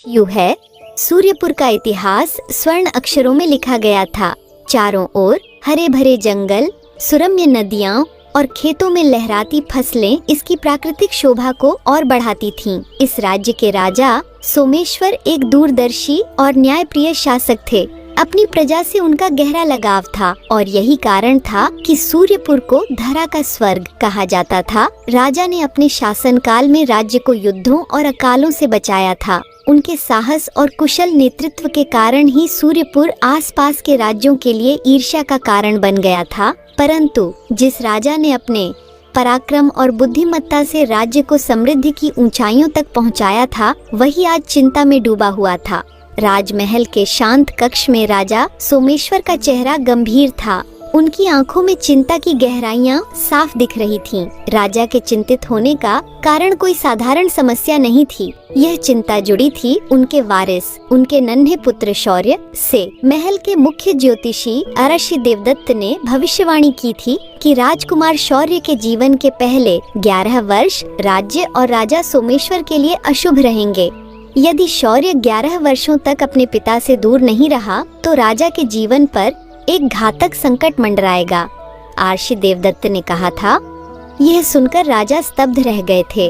यूं है, सूर्यपुर का इतिहास स्वर्ण अक्षरों में लिखा गया था। चारों ओर हरे भरे जंगल, सुरम्य नदियाँ और खेतों में लहराती फसलें इसकी प्राकृतिक शोभा को और बढ़ाती थीं। इस राज्य के राजा सोमेश्वर एक दूरदर्शी और न्यायप्रिय शासक थे। अपनी प्रजा से उनका गहरा लगाव था और यही कारण था कि सूर्यपुर को धरा का स्वर्ग कहा जाता था। राजा ने अपने शासनकाल में राज्य को युद्धों और अकालों से बचाया था। उनके साहस और कुशल नेतृत्व के कारण ही सूर्यपुर आसपास के राज्यों के लिए ईर्ष्या का कारण बन गया था। परंतु जिस राजा ने अपने पराक्रम और बुद्धिमत्ता से राज्य को समृद्धि की ऊंचाइयों तक पहुंचाया था, वही आज चिंता में डूबा हुआ था। राजमहल के शांत कक्ष में राजा सोमेश्वर का चेहरा गंभीर था। उनकी आंखों में चिंता की गहराइयां साफ दिख रही थीं। राजा के चिंतित होने का कारण कोई साधारण समस्या नहीं थी। यह चिंता जुड़ी थी उनके वारिस, उनके नन्हे पुत्र शौर्य से। महल के मुख्य ज्योतिषी अरशी देवदत्त ने भविष्यवाणी की थी कि राजकुमार शौर्य के जीवन के पहले 11 वर्ष राज्य और राजा सोमेश्वर के लिए अशुभ रहेंगे। यदि शौर्य 11 वर्षों तक अपने पिता से दूर नहीं रहा तो राजा के जीवन पर एक घातक संकट मंडराएगा, आर्षि देवदत्त ने कहा था। यह सुनकर राजा स्तब्ध रह गए थे।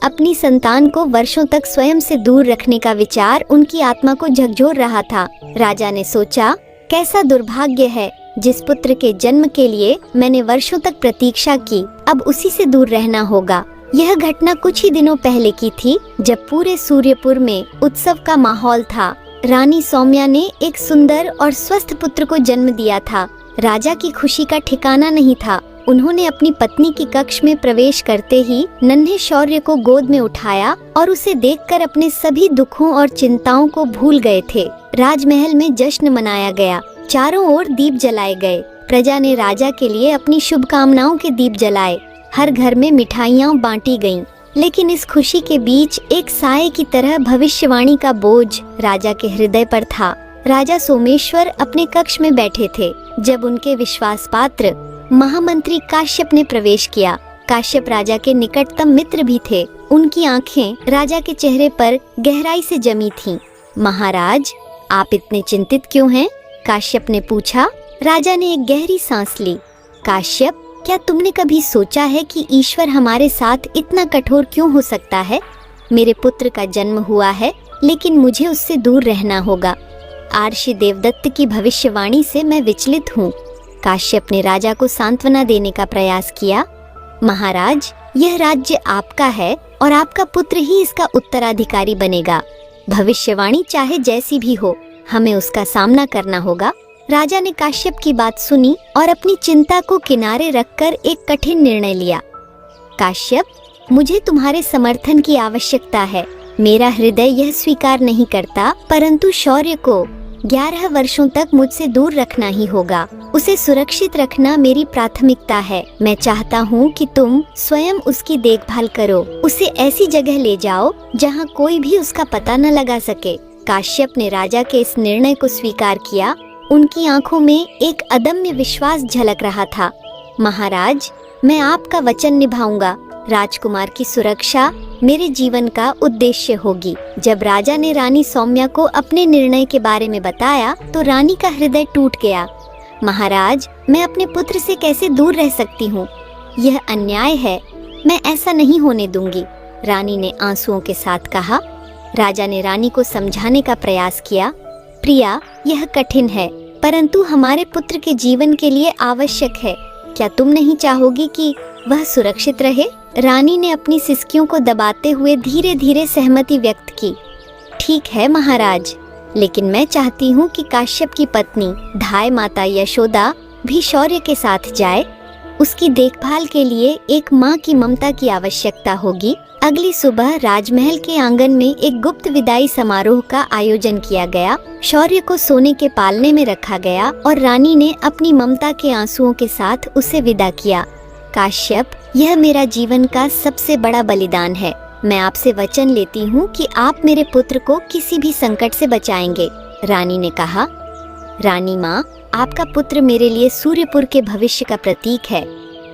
अपनी संतान को वर्षों तक स्वयं से दूर रखने का विचार उनकी आत्मा को झकझोर रहा था। राजा ने सोचा, कैसा दुर्भाग्य है, जिस पुत्र के जन्म के लिए मैंने वर्षों तक प्रतीक्षा की, अब उसी से दूर रहना होगा। यह घटना कुछ ही दिनों पहले की थी, जब पूरे सूर्यपुर में उत्सव का माहौल था। रानी सौम्या ने एक सुंदर और स्वस्थ पुत्र को जन्म दिया था। राजा की खुशी का ठिकाना नहीं था। उन्होंने अपनी पत्नी की कक्ष में प्रवेश करते ही नन्हे शौर्य को गोद में उठाया और उसे देखकर अपने सभी दुखों और चिंताओं को भूल गए थे। राजमहल में जश्न मनाया गया। चारों ओर दीप जलाए गए। प्रजा ने राजा के लिए अपनी शुभकामनाओं के दीप जलाए। हर घर में मिठाइयाँ बांटी गईं। लेकिन इस खुशी के बीच एक साये की तरह भविष्यवाणी का बोझ राजा के हृदय पर था। राजा सोमेश्वर अपने कक्ष में बैठे थे जब उनके विश्वास पात्र महामंत्री काश्यप ने प्रवेश किया। काश्यप राजा के निकटतम मित्र भी थे। उनकी आंखें राजा के चेहरे पर गहराई से जमी थीं। महाराज, आप इतने चिंतित क्यों हैं? काश्यप ने पूछा। राजा ने एक गहरी सांस ली। काश्यप, क्या तुमने कभी सोचा है कि ईश्वर हमारे साथ इतना कठोर क्यों हो सकता है? मेरे पुत्र का जन्म हुआ है, लेकिन मुझे उससे दूर रहना होगा। आर्षि देवदत्त की भविष्यवाणी से मैं विचलित हूँ। काश्यप ने राजा को सांत्वना देने का प्रयास किया। महाराज, यह राज्य आपका है और आपका पुत्र ही इसका उत्तराधिकारी बनेगा। भविष्यवाणी चाहे जैसी भी हो, हमें उसका सामना करना होगा। राजा ने काश्यप की बात सुनी और अपनी चिंता को किनारे रखकर एक कठिन निर्णय लिया। काश्यप, मुझे तुम्हारे समर्थन की आवश्यकता है। मेरा हृदय यह स्वीकार नहीं करता, परंतु शौर्य को 11 वर्षों तक मुझसे दूर रखना ही होगा। उसे सुरक्षित रखना मेरी प्राथमिकता है। मैं चाहता हूँ कि तुम स्वयं उसकी देखभाल करो। उसे ऐसी जगह ले जाओ जहाँ कोई भी उसका पता न लगा सके। काश्यप ने राजा के इस निर्णय को स्वीकार किया। उनकी आंखों में एक अदम्य विश्वास झलक रहा था। महाराज, मैं आपका वचन निभाऊंगा। राजकुमार की सुरक्षा मेरे जीवन का उद्देश्य होगी। जब राजा ने रानी सौम्या को अपने निर्णय के बारे में बताया तो रानी का हृदय टूट गया। महाराज, मैं अपने पुत्र से कैसे दूर रह सकती हूँ? यह अन्याय है। मैं ऐसा नहीं होने दूंगी, रानी ने आंसुओं के साथ कहा। राजा ने रानी को समझाने का प्रयास किया। प्रिया, यह कठिन है, परंतु हमारे पुत्र के जीवन के लिए आवश्यक है। क्या तुम नहीं चाहोगी कि वह सुरक्षित रहे? रानी ने अपनी सिसकियों को दबाते हुए धीरे धीरे सहमति व्यक्त की। ठीक है महाराज, लेकिन मैं चाहती हूँ कि काश्यप की पत्नी धाय माता यशोदा भी शौर्य के साथ जाए। उसकी देखभाल के लिए एक माँ की ममता की आवश्यकता होगी। अगली सुबह राजमहल के आंगन में एक गुप्त विदाई समारोह का आयोजन किया गया। शौर्य को सोने के पालने में रखा गया और रानी ने अपनी ममता के आंसुओं के साथ उसे विदा किया। काश्यप, यह मेरा जीवन का सबसे बड़ा बलिदान है। मैं आपसे वचन लेती हूँ कि आप मेरे पुत्र को किसी भी संकट से बचाएंगे, रानी ने कहा। रानी माँ, आपका पुत्र मेरे लिए सूर्यपुर के भविष्य का प्रतीक है।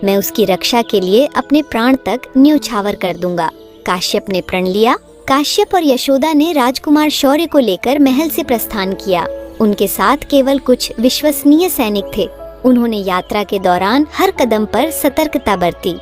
मैं उसकी रक्षा के लिए अपने प्राण तक न्योछावर कर दूंगा। काश्यप ने प्रण लिया काश्यप और यशोदा ने राजकुमार शौर्य को लेकर महल से प्रस्थान किया। उनके साथ केवल कुछ विश्वसनीय सैनिक थे। उन्होंने यात्रा के दौरान हर कदम पर सतर्कता बरती।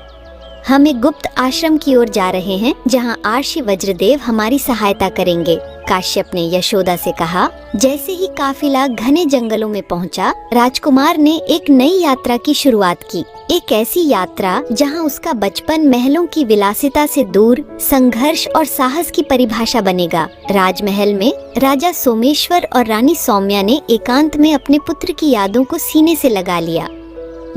हम एक गुप्त आश्रम की ओर जा रहे हैं जहां आर्षि वज्रदेव हमारी सहायता करेंगे, काश्यप ने यशोदा से कहा। जैसे ही काफिला घने जंगलों में पहुंचा, राजकुमार ने एक नई यात्रा की शुरुआत की। एक ऐसी यात्रा जहां उसका बचपन महलों की विलासिता से दूर संघर्ष और साहस की परिभाषा बनेगा। राजमहल में राजा सोमेश्वर और रानी सौम्या ने एकांत में अपने पुत्र की यादों को सीने से लगा लिया,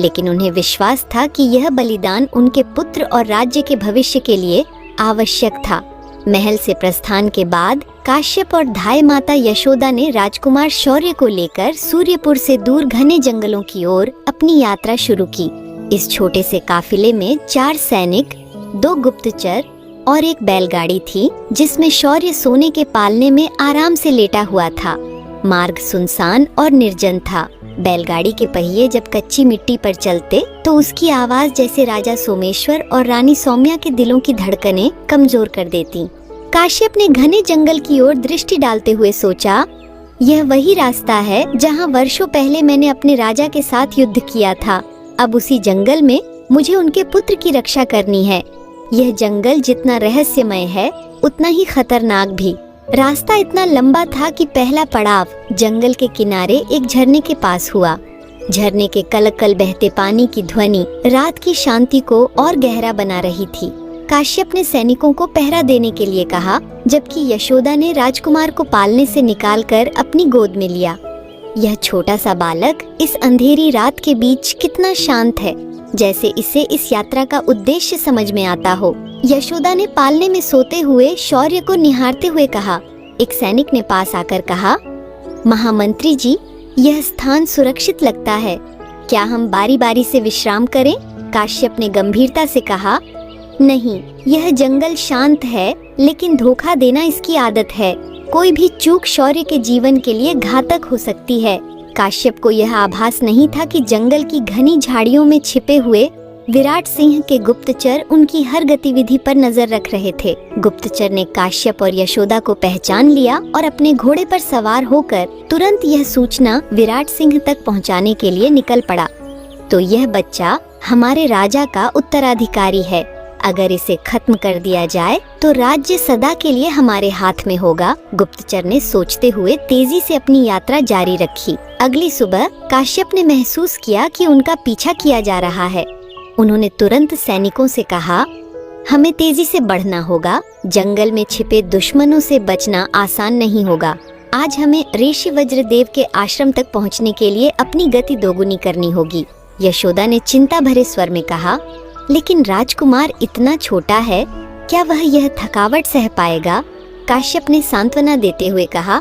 लेकिन उन्हें विश्वास था कि यह बलिदान उनके पुत्र और राज्य के भविष्य के लिए आवश्यक था। महल से प्रस्थान के बाद काश्यप और धाय माता यशोदा ने राजकुमार शौर्य को लेकर सूर्यपुर से दूर घने जंगलों की ओर अपनी यात्रा शुरू की। इस छोटे से काफिले में 4 सैनिक, 2 गुप्तचर और एक बैलगाड़ी थी जिसमें शौर्य सोने के पालने में आराम से लेटा हुआ था। मार्ग सुनसान और निर्जन था। बैलगाड़ी के पहिए जब कच्ची मिट्टी पर चलते तो उसकी आवाज जैसे राजा सोमेश्वर और रानी सौम्या के दिलों की धड़कनें कमजोर कर देती। काश्यप ने घने जंगल की ओर दृष्टि डालते हुए सोचा, यह वही रास्ता है जहां वर्षों पहले मैंने अपने राजा के साथ युद्ध किया था। अब उसी जंगल में मुझे उनके पुत्र की रक्षा करनी है। यह जंगल जितना रहस्यमय है उतना ही खतरनाक भी। रास्ता इतना लंबा था कि पहला पड़ाव जंगल के किनारे एक झरने के पास हुआ। झरने के कलकल बहते पानी की ध्वनि रात की शांति को और गहरा बना रही थी। काश्यप ने सैनिकों को पहरा देने के लिए कहा, जबकि यशोदा ने राजकुमार को पालने से निकालकर अपनी गोद में लिया। यह छोटा सा बालक इस अंधेरी रात के बीच कितना शांत है, जैसे इसे इस यात्रा का उद्देश्य समझ में आता हो। यशोदा ने पालने में सोते हुए शौर्य को निहारते हुए कहा। एक सैनिक ने पास आकर कहा, महामंत्री जी, यह स्थान सुरक्षित लगता है, क्या हम बारी बारी से विश्राम करें? काश्यप ने गंभीरता से कहा, नहीं, यह जंगल शांत है, लेकिन धोखा देना इसकी आदत है। कोई भी चूक शौर्य के जीवन के लिए घातक हो सकती है। काश्यप को यह आभास नहीं था कि जंगल की घनी झाड़ियों में छिपे हुए विराट सिंह के गुप्तचर उनकी हर गतिविधि पर नजर रख रहे थे। गुप्तचर ने काश्यप और यशोदा को पहचान लिया और अपने घोड़े पर सवार होकर तुरंत यह सूचना विराट सिंह तक पहुंचाने के लिए निकल पड़ा। तो यह बच्चा हमारे राजा का उत्तराधिकारी है। अगर इसे खत्म कर दिया जाए तो राज्य सदा के लिए हमारे हाथ में होगा। गुप्तचर ने सोचते हुए तेजी से अपनी यात्रा जारी रखी। अगली सुबह काश्यप ने महसूस किया कि उनका पीछा किया जा रहा है। उन्होंने तुरंत सैनिकों से कहा, हमें तेजी से बढ़ना होगा। जंगल में छिपे दुश्मनों से बचना आसान नहीं होगा। आज हमें ऋषि वज्रदेव के आश्रम तक पहुंचने के लिए अपनी गति दोगुनी करनी होगी। यशोदा ने चिंता भरे स्वर में कहा, लेकिन राजकुमार इतना छोटा है, क्या वह यह थकावट सह पाएगा? काश्यप ने सांत्वना देते हुए कहा,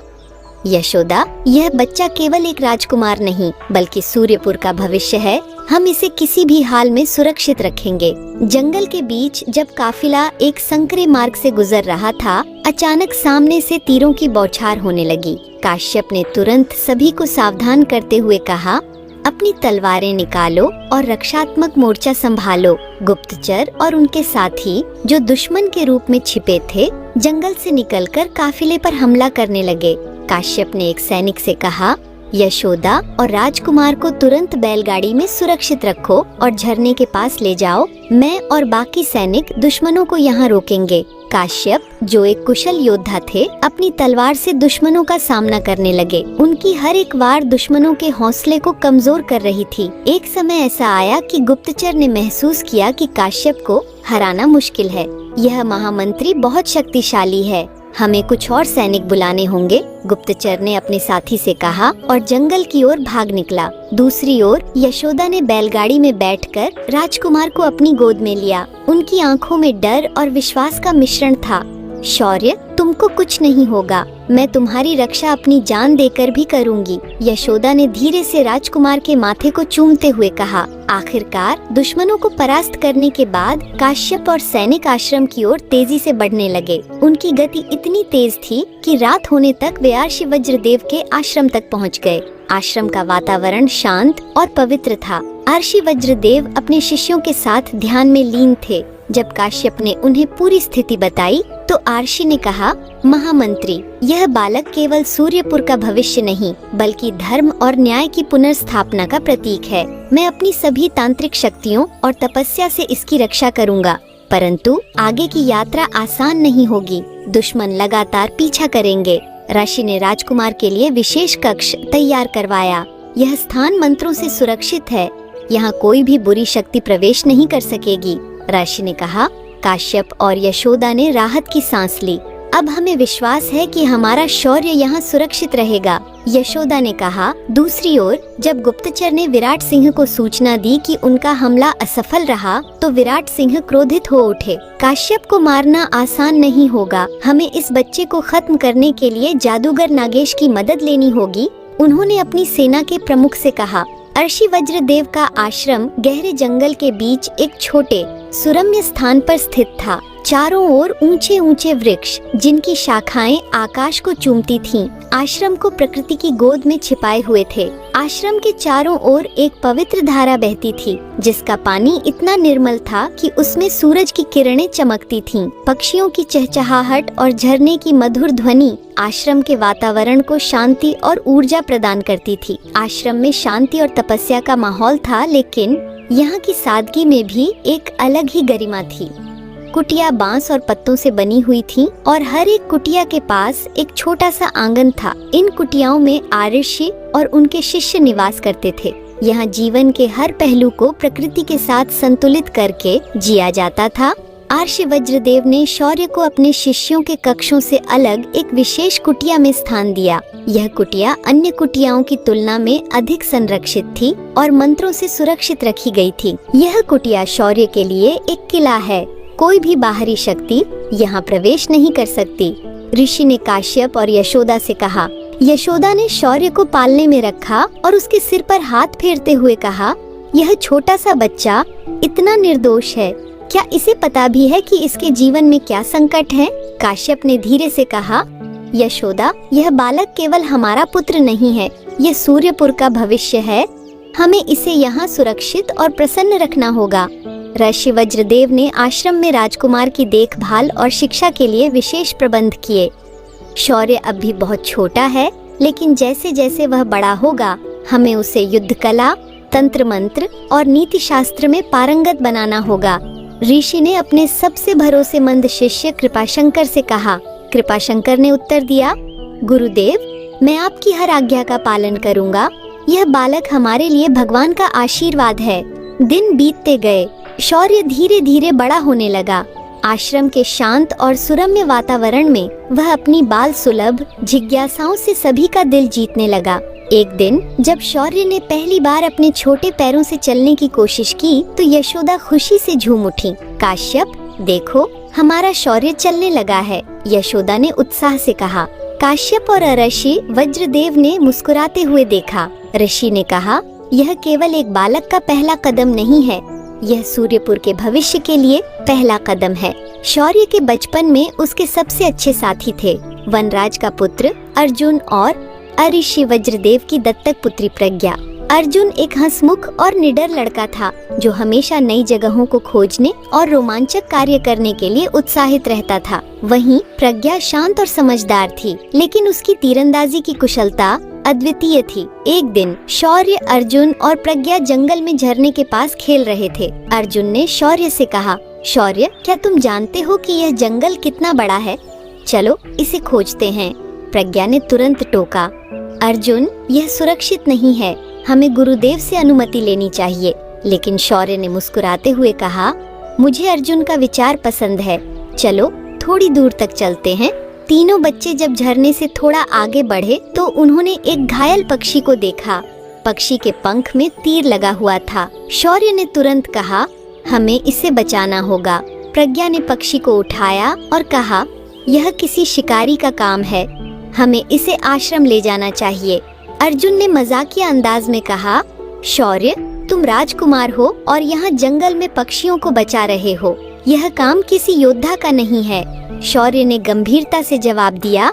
यशोदा, यह बच्चा केवल एक राजकुमार नहीं बल्कि सूर्यपुर का भविष्य है। हम इसे किसी भी हाल में सुरक्षित रखेंगे। जंगल के बीच जब काफिला एक संकरे मार्ग से गुजर रहा था, अचानक सामने से तीरों की बौछार होने लगी। काश्यप ने तुरंत सभी को सावधान करते हुए कहा, अपनी तलवारें निकालो और रक्षात्मक मोर्चा संभालो। गुप्तचर और उनके साथी जो दुश्मन के रूप में छिपे थे, जंगल से निकलकर काफिले पर हमला करने लगे। काश्यप ने एक सैनिक से कहा, यशोदा और राजकुमार को तुरंत बैलगाड़ी में सुरक्षित रखो और झरने के पास ले जाओ। मैं और बाकी सैनिक दुश्मनों को यहाँ रोकेंगे। काश्यप, जो एक कुशल योद्धा थे, अपनी तलवार से दुश्मनों का सामना करने लगे। उनकी हर एक वार दुश्मनों के हौसले को कमजोर कर रही थी। एक समय ऐसा आया कि गुप्तचर ने महसूस किया कि काश्यप को हराना मुश्किल है। यह महामंत्री बहुत शक्तिशाली है, हमें कुछ और सैनिक बुलाने होंगे। गुप्तचर ने अपने साथी से कहा और जंगल की ओर भाग निकला। दूसरी ओर यशोदा ने बैलगाड़ी में बैठकर राजकुमार को अपनी गोद में लिया। उनकी आंखों में डर और विश्वास का मिश्रण था। शौर्य, तुमको कुछ नहीं होगा, मैं तुम्हारी रक्षा अपनी जान देकर भी करूंगी। यशोदा ने धीरे से राजकुमार के माथे को चूमते हुए कहा। आखिरकार दुश्मनों को परास्त करने के बाद काश्यप और सैनिक आश्रम की ओर तेजी से बढ़ने लगे। उनकी गति इतनी तेज थी कि रात होने तक वे आर्षि वज्रदेव के आश्रम तक पहुंच गए। आश्रम का वातावरण शांत और पवित्र था। आर्षि वज्रदेव अपने शिष्यों के साथ ध्यान में लीन थे। जब काश्यप ने उन्हें पूरी स्थिति बताई तो आर्षि ने कहा, महामंत्री, यह बालक केवल सूर्यपुर का भविष्य नहीं बल्कि धर्म और न्याय की पुनर्स्थापना का प्रतीक है। मैं अपनी सभी तांत्रिक शक्तियों और तपस्या से इसकी रक्षा करूंगा, परंतु आगे की यात्रा आसान नहीं होगी। दुश्मन लगातार पीछा करेंगे। ऋषि ने राजकुमार के लिए विशेष कक्ष तैयार करवाया। यह स्थान मंत्रों से सुरक्षित है, यहाँ कोई भी बुरी शक्ति प्रवेश नहीं कर सकेगी। ऋषि ने कहा। काश्यप और यशोदा ने राहत की सांस ली। अब हमें विश्वास है कि हमारा शौर्य यहाँ सुरक्षित रहेगा। यशोदा ने कहा। दूसरी ओर जब गुप्तचर ने विराट सिंह को सूचना दी कि उनका हमला असफल रहा तो विराट सिंह क्रोधित हो उठे। काश्यप को मारना आसान नहीं होगा, हमें इस बच्चे को खत्म करने के लिए जादूगर नागेश की मदद लेनी होगी। उन्होंने अपनी सेना के प्रमुख से कहा। अर्षि वज्रदेव का आश्रम गहरे जंगल के बीच एक छोटे सुरम्य स्थान पर स्थित था। चारों ओर ऊंचे ऊंचे वृक्ष जिनकी शाखाएं आकाश को चूमती थीं, आश्रम को प्रकृति की गोद में छिपाए हुए थे। आश्रम के चारों ओर एक पवित्र धारा बहती थी जिसका पानी इतना निर्मल था कि उसमें सूरज की किरणें चमकती थीं। पक्षियों की चहचहाहट और झरने की मधुर ध्वनि आश्रम के वातावरण को शांति और ऊर्जा प्रदान करती थी। आश्रम में शांति और तपस्या का माहौल था, लेकिन यहाँ की सादगी में भी एक अलग ही गरिमा थी। कुटिया बांस और पत्तों से बनी हुई थी और हर एक कुटिया के पास एक छोटा सा आंगन था। इन कुटियाओं में आर्षि और उनके शिष्य निवास करते थे। यहाँ जीवन के हर पहलू को प्रकृति के साथ संतुलित करके जिया जाता था। आर्षि वज्रदेव ने शौर्य को अपने शिष्यों के कक्षों से अलग एक विशेष कुटिया में स्थान दिया। यह कुटिया अन्य कुटियाओं की तुलना में अधिक संरक्षित थी और मंत्रों से सुरक्षित रखी गई थी। यह कुटिया शौर्य के लिए एक किला है। कोई भी बाहरी शक्ति यहाँ प्रवेश नहीं कर सकती। ऋषि ने काश्यप और यशोदा से कहा। यशोदा ने शौर्य को पालने में रखा और उसके सिर पर हाथ फेरते हुए कहा, यह छोटा सा बच्चा इतना निर्दोष है, क्या इसे पता भी है कि इसके जीवन में क्या संकट है? काश्यप ने धीरे से कहा, यशोदा, यह बालक केवल हमारा पुत्र नहीं है, यह सूर्यपुर का भविष्य है। हमें इसे यहाँ सुरक्षित और प्रसन्न रखना होगा। ऋषि वज्रदेव ने आश्रम में राजकुमार की देखभाल और शिक्षा के लिए विशेष प्रबंध किए। शौर्य अब भी बहुत छोटा है, लेकिन जैसे जैसे वह बड़ा होगा हमें उसे युद्ध कला, तंत्र मंत्र और नीति शास्त्र में पारंगत बनाना होगा। ऋषि ने अपने सबसे भरोसेमंद शिष्य कृपाशंकर से कहा। कृपाशंकर ने उत्तर दिया, गुरुदेव, मैं आपकी हर आज्ञा का पालन करूंगा। यह बालक हमारे लिए भगवान का आशीर्वाद है। दिन बीतते गए, शौर्य धीरे धीरे बड़ा होने लगा। आश्रम के शांत और सुरम्य वातावरण में वह अपनी बाल सुलभ जिज्ञासाओं से सभी का दिल जीतने लगा। एक दिन जब शौर्य ने पहली बार अपने छोटे पैरों से चलने की कोशिश की तो यशोदा खुशी से झूम उठी। काश्यप, देखो, हमारा शौर्य चलने लगा है, यशोदा ने उत्साह से कहा। काश्यप और ऋषि वज्रदेव ने मुस्कुराते हुए देखा। ऋषि ने कहा, यह केवल एक बालक का पहला कदम नहीं है, यह सूर्यपुर के भविष्य के लिए पहला कदम है। शौर्य के बचपन में उसके सबसे अच्छे साथी थे वनराज का पुत्र अर्जुन और अऋषि वज्रदेव की दत्तक पुत्री प्रज्ञा। अर्जुन एक हंसमुख और निडर लड़का था जो हमेशा नई जगहों को खोजने और रोमांचक कार्य करने के लिए उत्साहित रहता था। वहीं प्रज्ञा शांत और समझदार थी, लेकिन उसकी तीरंदाजी की कुशलता अद्वितीय थी। एक दिन शौर्य, अर्जुन और प्रज्ञा जंगल में झरने के पास खेल रहे थे। अर्जुन ने शौर्य से कहा, शौर्य, क्या तुम जानते हो कि यह जंगल कितना बड़ा है? चलो इसे खोजते हैं। प्रज्ञा ने तुरंत टोका, अर्जुन, यह सुरक्षित नहीं है, हमें गुरुदेव से अनुमति लेनी चाहिए। लेकिन शौर्य ने मुस्कुराते हुए कहा, मुझे अर्जुन का विचार पसंद है, चलो थोड़ी दूर तक चलते हैं। तीनों बच्चे जब झरने से थोड़ा आगे बढ़े तो उन्होंने एक घायल पक्षी को देखा। पक्षी के पंख में तीर लगा हुआ था। शौर्य ने तुरंत कहा, हमें इसे बचाना होगा। प्रज्ञा ने पक्षी को उठाया और कहा, यह किसी शिकारी का काम है, हमें इसे आश्रम ले जाना चाहिए। अर्जुन ने मजाकिया अंदाज में कहा, शौर्य, तुम राजकुमार हो और यहाँ जंगल में पक्षियों को बचा रहे हो, यह काम किसी योद्धा का नहीं है। शौर्य ने गंभीरता से जवाब दिया,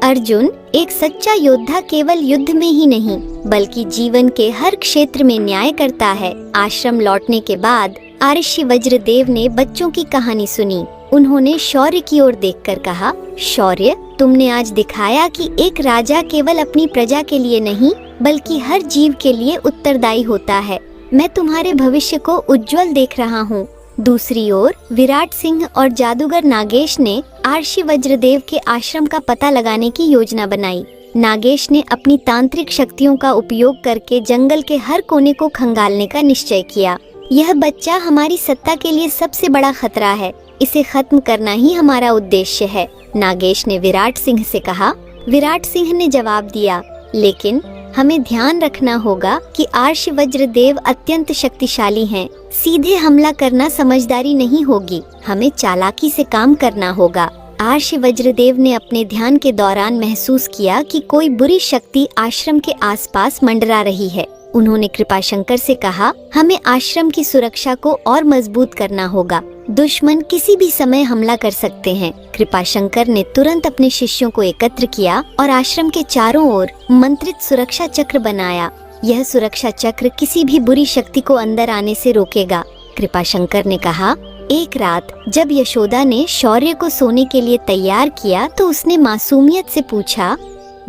अर्जुन, एक सच्चा योद्धा केवल युद्ध में ही नहीं बल्कि जीवन के हर क्षेत्र में न्याय करता है। आश्रम लौटने के बाद आरषि वज्रदेव ने बच्चों की कहानी सुनी। उन्होंने शौर्य की ओर देखकर कहा, शौर्य, तुमने आज दिखाया कि एक राजा केवल अपनी प्रजा के लिए नहीं बल्कि हर जीव के लिए उत्तरदायी होता है। मैं तुम्हारे भविष्य को उज्जवल देख रहा हूँ। दूसरी ओर विराट सिंह और जादूगर नागेश ने आरषि वज्रदेव के आश्रम का पता लगाने की योजना बनाई। नागेश ने अपनी तांत्रिक शक्तियों का उपयोग करके जंगल के हर कोने को खंगालने का निश्चय किया। यह बच्चा हमारी सत्ता के लिए सबसे बड़ा खतरा है, इसे खत्म करना ही हमारा उद्देश्य है, नागेश ने विराट सिंह से कहा। विराट सिंह ने जवाब दिया, लेकिन हमें ध्यान रखना होगा कि आरषि वज्रदेव अत्यंत शक्तिशाली हैं। सीधे हमला करना समझदारी नहीं होगी, हमें चालाकी से काम करना होगा। आरषि वज्रदेव ने अपने ध्यान के दौरान महसूस किया कि कोई बुरी शक्ति आश्रम के आसपास मंडरा रही है। उन्होंने कृपाशंकर से कहा, हमें आश्रम की सुरक्षा को और मजबूत करना होगा। दुश्मन किसी भी समय हमला कर सकते हैं। कृपाशंकर ने तुरंत अपने शिष्यों को एकत्र किया और आश्रम के चारों ओर मंत्रित सुरक्षा चक्र बनाया। यह सुरक्षा चक्र किसी भी बुरी शक्ति को अंदर आने से रोकेगा। कृपाशंकर ने कहा, एक रात जब यशोदा ने शौर्य को सोने के लिए तैयार किया तो उसने मासूमियत से पूछा,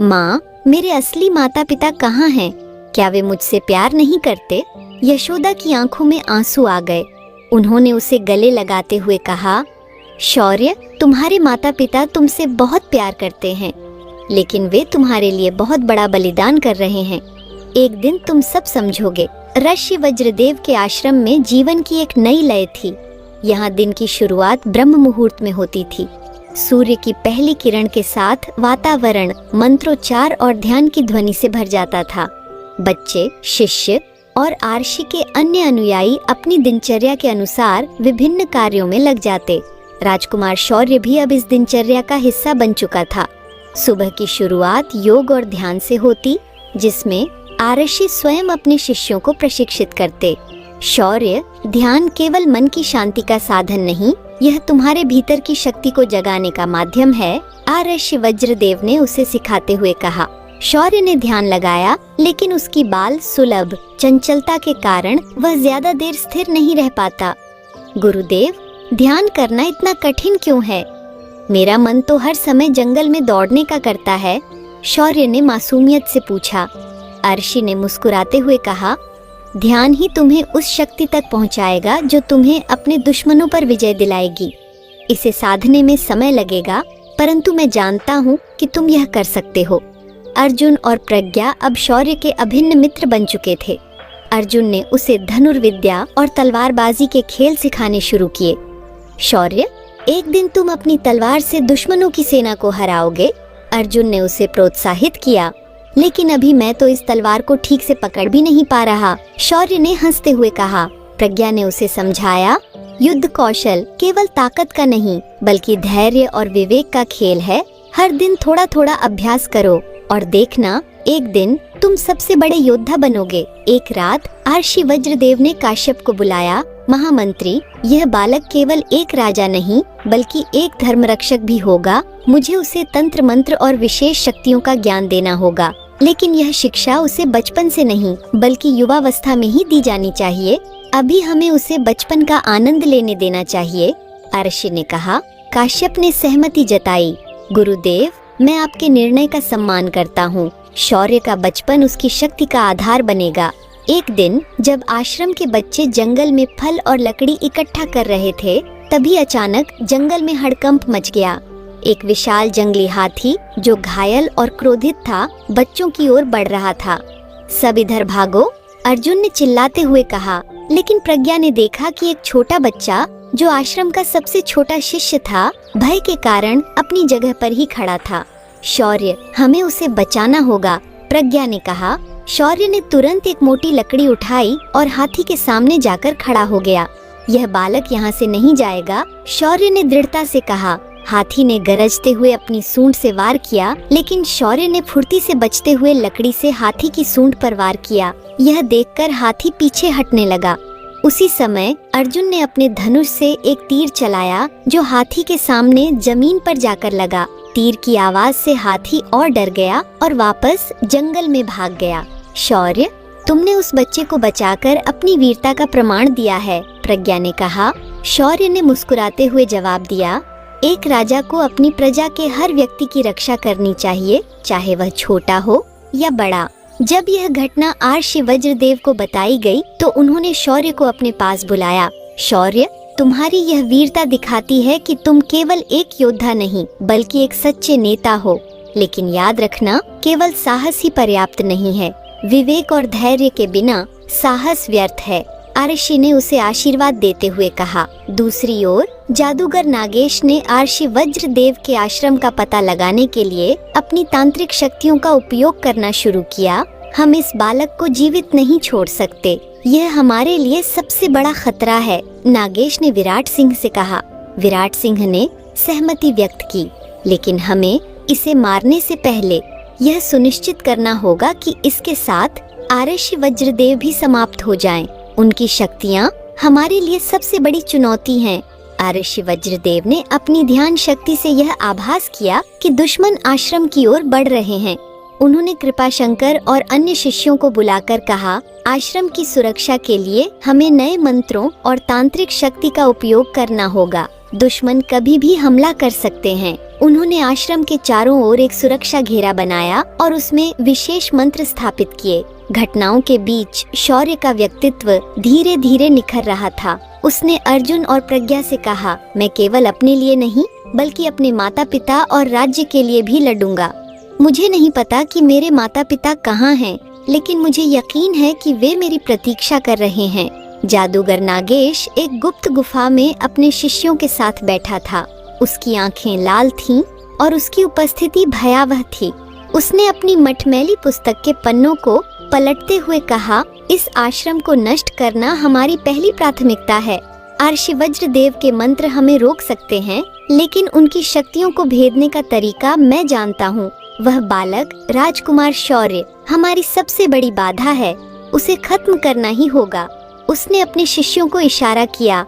माँ, मेरे असली माता पिता कहाँ हैं? क्या वे मुझसे प्यार नहीं करते? यशोदा की आंखों में आंसू आ गए। उन्होंने उसे गले लगाते हुए कहा, शौर्य, तुम्हारे माता पिता तुमसे बहुत प्यार करते हैं, लेकिन वे तुम्हारे लिए बहुत बड़ा बलिदान कर रहे हैं। एक दिन तुम सब समझोगे। ऋषि वज्रदेव के आश्रम में जीवन की एक नई लय थी। यहाँ दिन की शुरुआत ब्रह्म मुहूर्त में होती थी। सूर्य की पहली किरण के साथ वातावरण मंत्रोच्चार और ध्यान की ध्वनि से भर जाता था। बच्चे, शिष्य और आरषि के अन्य अनुयायी अपनी दिनचर्या के अनुसार विभिन्न कार्यों में लग जाते। राजकुमार शौर्य भी अब इस दिनचर्या का हिस्सा बन चुका था। सुबह की शुरुआत योग और ध्यान से होती, जिसमें आरषि स्वयं अपने शिष्यों को प्रशिक्षित करते। शौर्य, ध्यान केवल मन की शांति का साधन नहीं, यह तुम्हारे भीतर की शक्ति को जगाने का माध्यम है, आरषि वज्रदेव ने उसे सिखाते हुए कहा। शौर्य ने ध्यान लगाया, लेकिन उसकी बाल सुलभ चंचलता के कारण वह ज्यादा देर स्थिर नहीं रह पाता। गुरुदेव, ध्यान करना इतना कठिन क्यों है? मेरा मन तो हर समय जंगल में दौड़ने का करता है, शौर्य ने मासूमियत से पूछा। आरषि ने मुस्कुराते हुए कहा, ध्यान ही तुम्हें उस शक्ति तक पहुंचाएगा जो तुम्हें अपने दुश्मनों पर विजय दिलाएगी। इसे साधने में समय लगेगा, परंतु मैं जानता हूँ कि तुम यह कर सकते हो। अर्जुन और प्रज्ञा अब शौर्य के अभिन्न मित्र बन चुके थे। अर्जुन ने उसे धनुर्विद्या और तलवारबाजी के खेल सिखाने शुरू किए। शौर्य, एक दिन तुम अपनी तलवार से दुश्मनों की सेना को हराओगे, अर्जुन ने उसे प्रोत्साहित किया। लेकिन अभी मैं तो इस तलवार को ठीक से पकड़ भी नहीं पा रहा, शौर्य ने हंसते हुए कहा। प्रज्ञा ने उसे समझाया, युद्ध कौशल केवल ताकत का नहीं बल्कि धैर्य और विवेक का खेल है। हर दिन थोड़ा थोड़ा अभ्यास करो और देखना, एक दिन तुम सबसे बड़े योद्धा बनोगे। एक रात आरषि वज्रदेव ने काश्यप को बुलाया। महामंत्री, यह बालक केवल एक राजा नहीं बल्कि एक धर्मरक्षक भी होगा। मुझे उसे तंत्र मंत्र और विशेष शक्तियों का ज्ञान देना होगा, लेकिन यह शिक्षा उसे बचपन से नहीं बल्कि युवावस्था में ही दी जानी चाहिए। अभी हमें उसे बचपन का आनंद लेने देना चाहिए, आरषि ने कहा। काश्यप ने सहमति जताई। गुरुदेव, मैं आपके निर्णय का सम्मान करता हूँ। शौर्य का बचपन उसकी शक्ति का आधार बनेगा। एक दिन जब आश्रम के बच्चे जंगल में फल और लकड़ी इकट्ठा कर रहे थे, तभी अचानक जंगल में हड़कंप मच गया। एक विशाल जंगली हाथी जो घायल और क्रोधित था, बच्चों की ओर बढ़ रहा था। सब इधर भागो, अर्जुन ने चिल्लाते हुए कहा। लेकिन प्रज्ञा ने देखा कि एक छोटा बच्चा जो आश्रम का सबसे छोटा शिष्य था, भय के कारण अपनी जगह पर ही खड़ा था। शौर्य, हमें उसे बचाना होगा, प्रज्ञा ने कहा। शौर्य ने तुरंत एक मोटी लकड़ी उठाई और हाथी के सामने जाकर खड़ा हो गया। यह बालक यहाँ से नहीं जाएगा, शौर्य ने दृढ़ता से कहा। हाथी ने गरजते हुए अपनी सूंड से वार किया, लेकिन शौर्य ने फुर्ती से बचते हुए लकड़ी से हाथी की सूंड पर वार किया। यह देखकर हाथी पीछे हटने लगा। उसी समय अर्जुन ने अपने धनुष से एक तीर चलाया जो हाथी के सामने जमीन पर जाकर लगा। तीर की आवाज से हाथी और डर गया और वापस जंगल में भाग गया। शौर्य, तुमने उस बच्चे को बचाकर अपनी वीरता का प्रमाण दिया है, प्रज्ञा ने कहा। शौर्य ने मुस्कुराते हुए जवाब दिया, एक राजा को अपनी प्रजा के हर व्यक्ति की रक्षा करनी चाहिए, चाहे वह छोटा हो या बड़ा। जब यह घटना आर्षि वज्रदेव को बताई गई तो उन्होंने शौर्य को अपने पास बुलाया। शौर्य, तुम्हारी यह वीरता दिखाती है कि तुम केवल एक योद्धा नहीं बल्कि एक सच्चे नेता हो। लेकिन याद रखना, केवल साहस ही पर्याप्त नहीं है। विवेक और धैर्य के बिना साहस व्यर्थ है, आर्षि ने उसे आशीर्वाद देते हुए कहा। दूसरी ओर जादूगर नागेश ने आर्षि वज्रदेव के आश्रम का पता लगाने के लिए अपनी तांत्रिक शक्तियों का उपयोग करना शुरू किया। हम इस बालक को जीवित नहीं छोड़ सकते, यह हमारे लिए सबसे बड़ा खतरा है, नागेश ने विराट सिंह से कहा। विराट सिंह ने सहमति व्यक्त की, लेकिन हमें इसे मारने से पहले यह सुनिश्चित करना होगा कि इसके साथ आर्षि वज्रदेव भी समाप्त हो जाएं। उनकी शक्तियाँ हमारे लिए सबसे बड़ी चुनौती हैं। आर्षि वज्रदेव ने अपनी ध्यान शक्ति से यह आभास किया कि दुश्मन आश्रम की ओर बढ़ रहे हैं। उन्होंने कृपाशंकर और अन्य शिष्यों को बुलाकर कहा, आश्रम की सुरक्षा के लिए हमें नए मंत्रों और तांत्रिक शक्ति का उपयोग करना होगा। दुश्मन कभी भी हमला कर सकते हैं। उन्होंने आश्रम के चारों ओर एक सुरक्षा घेरा बनाया और उसमें विशेष मंत्र स्थापित किए। घटनाओं के बीच शौर्य का व्यक्तित्व धीरे धीरे निखर रहा था। उसने अर्जुन और प्रज्ञा से कहा, मैं केवल अपने लिए नहीं बल्कि अपने माता पिता और राज्य के लिए भी लड़ूंगा। मुझे नहीं पता कि मेरे माता पिता कहाँ हैं, लेकिन मुझे यकीन है कि वे मेरी प्रतीक्षा कर रहे हैं। जादूगर नागेश एक गुप्त गुफा में अपने शिष्यों के साथ बैठा था। उसकी आंखें लाल थीं और उसकी उपस्थिति भयावह थी। उसने अपनी मटमैली पुस्तक के पन्नों को पलटते हुए कहा, इस आश्रम को नष्ट करना हमारी पहली प्राथमिकता है। आर्षि वज्रदेव के मंत्र हमें रोक सकते हैं, लेकिन उनकी शक्तियों को भेदने का तरीका मैं जानता हूँ। वह बालक राजकुमार शौर्य हमारी सबसे बड़ी बाधा है, उसे खत्म करना ही होगा। उसने अपने शिष्यों को इशारा किया,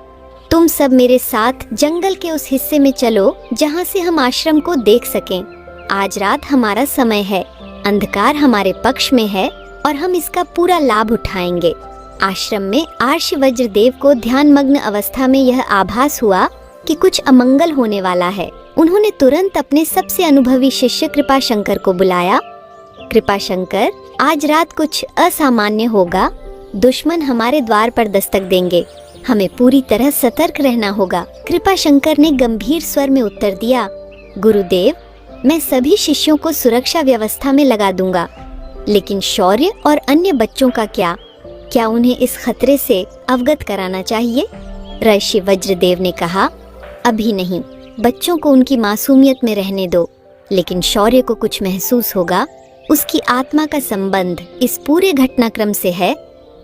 तुम सब मेरे साथ जंगल के उस हिस्से में चलो जहाँ से हम आश्रम को देख सकें। आज रात हमारा समय है, अंधकार हमारे पक्ष में है और हम इसका पूरा लाभ उठाएंगे। आश्रम में आर्षि वज्रदेव को ध्यानमग्न अवस्था में यह आभास हुआ कि कुछ अमंगल होने वाला है। उन्होंने तुरंत अपने सबसे अनुभवी शिष्य कृपाशंकर को बुलाया। कृपाशंकर, आज रात कुछ असामान्य होगा। दुश्मन हमारे द्वार पर दस्तक देंगे, हमें पूरी तरह सतर्क रहना होगा। कृपाशंकर ने गंभीर स्वर में उत्तर दिया, गुरुदेव, मैं सभी शिष्यों को सुरक्षा व्यवस्था में लगा दूंगा, लेकिन शौर्य और अन्य बच्चों का क्या उन्हें इस खतरे से अवगत कराना चाहिए? ऋषि वज्रदेव ने कहा, अभी नहीं, बच्चों को उनकी मासूमियत में रहने दो। लेकिन शौर्य को कुछ महसूस होगा, उसकी आत्मा का संबंध इस पूरे घटनाक्रम से है,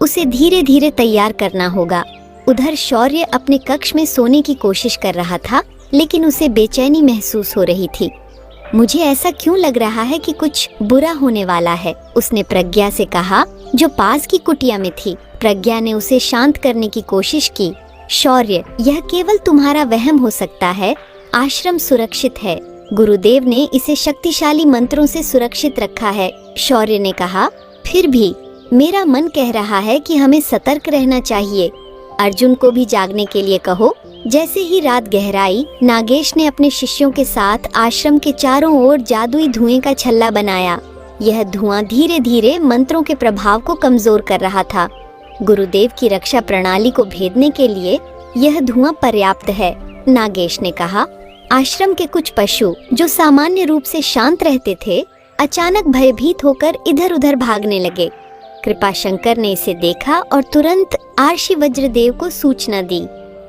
उसे धीरे धीरे तैयार करना होगा। उधर शौर्य अपने कक्ष में सोने की कोशिश कर रहा था, लेकिन उसे बेचैनी महसूस हो रही थी। मुझे ऐसा क्यों लग रहा है कि कुछ बुरा होने वाला है, उसने प्रज्ञा से कहा, जो पास की कुटिया में थी। प्रज्ञा ने उसे शांत करने की कोशिश की। शौर्य, यह केवल तुम्हारा वहम हो सकता है, आश्रम सुरक्षित है। गुरुदेव ने इसे शक्तिशाली मंत्रों से सुरक्षित रखा है। शौर्य ने कहा, फिर भी मेरा मन कह रहा है कि हमें सतर्क रहना चाहिए। अर्जुन को भी जागने के लिए कहो। जैसे ही रात गहराई, नागेश ने अपने शिष्यों के साथ आश्रम के चारों ओर जादुई धुएं का छल्ला बनाया। यह धुआं धीरे धीरे मंत्रों के प्रभाव को कमजोर कर रहा था। गुरुदेव की रक्षा प्रणाली को भेदने के लिए यह धुआं पर्याप्त है, नागेश ने कहा। आश्रम के कुछ पशु जो सामान्य रूप से शांत रहते थे, अचानक भयभीत होकर इधर उधर भागने लगे। कृपाशंकर ने इसे देखा और तुरंत आर्षि वज्रदेव को सूचना दी,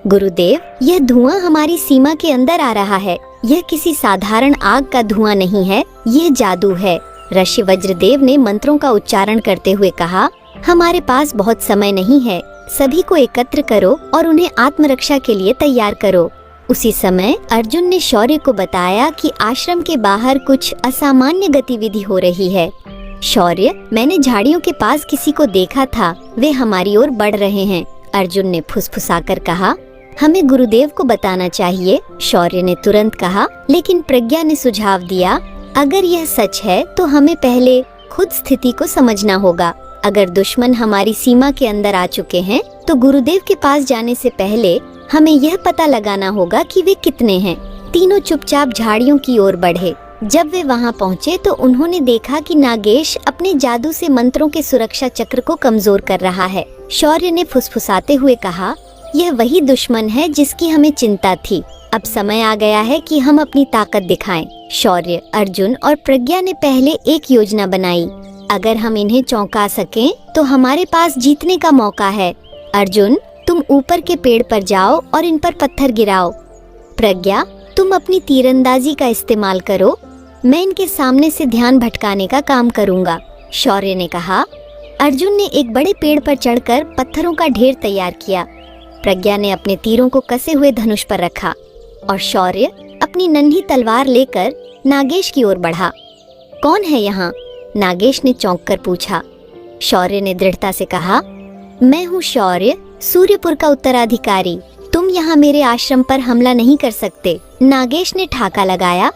गुरुदेव, यह धुआं हमारी सीमा के अंदर आ रहा है। यह किसी साधारण आग का धुआं नहीं है, यह जादू है। ऋषि वज्रदेव ने मंत्रों का उच्चारण करते हुए कहा, हमारे पास बहुत समय नहीं है, सभी को एकत्र करो और उन्हें आत्मरक्षा के लिए तैयार करो। उसी समय अर्जुन ने शौर्य को बताया कि आश्रम के बाहर कुछ असामान्य गतिविधि हो रही है। शौर्य, मैंने झाड़ियों के पास किसी को देखा था, वे हमारी ओर बढ़ रहे हैं, अर्जुन ने फुसफुसाकर कहा। हमें गुरुदेव को बताना चाहिए, शौर्य ने तुरंत कहा। लेकिन प्रज्ञा ने सुझाव दिया, अगर यह सच है तो हमें पहले खुद स्थिति को समझना होगा। अगर दुश्मन हमारी सीमा के अंदर आ चुके हैं तो गुरुदेव के पास जाने से पहले हमें यह पता लगाना होगा कि वे कितने हैं। तीनों चुपचाप झाड़ियों की ओर बढ़े। जब वे वहां पहुंचे तो उन्होंने देखा कि नागेश अपने जादू से मंत्रों के सुरक्षा चक्र को कमजोर कर रहा है। शौर्य ने फुसफुसाते हुए कहा, यह वही दुश्मन है जिसकी हमें चिंता थी। अब समय आ गया है कि हम अपनी ताकत दिखाएं। शौर्य, अर्जुन और प्रज्ञा ने पहले एक योजना बनाई। अगर हम इन्हें चौंका सकें तो हमारे पास जीतने का मौका है। अर्जुन, तुम ऊपर के पेड़ पर जाओ और इन पर पत्थर गिराओ। प्रज्ञा, तुम अपनी तीरंदाजी का इस्तेमाल करो, मैं इनके सामने से ध्यान भटकाने का काम करूंगा। शौर्य ने कहा। अर्जुन ने एक बड़े पेड़ पर चढ़कर पत्थरों का ढेर तैयार किया। प्रज्ञा ने अपने तीरों को कसे हुए धनुष पर रखा और शौर्य अपनी नन्ही तलवार लेकर नागेश की ओर बढ़ा। कौन है यहाँ? नागेश ने चौंक कर पूछा। शौर्य ने दृढ़ता से कहा, मैं हूँ शौर्य, सूर्यपुर का उत्तराधिकारी। तुम यहाँ मेरे आश्रम पर हमला नहीं कर सकते। नागेश ने ठाका लगाया,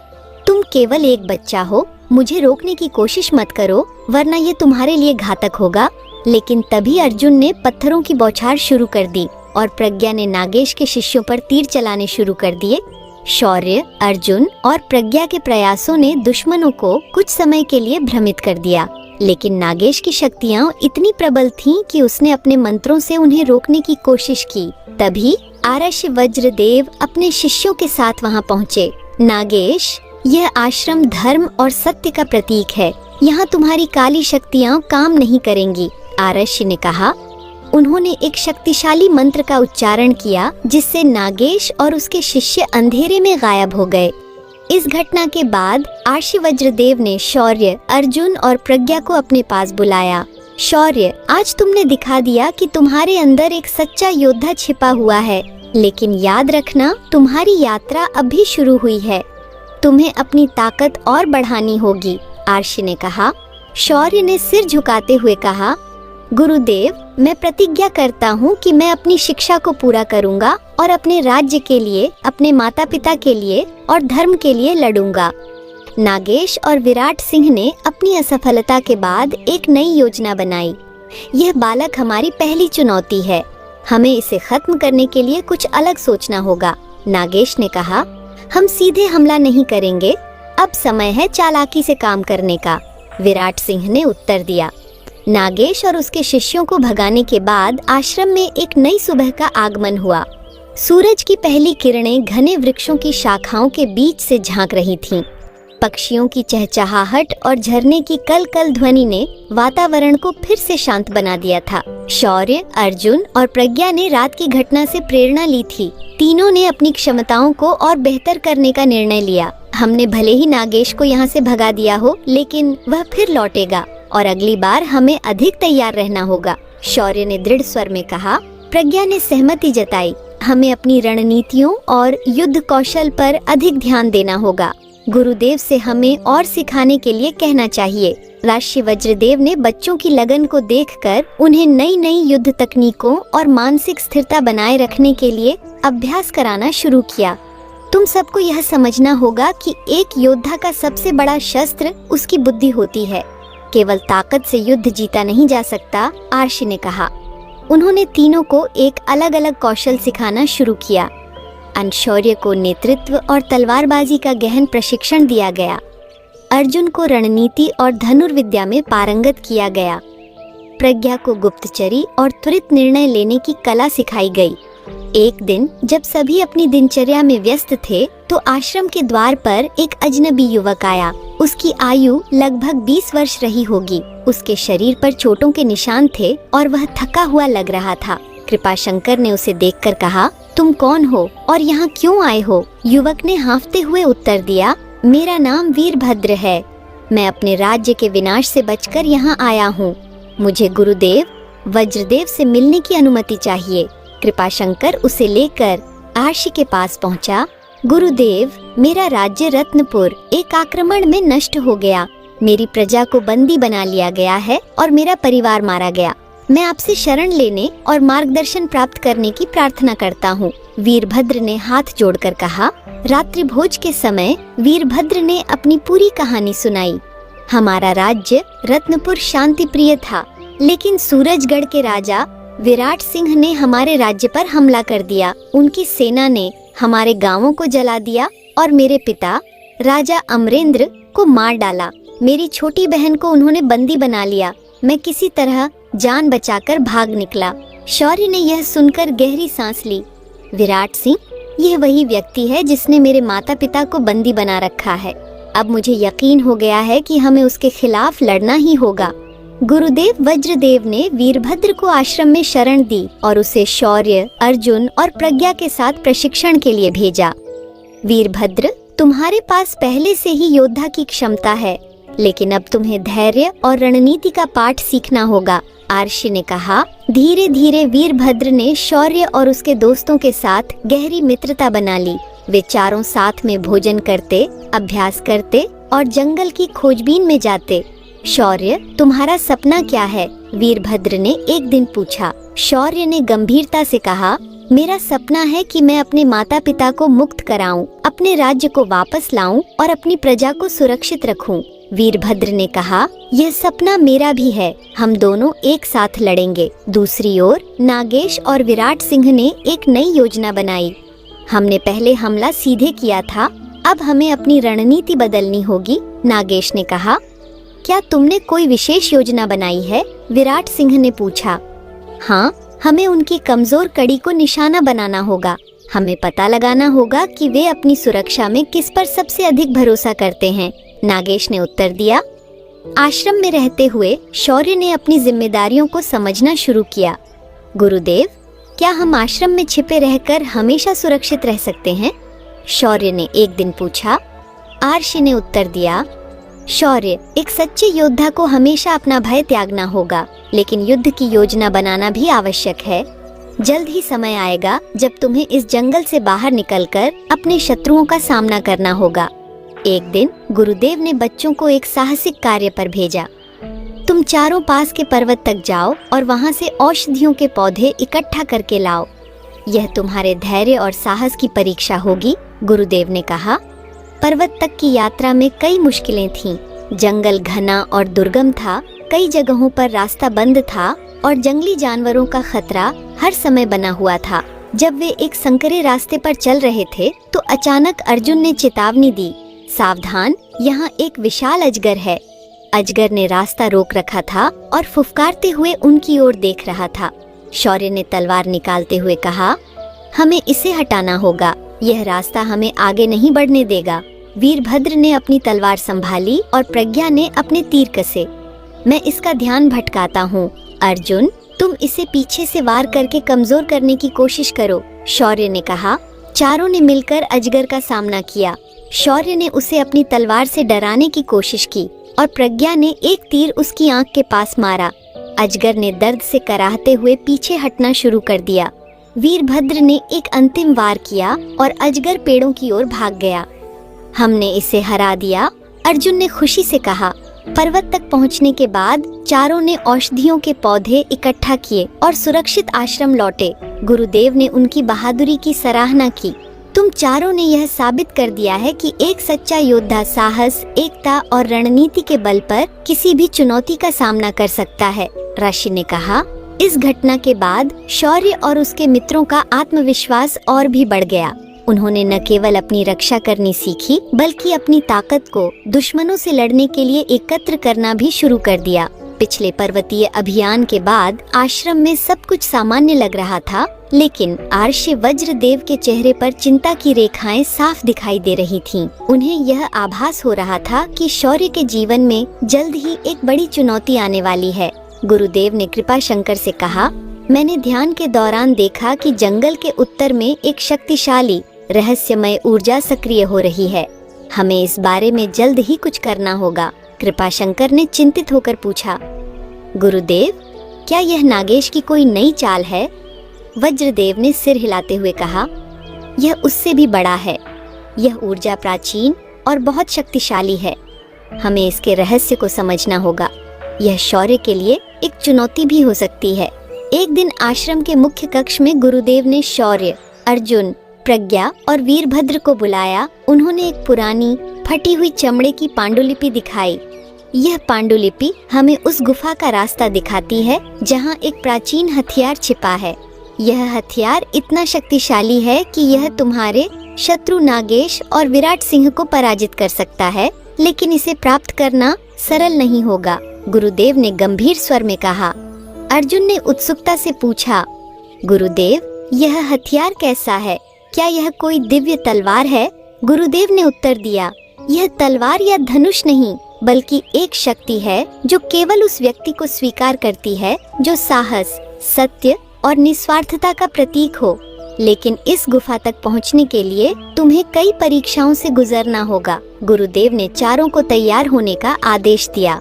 तुम केवल एक बच्चा हो, मुझे रोकने की कोशिश मत करो वरना ये तुम्हारे लिए घातक होगा। लेकिन तभी अर्जुन ने पत्थरों की बौछार शुरू कर दी और प्रज्ञा ने नागेश के शिष्यों पर तीर चलाने शुरू कर दिए। शौर्य, अर्जुन और प्रज्ञा के प्रयासों ने दुश्मनों को कुछ समय के लिए भ्रमित कर दिया, लेकिन नागेश की शक्तियां इतनी प्रबल थीं कि उसने अपने मंत्रों से उन्हें रोकने की कोशिश की। तभी आरश्य वज्रदेव अपने शिष्यों के साथ वहां पहुंचे। नागेश, यह आश्रम धर्म और सत्य का प्रतीक है, यहाँ तुम्हारी काली शक्तियाँ काम नहीं करेंगी, आरश्य ने कहा। उन्होंने एक शक्तिशाली मंत्र का उच्चारण किया जिससे नागेश और उसके शिष्य अंधेरे में गायब हो गए। इस घटना के बाद आरश्य वज्रदेव ने शौर्य, अर्जुन और प्रज्ञा को अपने पास बुलाया। शौर्य, आज तुमने दिखा दिया कि तुम्हारे अंदर एक सच्चा योद्धा छिपा हुआ है, लेकिन याद रखना तुम्हारी यात्रा अभी शुरू हुई है। तुम्हें अपनी ताकत और बढ़ानी होगी, आरश्य ने कहा। शौर्य ने सिर झुकाते हुए कहा, गुरुदेव, मैं प्रतिज्ञा करता हूँ कि मैं अपनी शिक्षा को पूरा करूँगा और अपने राज्य के लिए, अपने माता पिता के लिए और धर्म के लिए लड़ूंगा। नागेश और विराट सिंह ने अपनी असफलता के बाद एक नई योजना बनाई। यह बालक हमारी पहली चुनौती है, हमें इसे खत्म करने के लिए कुछ अलग सोचना होगा। नागेश ने कहा, हम सीधे हमला नहीं करेंगे, अब समय है चालाकी से काम करने का। विराट सिंह ने उत्तर दिया। नागेश और उसके शिष्यों को भगाने के बाद आश्रम में एक नई सुबह का आगमन हुआ। सूरज की पहली किरणें घने वृक्षों की शाखाओं के बीच से झांक रही थीं। पक्षियों की चहचहाहट और झरने की कल-कल ध्वनि ने वातावरण को फिर से शांत बना दिया था। शौर्य, अर्जुन और प्रज्ञा ने रात की घटना से प्रेरणा ली थी। तीनों ने अपनी क्षमताओं को और बेहतर करने का निर्णय लिया। हमने भले ही नागेश को यहाँ से भगा दिया हो, लेकिन वह फिर लौटेगा और अगली बार हमें अधिक तैयार रहना होगा, शौर्य ने दृढ़ स्वर में कहा। प्रज्ञा ने सहमति जताई। हमें अपनी रणनीतियों और युद्ध कौशल पर अधिक ध्यान देना होगा। गुरुदेव से हमें और सिखाने के लिए कहना चाहिए। आरश्य वज्रदेव ने बच्चों की लगन को देखकर उन्हें नई नई युद्ध तकनीकों और मानसिक स्थिरता बनाए रखने के लिए अभ्यास कराना शुरू किया। तुम सबको यह समझना होगा कि एक योद्धा का सबसे बड़ा शस्त्र उसकी बुद्धि होती है। केवल ताकत से युद्ध जीता नहीं जा सकता, आरश्य ने कहा। उन्होंने तीनों को एक अलग अलग कौशल सिखाना शुरू किया। शौर्य को नेतृत्व और तलवारबाजी का गहन प्रशिक्षण दिया गया। अर्जुन को रणनीति और धनुर्विद्या में पारंगत किया गया। प्रज्ञा को गुप्तचरी और त्वरित निर्णय लेने की कला सिखाई गई। एक दिन जब सभी अपनी दिनचर्या में व्यस्त थे तो आश्रम के द्वार पर एक अजनबी युवक आया। उसकी आयु लगभग 20 वर्ष रही होगी। उसके शरीर पर चोटों के निशान थे और वह थका हुआ लग रहा था। कृपाशंकर ने उसे देखकर कहा, तुम कौन हो और यहाँ क्यों आए हो? युवक ने हाँफते हुए उत्तर दिया, मेरा नाम वीरभद्र है। मैं अपने राज्य के विनाश से बचकर यहाँ आया हूँ। मुझे गुरुदेव वज्रदेव से मिलने की अनुमति चाहिए। कृपाशंकर उसे लेकर आरश्य के पास पहुँचा। गुरुदेव, मेरा राज्य रत्नपुर एक आक्रमण में नष्ट हो गया। मेरी प्रजा को बंदी बना लिया गया है और मेरा परिवार मारा गया। मैं आपसे शरण लेने और मार्गदर्शन प्राप्त करने की प्रार्थना करता हूँ। वीरभद्र ने हाथ जोड़कर कहा। रात्रि भोज के समय वीरभद्र ने अपनी पूरी कहानी सुनाई। हमारा राज्य रत्नपुर शांति प्रिय था। लेकिन सूरजगढ़ के राजा विराट सिंह ने हमारे राज्य पर हमला कर दिया। उनकी सेना ने हमारे गांवों को जला दिया और मेरे पिता राजा अमरेंद्र को मार डाला। मेरी छोटी बहन को उन्होंने बंदी बना लिया। मैं किसी तरह जान बचाकर भाग निकला। शौर्य ने यह सुनकर गहरी सांस ली। विराट सिंह, यह वही व्यक्ति है जिसने मेरे माता पिता को बंदी बना रखा है। अब मुझे यकीन हो गया है कि हमें उसके खिलाफ लड़ना ही होगा। गुरुदेव वज्रदेव ने वीरभद्र को आश्रम में शरण दी और उसे शौर्य, अर्जुन और प्रज्ञा के साथ प्रशिक्षण के लिए भेजा। वीरभद्र, तुम्हारे पास पहले से ही योद्धा की क्षमता है, लेकिन अब तुम्हें धैर्य और रणनीति का पाठ सीखना होगा। आर्षि ने कहा। धीरे धीरे वीरभद्र ने शौर्य और उसके दोस्तों के साथ गहरी मित्रता बना ली। वे चारों साथ में भोजन करते, अभ्यास करते और जंगल की खोजबीन में जाते। शौर्य, तुम्हारा सपना क्या है? वीरभद्र ने एक दिन पूछा। शौर्य ने गंभीरता से कहा, मेरा सपना है कि मैं अपने माता पिता को मुक्त कराऊं, अपने राज्य को वापस लाऊं और अपनी प्रजा को सुरक्षित रखूं। वीरभद्र ने कहा, यह सपना मेरा भी है। हम दोनों एक साथ लड़ेंगे। दूसरी ओर नागेश और विराट सिंह ने एक नई योजना बनाई। हमने पहले हमला सीधे किया था, अब हमें अपनी रणनीति बदलनी होगी। नागेश ने कहा। क्या तुमने कोई विशेष योजना बनाई है? विराट सिंह ने पूछा। हाँ, हमें उनकी कमजोर कड़ी को निशाना बनाना होगा। हमें पता लगाना होगा कि वे अपनी सुरक्षा में किस पर सबसे अधिक भरोसा करते हैं। नागेश ने उत्तर दिया। आश्रम में रहते हुए शौर्य ने अपनी जिम्मेदारियों को समझना शुरू किया। गुरुदेव, क्या हम आश्रम में छिपे रहकर हमेशा सुरक्षित रह सकते हैं? शौर्य ने एक दिन पूछा। आर्षि ने उत्तर दिया। शौर्य, एक सच्चे योद्धा को हमेशा अपना भय त्यागना होगा, लेकिन युद्ध की योजना बनाना भी आवश्यक है। जल्द ही समय आएगा जब तुम्हें इस जंगल से बाहर निकलकर अपने शत्रुओं का सामना करना होगा। एक दिन गुरुदेव ने बच्चों को एक साहसिक कार्य पर भेजा। तुम चारों पास के पर्वत तक जाओ और वहां से औषधियों के पौधे इकट्ठा करके लाओ। यह तुम्हारे धैर्य और साहस की परीक्षा होगी, गुरुदेव ने कहा। पर्वत तक की यात्रा में कई मुश्किलें थीं। जंगल घना और दुर्गम था, कई जगहों पर रास्ता बंद था और जंगली जानवरों का खतरा हर समय बना हुआ था। जब वे एक संकरे रास्ते पर चल रहे थे तो अचानक अर्जुन ने चेतावनी दी, सावधान, यहाँ एक विशाल अजगर है। अजगर ने रास्ता रोक रखा था और फुफकारते हुए उनकी ओर देख रहा था। शौर्य ने तलवार निकालते हुए कहा, हमें इसे हटाना होगा, यह रास्ता हमें आगे नहीं बढ़ने देगा। वीरभद्र ने अपनी तलवार संभाली और प्रज्ञा ने अपने तीर कसे। मैं इसका ध्यान भटकाता हूँ। अर्जुन, तुम इसे पीछे से वार करके कमजोर करने की कोशिश करो, शौर्य ने कहा। चारों ने मिलकर अजगर का सामना किया। शौर्य ने उसे अपनी तलवार से डराने की कोशिश की और प्रज्ञा ने एक तीर उसकी आंख के पास मारा। अजगर ने दर्द से कराहते हुए पीछे हटना शुरू कर दिया। वीरभद्र ने एक अंतिम वार किया और अजगर पेड़ों की ओर भाग गया। हमने इसे हरा दिया, अर्जुन ने खुशी से कहा। पर्वत तक पहुंचने के बाद चारों ने औषधियों के पौधे इकट्ठा किए और सुरक्षित आश्रम लौटे। गुरुदेव ने उनकी बहादुरी की सराहना की। तुम चारों ने यह साबित कर दिया है कि एक सच्चा योद्धा साहस, एकता और रणनीति के बल पर किसी भी चुनौती का सामना कर सकता है, ऋषि ने कहा। इस घटना के बाद शौर्य और उसके मित्रों का आत्मविश्वास और भी बढ़ गया। उन्होंने न केवल अपनी रक्षा करनी सीखी, बल्कि अपनी ताकत को दुश्मनों से लड़ने के लिए एकत्र करना भी शुरू कर दिया। पिछले पर्वतीय अभियान के बाद आश्रम में सब कुछ सामान्य लग रहा था, लेकिन आर्षि वज्रदेव के चेहरे पर चिंता की रेखाएं साफ दिखाई दे रही थीं। उन्हें यह आभास हो रहा था कि शौर्य के जीवन में जल्द ही एक बड़ी चुनौती आने वाली है। गुरुदेव ने कृपा शंकर से कहा, मैंने ध्यान के दौरान देखा कि जंगल के उत्तर में एक शक्तिशाली रहस्यमय ऊर्जा सक्रिय हो रही है। हमें इस बारे में जल्द ही कुछ करना होगा। कृपा शंकर ने चिंतित होकर पूछा, गुरुदेव, क्या यह नागेश की कोई नई चाल है? वज्रदेव ने सिर हिलाते हुए कहा, यह उससे भी बड़ा है। यह ऊर्जा प्राचीन और बहुत शक्तिशाली है। हमें इसके रहस्य को समझना होगा। यह शौर्य के लिए एक चुनौती भी हो सकती है। एक दिन आश्रम के मुख्य कक्ष में गुरुदेव ने शौर्य, अर्जुन, प्रज्ञा और वीरभद्र को बुलाया। उन्होंने एक पुरानी फटी हुई चमड़े की पांडुलिपि दिखाई। यह पांडुलिपि हमें उस गुफा का रास्ता दिखाती है जहाँ एक प्राचीन हथियार छिपा है। यह हथियार इतना शक्तिशाली है कि यह तुम्हारे शत्रु नागेश और विराट सिंह को पराजित कर सकता है, लेकिन इसे प्राप्त करना सरल नहीं होगा। गुरुदेव ने गंभीर स्वर में कहा। अर्जुन ने उत्सुकता से पूछा, गुरुदेव यह हथियार कैसा है? क्या यह कोई दिव्य तलवार है? गुरुदेव ने उत्तर दिया, यह तलवार या धनुष नहीं, बल्कि एक शक्ति है जो केवल उस व्यक्ति को स्वीकार करती है जो साहस, सत्य और निस्वार्थता का प्रतीक हो। लेकिन इस गुफा तक पहुंचने के लिए तुम्हें कई परीक्षाओं से गुजरना होगा। गुरुदेव ने चारों को तैयार होने का आदेश दिया।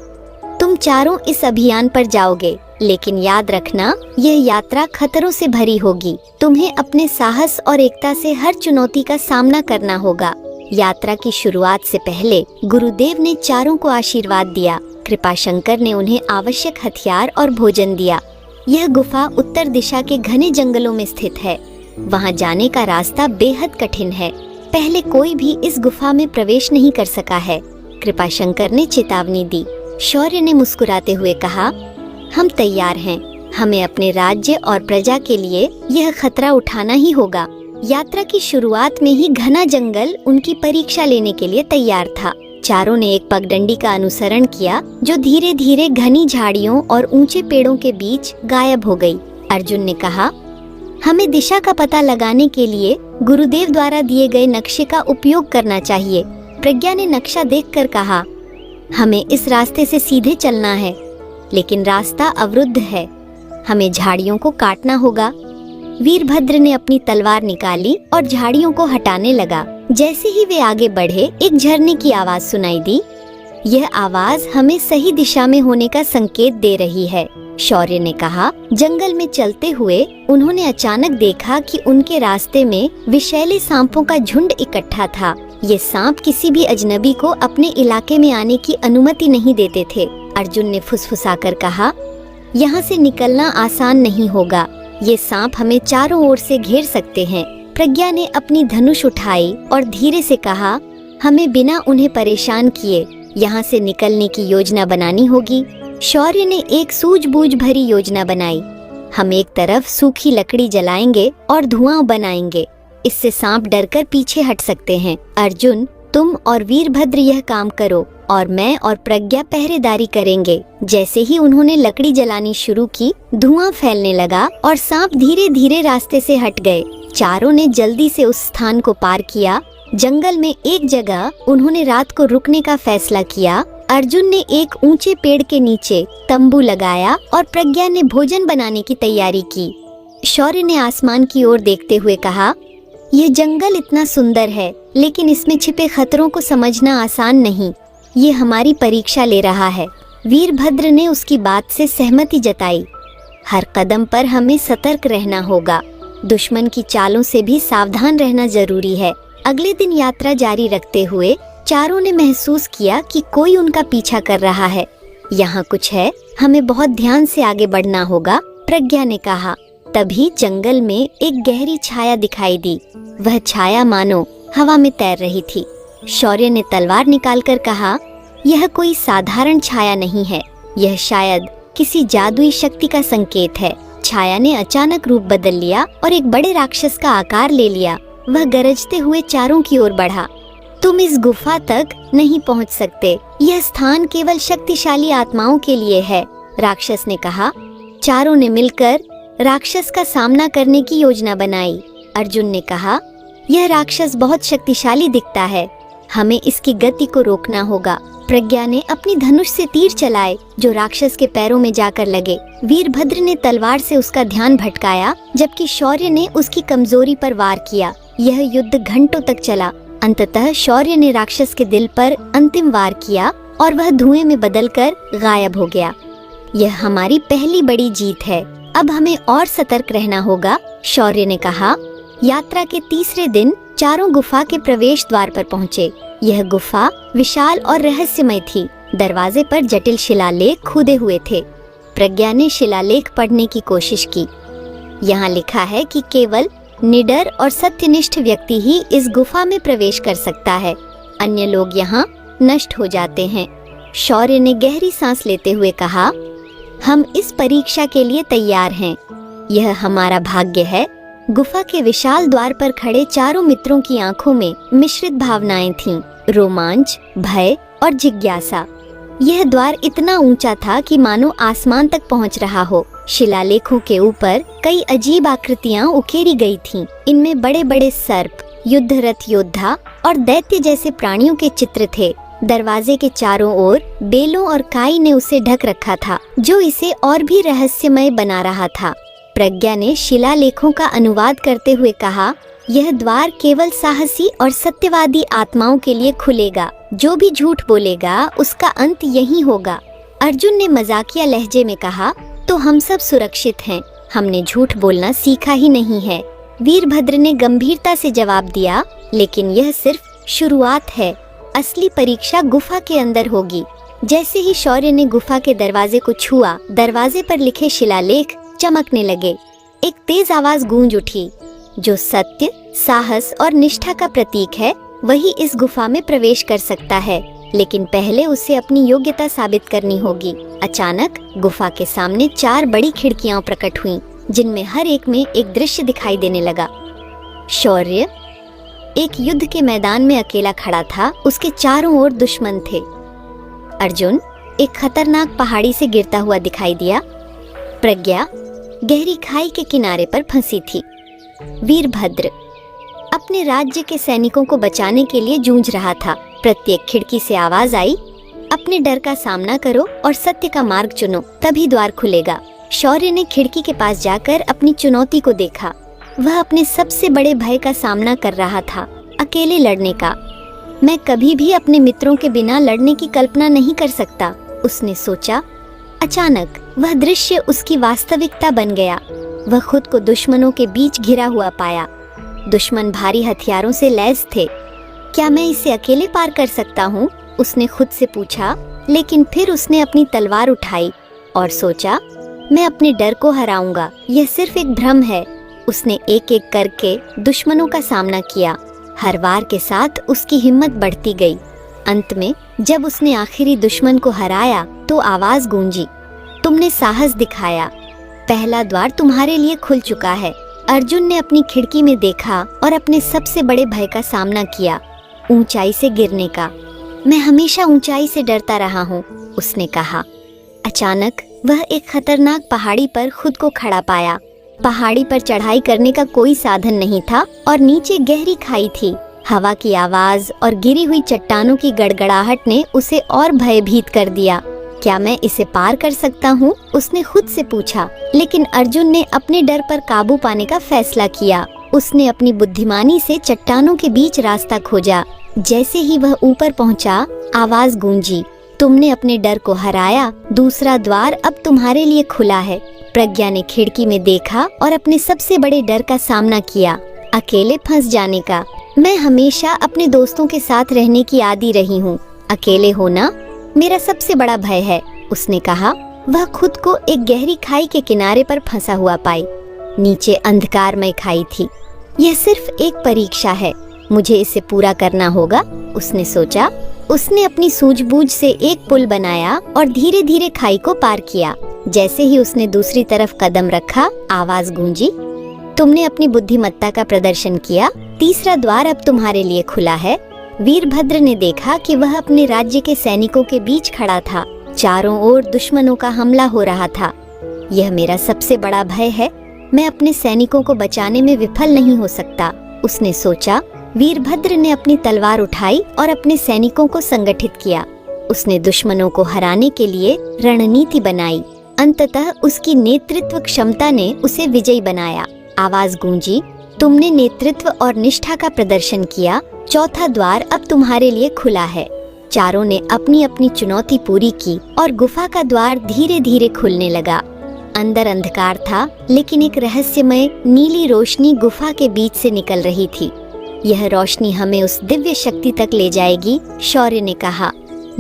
तुम चारों इस अभियान पर जाओगे, लेकिन याद रखना यह यात्रा खतरों से भरी होगी। तुम्हें अपने साहस और एकता से हर चुनौती का सामना करना होगा। यात्रा की शुरुआत से पहले गुरुदेव ने चारों को आशीर्वाद दिया। कृपाशंकर ने उन्हें आवश्यक हथियार और भोजन दिया। यह गुफा उत्तर दिशा के घने जंगलों में स्थित है। वहां जाने का रास्ता बेहद कठिन है। पहले कोई भी इस गुफा में प्रवेश नहीं कर सका है। कृपाशंकर ने चेतावनी दी। शौर्य ने मुस्कुराते हुए कहा, हम तैयार हैं। हमें अपने राज्य और प्रजा के लिए यह खतरा उठाना ही होगा। यात्रा की शुरुआत में ही घना जंगल उनकी परीक्षा लेने के लिए तैयार था। चारों ने एक पगडंडी का अनुसरण किया जो धीरे धीरे घनी झाड़ियों और ऊंचे पेड़ों के बीच गायब हो गई। अर्जुन ने कहा, हमें दिशा का पता लगाने के लिए गुरुदेव द्वारा दिए गए नक्शे का उपयोग करना चाहिए। प्रज्ञा ने नक्शा देखकर कहा, हमें इस रास्ते से सीधे चलना है, लेकिन रास्ता अवरुद्ध है। हमें झाड़ियों को काटना होगा। वीरभद्र ने अपनी तलवार निकाली और झाड़ियों को हटाने लगा। जैसे ही वे आगे बढ़े, एक झरने की आवाज सुनाई दी। यह आवाज हमें सही दिशा में होने का संकेत दे रही है, शौर्य ने कहा। जंगल में चलते हुए उन्होंने अचानक देखा कि उनके रास्ते में विषैले सांपों का झुंड इकट्ठा था। ये सांप किसी भी अजनबी को अपने इलाके में आने की अनुमति नहीं देते थे। अर्जुन ने फुसफुसाकर कहा, यहाँ से निकलना आसान नहीं होगा। ये सांप हमें चारों ओर से घेर सकते हैं। प्रज्ञा ने अपनी धनुष उठाई और धीरे से कहा, हमें बिना उन्हें परेशान किए यहाँ से निकलने की योजना बनानी होगी। शौर्य ने एक सूझबूझ भरी योजना बनाई। हम एक तरफ सूखी लकड़ी जलाएंगे और धुआं बनाएंगे। इससे सांप डरकर पीछे हट सकते हैं। अर्जुन, तुम और वीरभद्र यह काम करो और मैं और प्रज्ञा पहरेदारी करेंगे। जैसे ही उन्होंने लकड़ी जलानी शुरू की, धुआं फैलने लगा और सांप धीरे धीरे रास्ते से हट गए। चारों ने जल्दी से उस स्थान को पार किया। जंगल में एक जगह उन्होंने रात को रुकने का फैसला किया। अर्जुन ने एक ऊंचे पेड़ के नीचे तंबू लगाया और प्रज्ञा ने भोजन बनाने की तैयारी की। शौर्य ने आसमान की ओर देखते हुए कहा, यह जंगल इतना सुंदर है, लेकिन इसमें छिपे खतरों को समझना आसान नहीं। ये हमारी परीक्षा ले रहा है। वीरभद्र ने उसकी बात से सहमति जताई। हर कदम पर हमें सतर्क रहना होगा। दुश्मन की चालों से भी सावधान रहना जरूरी है। अगले दिन यात्रा जारी रखते हुए चारों ने महसूस किया कि कोई उनका पीछा कर रहा है। यहाँ कुछ है, हमें बहुत ध्यान से आगे बढ़ना होगा, प्रज्ञा ने कहा। तभी जंगल में एक गहरी छाया दिखाई दी। वह छाया मानो हवा में तैर रही थी। शौर्य ने तलवार निकालकर कहा, यह कोई साधारण छाया नहीं है, यह शायद किसी जादुई शक्ति का संकेत है। छाया ने अचानक रूप बदल लिया और एक बड़े राक्षस का आकार ले लिया। वह गरजते हुए चारों की ओर बढ़ा। तुम इस गुफा तक नहीं पहुंच सकते, यह स्थान केवल शक्तिशाली आत्माओं के लिए है, राक्षस ने कहा। चारों ने मिलकर राक्षस का सामना करने की योजना बनाई। अर्जुन ने कहा, यह राक्षस बहुत शक्तिशाली दिखता है, हमें इसकी गति को रोकना होगा। प्रज्ञा ने अपनी धनुष से तीर चलाए जो राक्षस के पैरों में जाकर लगे। वीरभद्र ने तलवार से उसका ध्यान भटकाया, जबकि शौर्य ने उसकी कमजोरी पर वार किया। यह युद्ध घंटों तक चला। अंततः शौर्य ने राक्षस के दिल पर अंतिम वार किया और वह धुएं में बदलकर गायब हो गया। यह हमारी पहली बड़ी जीत है। अब हमें और सतर्क रहना होगा, शौर्य ने कहा। यात्रा के तीसरे दिन चारों गुफा के प्रवेश द्वार पर पहुँचे। यह गुफा विशाल और रहस्यमय थी। दरवाजे पर जटिल शिलालेख खुदे हुए थे। प्रज्ञा ने शिलालेख पढ़ने की कोशिश की। यहाँ लिखा है कि केवल निडर और सत्यनिष्ठ व्यक्ति ही इस गुफा में प्रवेश कर सकता है। अन्य लोग यहाँ नष्ट हो जाते हैं। शौर्य ने गहरी सांस लेते हुए कहा, हम इस परीक्षा के लिए तैयार हैं। यह हमारा भाग्य है। गुफा के विशाल द्वार पर खड़े चारों मित्रों की आंखों में मिश्रित भावनाएं थीं, रोमांच, भय और जिज्ञासा। यह द्वार इतना ऊंचा था कि मानो आसमान तक पहुंच रहा हो। शिलालेखों के ऊपर कई अजीब आकृतियां उकेरी गई थीं। इनमें बड़े बड़े सर्प, युद्धरत योद्धा और दैत्य जैसे प्राणियों के चित्र थे। दरवाजे के चारों ओर बेलों और काई ने उसे ढक रखा था, जो इसे और भी रहस्यमय बना रहा था। प्रज्ञा ने शिलालेखों का अनुवाद करते हुए कहा, यह द्वार केवल साहसी और सत्यवादी आत्माओं के लिए खुलेगा। जो भी झूठ बोलेगा उसका अंत यही होगा। अर्जुन ने मजाकिया लहजे में कहा, तो हम सब सुरक्षित हैं। हमने झूठ बोलना सीखा ही नहीं है। वीरभद्र ने गंभीरता से जवाब दिया, लेकिन यह सिर्फ शुरुआत है। असली परीक्षा गुफा के अंदर होगी। जैसे ही शौर्य ने गुफा के दरवाजे को छुआ, दरवाजे पर लिखे शिलालेख चमकने लगे। एक तेज आवाज गूंज उठी, जो सत्य, साहस और निष्ठा का प्रतीक है, वही इस गुफा में प्रवेश कर सकता है, लेकिन पहले उसे अपनी योग्यता साबित करनी होगी। अचानक गुफा के सामने 4 बड़ी खिड़कियां प्रकट हुईं, जिनमें हर एक में एक दृश्य दिखाई देने लगा। शौर्य एक युद्ध के मैदान में अकेला खड़ा था। उसके चारों ओर दुश्मन थे। अर्जुन एक खतरनाक पहाड़ी से गिरता हुआ दिखाई दिया। प्रज्ञा गहरी खाई के किनारे पर फंसी थी। वीरभद्र अपने राज्य के सैनिकों को बचाने के लिए जूझ रहा था। प्रत्येक खिड़की से आवाज आई, अपने डर का सामना करो और सत्य का मार्ग चुनो, तभी द्वार खुलेगा। शौर्य ने खिड़की के पास जाकर अपनी चुनौती को देखा। वह अपने सबसे बड़े भय का सामना कर रहा था, अकेले लड़ने का। मैं कभी भी अपने मित्रों के बिना लड़ने की कल्पना नहीं कर सकता, उसने सोचा। अचानक वह दृश्य उसकी वास्तविकता बन गया। वह खुद को दुश्मनों के बीच घिरा हुआ पाया। दुश्मन भारी हथियारों से लैस थे। क्या मैं इसे अकेले पार कर सकता हूँ? उसने खुद से पूछा। लेकिन फिर उसने अपनी तलवार उठाई और सोचा, मैं अपने डर को हराऊंगा। यह सिर्फ एक भ्रम है। उसने एक एक करके दुश्मनों का सामना किया। हर वार के साथ उसकी हिम्मत बढ़ती गई। अंत में जब उसने आखिरी दुश्मन को हराया तो आवाज गूंजी, तुमने साहस दिखाया। पहला द्वार तुम्हारे लिए खुल चुका है। अर्जुन ने अपनी खिड़की में देखा और अपने सबसे बड़े भय का सामना किया, ऊंचाई से गिरने का। मैं हमेशा ऊंचाई से डरता रहा हूँ, उसने कहा। अचानक वह एक खतरनाक पहाड़ी पर खुद को खड़ा पाया। पहाड़ी पर चढ़ाई करने का कोई साधन नहीं था और नीचे गहरी खाई थी। हवा की आवाज और गिरी हुई चट्टानों की गड़गड़ाहट ने उसे और भयभीत कर दिया। क्या मैं इसे पार कर सकता हूँ? उसने खुद से पूछा। लेकिन अर्जुन ने अपने डर पर काबू पाने का फैसला किया। उसने अपनी बुद्धिमानी से चट्टानों के बीच रास्ता खोजा। जैसे ही वह ऊपर पहुँचा, आवाज गूंजी, तुमने अपने डर को हराया। दूसरा द्वार अब तुम्हारे लिए खुला है। प्रज्ञा ने खिड़की में देखा और अपने सबसे बड़े डर का सामना किया, अकेले फंस जाने का। मैं हमेशा अपने दोस्तों के साथ रहने की आदी रही हूँ। अकेले होना मेरा सबसे बड़ा भय है, उसने कहा। वह खुद को एक गहरी खाई के किनारे पर फंसा हुआ पाई। नीचे अंधकारमय खाई थी। यह सिर्फ एक परीक्षा है, मुझे इसे पूरा करना होगा, उसने सोचा। उसने अपनी सूझबूझ से एक पुल बनाया और धीरे धीरे खाई को पार किया। जैसे ही उसने दूसरी तरफ कदम रखा, आवाज गूंजी, तुमने अपनी बुद्धिमत्ता का प्रदर्शन किया। तीसरा द्वार अब तुम्हारे लिए खुला है। वीरभद्र ने देखा कि वह अपने राज्य के सैनिकों के बीच खड़ा था। चारों ओर दुश्मनों का हमला हो रहा था। यह मेरा सबसे बड़ा भय है। मैं अपने सैनिकों को बचाने में विफल नहीं हो सकता, उसने सोचा। वीरभद्र ने अपनी तलवार उठाई और अपने सैनिकों को संगठित किया। उसने दुश्मनों को हराने के लिए रणनीति बनाई। अंततः उसकी नेतृत्व क्षमता ने उसे विजयी बनाया। आवाज गूंजी, तुमने नेतृत्व और निष्ठा का प्रदर्शन किया। चौथा द्वार अब तुम्हारे लिए खुला है। चारों ने अपनी अपनी चुनौती पूरी की और गुफा का द्वार धीरे धीरे खुलने लगा। अंदर अंधकार था, लेकिन एक रहस्यमय नीली रोशनी गुफा के बीच से निकल रही थी। यह रोशनी हमें उस दिव्य शक्ति तक ले जाएगी, शौर्य ने कहा।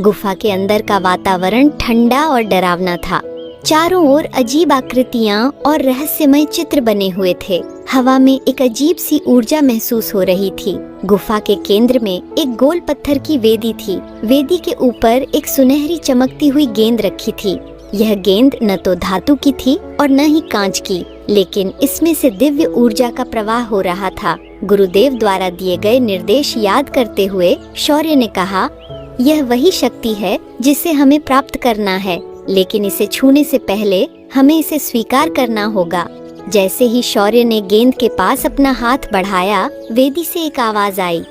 गुफा के अंदर का वातावरण ठंडा और डरावना था। चारों ओर अजीब आकृतियां और रहस्यमय चित्र बने हुए थे। हवा में एक अजीब सी ऊर्जा महसूस हो रही थी। गुफा के केंद्र में एक गोल पत्थर की वेदी थी। वेदी के ऊपर एक सुनहरी चमकती हुई गेंद रखी थी। यह गेंद न तो धातु की थी और न ही कांच की, लेकिन इसमें से दिव्य ऊर्जा का प्रवाह हो रहा था। गुरुदेव द्वारा दिए गए निर्देश याद करते हुए शौर्य ने कहा, यह वही शक्ति है जिसे हमें प्राप्त करना है, लेकिन इसे छूने से पहले हमें इसे स्वीकार करना होगा। जैसे ही शौर्य ने गेंद के पास अपना हाथ बढ़ाया, वेदी से एक आवाज आई,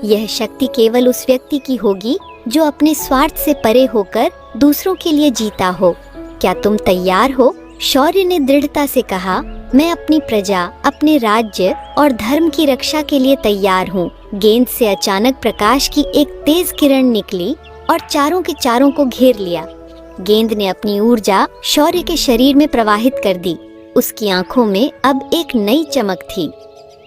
यह शक्ति केवल उस व्यक्ति की होगी जो अपने स्वार्थ से परे होकर दूसरों के लिए जीता हो। क्या तुम तैयार हो? शौर्य ने दृढ़ता से कहा, मैं अपनी प्रजा, अपने राज्य और धर्म की रक्षा के लिए तैयार हूँ। गेंद से अचानक प्रकाश की एक तेज किरण निकली और चारों के चारों को घेर लिया। गेंद ने अपनी ऊर्जा शौर्य के शरीर में प्रवाहित कर दी। उसकी आंखों में अब एक नई चमक थी।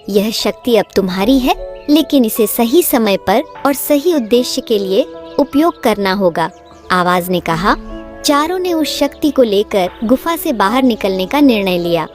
यह शक्ति अब तुम्हारी है, लेकिन इसे सही समय पर और सही उद्देश्य के लिए उपयोग करना होगा, आवाज ने कहा। चारों ने उस शक्ति को लेकर गुफा से बाहर निकलने का निर्णय लिया,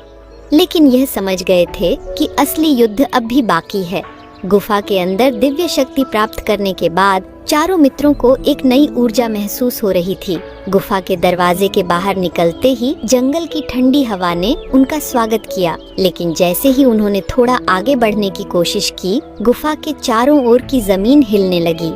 लेकिन यह समझ गए थे कि असली युद्ध अब भी बाकी है। गुफा के अंदर दिव्य शक्ति प्राप्त करने के बाद चारों मित्रों को एक नई ऊर्जा महसूस हो रही थी। गुफा के दरवाजे के बाहर निकलते ही जंगल की ठंडी हवा ने उनका स्वागत किया, लेकिन जैसे ही उन्होंने थोड़ा आगे बढ़ने की कोशिश की, गुफा के चारों ओर की जमीन हिलने लगी।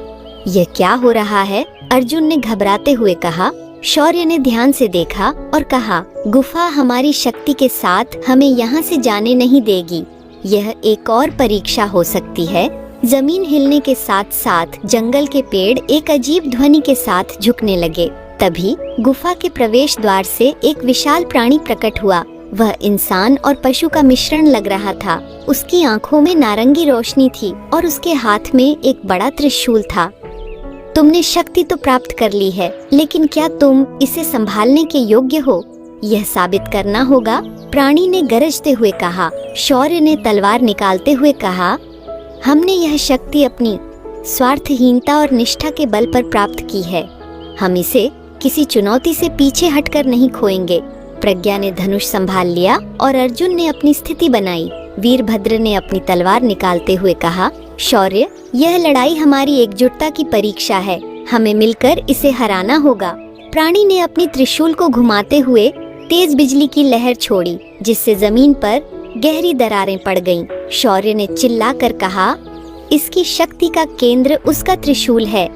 यह क्या हो रहा है? अर्जुन ने घबराते हुए कहा। शौर्य ने ध्यान से देखा और कहा, गुफा हमारी शक्ति के साथ हमें यहाँ से जाने नहीं देगी। यह एक और परीक्षा हो सकती है। जमीन हिलने के साथ साथ जंगल के पेड़ एक अजीब ध्वनि के साथ झुकने लगे। तभी गुफा के प्रवेश द्वार से एक विशाल प्राणी प्रकट हुआ। वह इंसान और पशु का मिश्रण लग रहा था। उसकी आंखों में नारंगी रोशनी थी और उसके हाथ में एक बड़ा त्रिशूल था। तुमने शक्ति तो प्राप्त कर ली है, लेकिन क्या तुम इसे संभालने के योग्य हो? यह साबित करना होगा, प्राणी ने गरजते हुए कहा। शौर्य ने तलवार निकालते हुए कहा, हमने यह शक्ति अपनी स्वार्थहीनता और निष्ठा के बल पर प्राप्त की है। हम इसे किसी चुनौती से पीछे हटकर नहीं खोएंगे। प्रज्ञा ने धनुष संभाल लिया और अर्जुन ने अपनी स्थिति बनाई। वीरभद्र ने अपनी तलवार निकालते हुए कहा, शौर्य, यह लड़ाई हमारी एकजुटता की परीक्षा है। हमें मिलकर इसे हराना होगा। प्राणी ने अपनी त्रिशूल को घुमाते हुए तेज बिजली की लहर छोड़ी, जिससे जमीन पर गहरी दरारें पड़ गईं। शौर्य ने चिल्लाकर कहा, इसकी शक्ति का केंद्र उसका त्रिशूल है,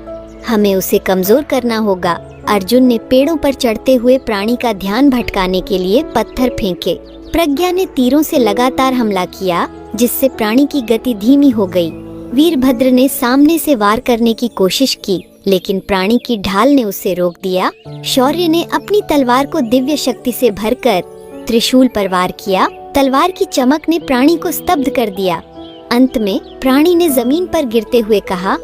हमें उसे कमजोर करना होगा। अर्जुन ने पेड़ों पर चढ़ते हुए प्राणी का ध्यान भटकाने के लिए पत्थर फेंके। प्रज्ञा ने तीरों से लगातार हमला किया, जिससे प्राणी की गति धीमी हो गई। वीरभद्र ने सामने से वार करने की कोशिश की, लेकिन प्राणी की ढाल ने उसे रोक दिया। शौर्य ने अपनी तलवार को दिव्य शक्ति से भरकर त्रिशूल पर वार किया। तलवार की चमक ने प्राणी को स्तब्ध कर दिया। अंत में प्राणी ने जमीन पर गिरते हुए कहा,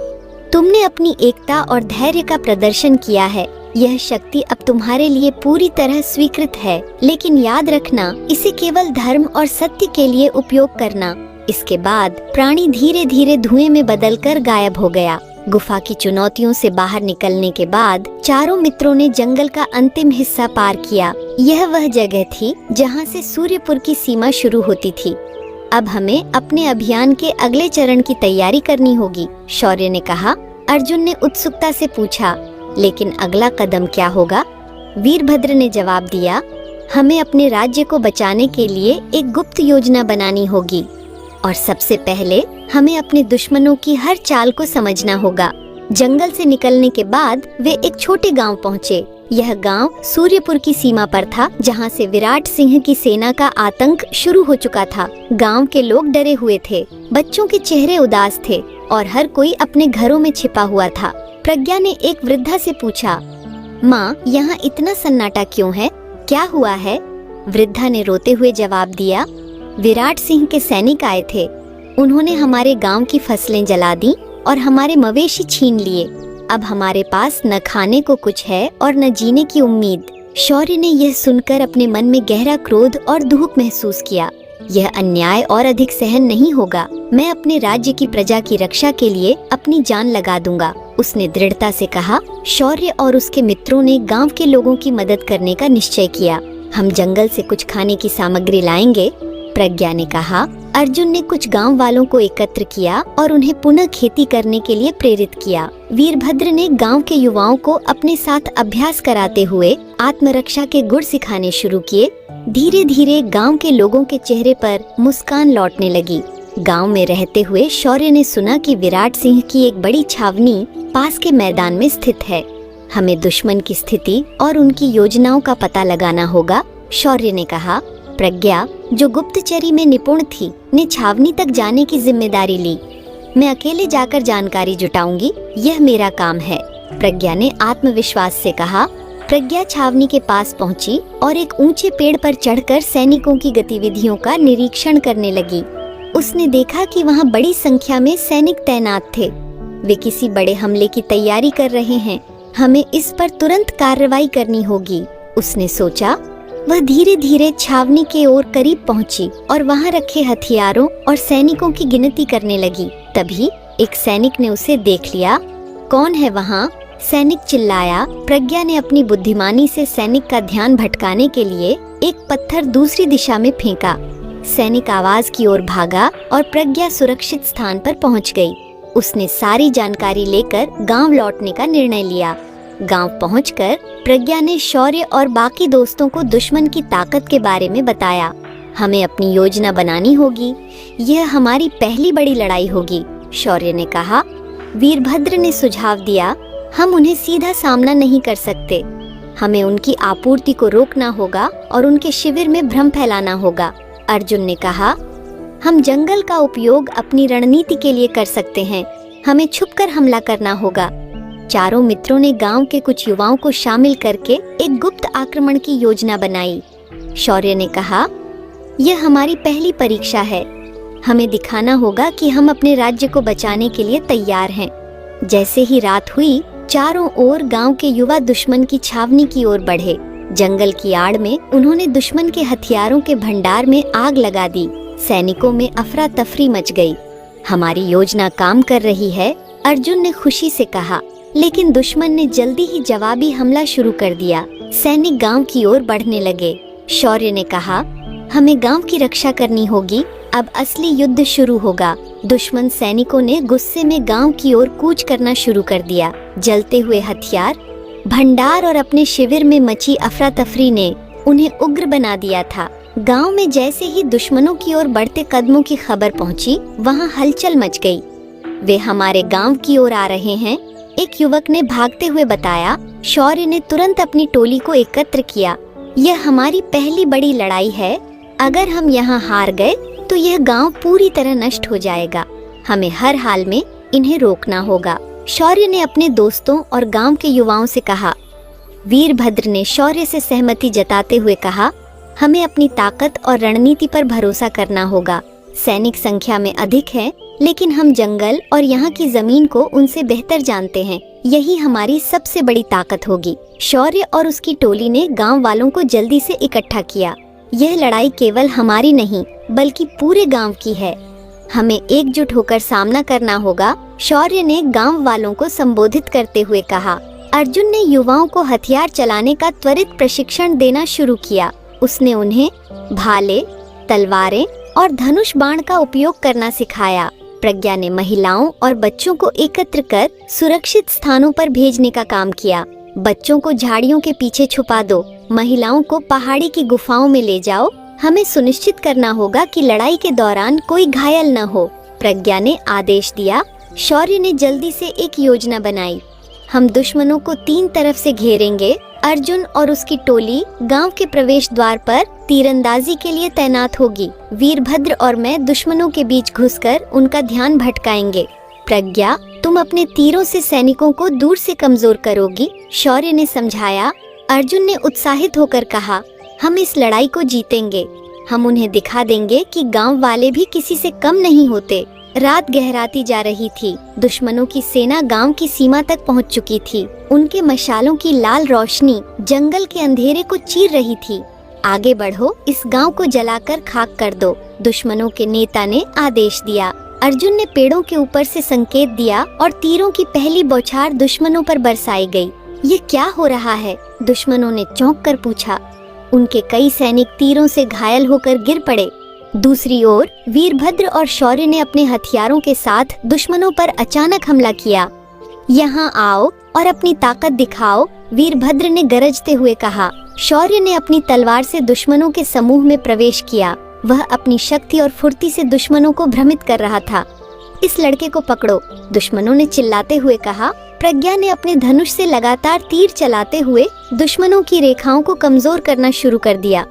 तुमने अपनी एकता और धैर्य का प्रदर्शन किया है। यह शक्ति अब तुम्हारे लिए पूरी तरह स्वीकृत है, लेकिन याद रखना, इसे केवल धर्म और सत्य के लिए उपयोग करना। इसके बाद प्राणी धीरे धीरे धुएं में बदलकर गायब हो गया। गुफा की चुनौतियों से बाहर निकलने के बाद चारों मित्रों ने जंगल का अंतिम हिस्सा पार किया। यह वह जगह थी जहां से सूर्यपुर की सीमा शुरू होती थी। अब हमें अपने अभियान के अगले चरण की तैयारी करनी होगी, शौर्य ने कहा। अर्जुन ने उत्सुकता से पूछा, लेकिन अगला कदम क्या होगा? वीरभद्र ने जवाब दिया, हमें अपने राज्य को बचाने के लिए एक गुप्त योजना बनानी होगी, और सबसे पहले हमें अपने दुश्मनों की हर चाल को समझना होगा। जंगल से निकलने के बाद वे एक छोटे गांव पहुंचे। यह गांव सूर्यपुर की सीमा पर था, जहां से विराट सिंह की सेना का आतंक शुरू हो चुका था। गांव के लोग डरे हुए थे, बच्चों के चेहरे उदास थे और हर कोई अपने घरों में छिपा हुआ था। प्रज्ञा ने एक वृद्धा से पूछा, माँ, यहाँ इतना सन्नाटा क्यों है? क्या हुआ है? वृद्धा ने रोते हुए जवाब दिया, विराट सिंह के सैनिक आए थे। उन्होंने हमारे गांव की फसलें जला दी और हमारे मवेशी छीन लिए। अब हमारे पास न खाने को कुछ है और न जीने की उम्मीद। शौर्य ने यह सुनकर अपने मन में गहरा क्रोध और दुख महसूस किया। यह अन्याय और अधिक सहन नहीं होगा। मैं अपने राज्य की प्रजा की रक्षा के लिए अपनी जान लगा दूंगा। उसने दृढ़ता से कहा। शौर्य और उसके मित्रों ने गांव के लोगों की मदद करने का निश्चय किया। हम जंगल से कुछ खाने की सामग्री लाएंगे, प्रज्ञा ने कहा। अर्जुन ने कुछ गांव वालों को एकत्र किया और उन्हें पुनः खेती करने के लिए प्रेरित किया। वीरभद्र ने गांव के युवाओं को अपने साथ अभ्यास कराते हुए आत्मरक्षा के गुर सिखाने शुरू किए। धीरे धीरे गांव के लोगों के चेहरे पर मुस्कान लौटने लगी। गांव में रहते हुए शौर्य ने सुना कि विराट सिंह की एक बड़ी छावनी पास के मैदान में स्थित है। हमें दुश्मन की स्थिति और उनकी योजनाओं का पता लगाना होगा, शौर्य ने कहा। प्रज्ञा, जो गुप्तचरी में निपुण थी, ने छावनी तक जाने की जिम्मेदारी ली। मैं अकेले जाकर जानकारी जुटाऊंगी, यह मेरा काम है, प्रज्ञा ने आत्मविश्वास से कहा। प्रज्ञा छावनी के पास पहुंची और एक ऊंचे पेड़ पर चढ़कर सैनिकों की गतिविधियों का निरीक्षण करने लगी। उसने देखा कि वहां बड़ी संख्या में सैनिक तैनात थे। वे किसी बड़े हमले की तैयारी कर रहे हैं। हमें इस पर तुरंत कार्रवाई करनी होगी, उसने सोचा। वह धीरे धीरे छावनी के ओर करीब पहुंची और वहां रखे हथियारों और सैनिकों की गिनती करने लगी। तभी एक सैनिक ने उसे देख लिया। कौन है वहां? सैनिक चिल्लाया। प्रज्ञा ने अपनी बुद्धिमानी से सैनिक का ध्यान भटकाने के लिए एक पत्थर दूसरी दिशा में फेंका। सैनिक आवाज की ओर भागा और प्रज्ञा सुरक्षित स्थान पर पहुंच गई। उसने सारी जानकारी लेकर गांव लौटने का निर्णय लिया। गांव पहुंचकर प्रज्ञा ने शौर्य और बाकी दोस्तों को दुश्मन की ताकत के बारे में बताया। हमें अपनी योजना बनानी होगी, यह हमारी पहली बड़ी लड़ाई होगी, शौर्य ने कहा। वीरभद्र ने सुझाव दिया, हम उन्हें सीधा सामना नहीं कर सकते। हमें उनकी आपूर्ति को रोकना होगा और उनके शिविर में भ्रम फैलाना होगा। अर्जुन ने कहा, हम जंगल का उपयोग अपनी रणनीति के लिए कर सकते हैं। हमें छुपकर हमला करना होगा। चारों मित्रों ने गांव के कुछ युवाओं को शामिल करके एक गुप्त आक्रमण की योजना बनाई। शौर्य ने कहा, यह हमारी पहली परीक्षा है। हमें दिखाना होगा कि हम अपने राज्य को बचाने के लिए तैयार हैं। जैसे ही रात हुई, चारों ओर गांव के युवा दुश्मन की छावनी की ओर बढ़े। जंगल की आड़ में उन्होंने दुश्मन के हथियारों के भंडार में आग लगा दी। सैनिकों में अफरा तफरी मच गई। हमारी योजना काम कर रही है, अर्जुन ने खुशी से कहा। लेकिन दुश्मन ने जल्दी ही जवाबी हमला शुरू कर दिया। सैनिक गांव की ओर बढ़ने लगे। शौर्य ने कहा, हमें गांव की रक्षा करनी होगी। अब असली युद्ध शुरू होगा। दुश्मन सैनिकों ने गुस्से में गांव की ओर कूच करना शुरू कर दिया। जलते हुए हथियार, भंडार और अपने शिविर में मची अफरा तफरी ने उन्हें उग्र बना दिया था। गांव में जैसे ही दुश्मनों की ओर बढ़ते कदमों की खबर पहुंची, वहां हलचल मच गई। वे हमारे गांव की ओर आ रहे हैं, एक युवक ने भागते हुए बताया। शौर्य ने तुरंत अपनी टोली को एकत्र किया। यह हमारी पहली बड़ी लड़ाई है। अगर हम यहाँ हार गए तो यह गांव पूरी तरह नष्ट हो जाएगा। हमें हर हाल में इन्हें रोकना होगा, शौर्य ने अपने दोस्तों और गांव के युवाओं से कहा। वीरभद्र ने शौर्य से सहमति जताते हुए कहा, हमें अपनी ताकत और रणनीति पर भरोसा करना होगा। सैनिक संख्या में अधिक है, लेकिन हम जंगल और यहाँ की जमीन को उनसे बेहतर जानते हैं। यही हमारी सबसे बड़ी ताकत होगी। शौर्य और उसकी टोली ने गांव वालों को जल्दी से इकट्ठा किया। यह लड़ाई केवल हमारी नहीं, बल्कि पूरे गांव की है। हमें एकजुट होकर सामना करना होगा, शौर्य ने गांव वालों को संबोधित करते हुए कहा। अर्जुन ने युवाओं को हथियार चलाने का त्वरित प्रशिक्षण देना शुरू किया। उसने उन्हें भाले, तलवारें और धनुष बाण का उपयोग करना सिखाया। प्रज्ञा ने महिलाओं और बच्चों को एकत्र कर सुरक्षित स्थानों पर भेजने का काम किया। बच्चों को झाड़ियों के पीछे छुपा दो, महिलाओं को पहाड़ी की गुफाओं में ले जाओ। हमें सुनिश्चित करना होगा कि लड़ाई के दौरान कोई घायल न हो, प्रज्ञा ने आदेश दिया। शौर्य ने जल्दी से एक योजना बनाई। हम दुश्मनों को 3 तरफ से घेरेंगे। अर्जुन और उसकी टोली गांव के प्रवेश द्वार पर तीरंदाजी के लिए तैनात होगी। वीरभद्र और मैं दुश्मनों के बीच घुसकर उनका ध्यान भटकाएंगे। प्रज्ञा, तुम अपने तीरों से सैनिकों को दूर से कमजोर करोगी, शौर्य ने समझाया। अर्जुन ने उत्साहित होकर कहा, हम इस लड़ाई को जीतेंगे। हम उन्हें दिखा देंगे कि गांव वाले भी किसी से कम नहीं होते। रात गहराती जा रही थी। दुश्मनों की सेना गांव की सीमा तक पहुंच चुकी थी। उनके मशालों की लाल रोशनी जंगल के अंधेरे को चीर रही थी। आगे बढ़ो, इस गांव को जलाकर खाक कर दो, दुश्मनों के नेता ने आदेश दिया। अर्जुन ने पेड़ों के ऊपर से संकेत दिया और तीरों की पहली बौछार दुश्मनों पर बरसाई गई। ये क्या हो रहा है? दुश्मनों ने चौंक कर पूछा। उनके कई सैनिक तीरों से घायल होकर गिर पड़े। दूसरी ओर वीरभद्र और शौर्य ने अपने हथियारों के साथ दुश्मनों पर अचानक हमला किया। यहाँ आओ और अपनी ताकत दिखाओ, वीरभद्र ने गरजते हुए कहा। शौर्य ने अपनी तलवार से दुश्मनों के समूह में प्रवेश किया। वह अपनी शक्ति और फुर्ती से दुश्मनों को भ्रमित कर रहा था। इस लड़के को पकड़ो, दुश्मनों ने चिल्लाते हुए कहा। प्रज्ञा ने अपने धनुष से लगातार तीर चलाते हुए दुश्मनों की रेखाओं को कमजोर करना शुरू कर दिया।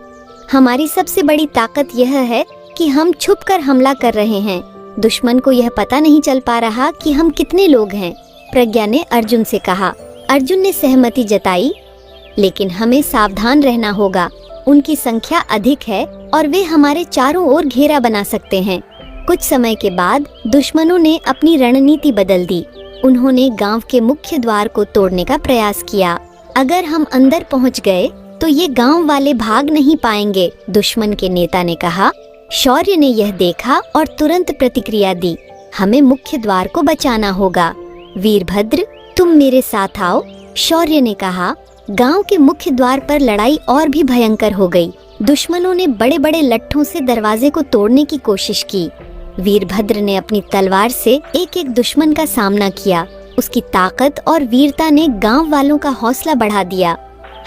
हमारी सबसे बड़ी ताकत यह है कि हम छुपकर हमला कर रहे हैं। दुश्मन को यह पता नहीं चल पा रहा कि हम कितने लोग हैं, प्रज्ञा ने अर्जुन से कहा। अर्जुन ने सहमति जताई, लेकिन हमें सावधान रहना होगा। उनकी संख्या अधिक है और वे हमारे चारों ओर घेरा बना सकते हैं। कुछ समय के बाद दुश्मनों ने अपनी रणनीति बदल दी। उन्होंने गांव के मुख्य द्वार को तोड़ने का प्रयास किया। अगर हम अंदर पहुंच गए तो ये गांव वाले भाग नहीं पाएंगे, दुश्मन के नेता ने कहा। शौर्य ने यह देखा और तुरंत प्रतिक्रिया दी। हमें मुख्य द्वार को बचाना होगा। वीरभद्र, तुम मेरे साथ आओ, शौर्य ने कहा। गांव के मुख्य द्वार पर लड़ाई और भी भयंकर हो गई। दुश्मनों ने बड़े बड़े लट्ठों से दरवाजे को तोड़ने की कोशिश की। वीरभद्र ने अपनी तलवार से एक एक दुश्मन का सामना किया। उसकी ताकत और वीरता ने गांव वालों का हौसला बढ़ा दिया।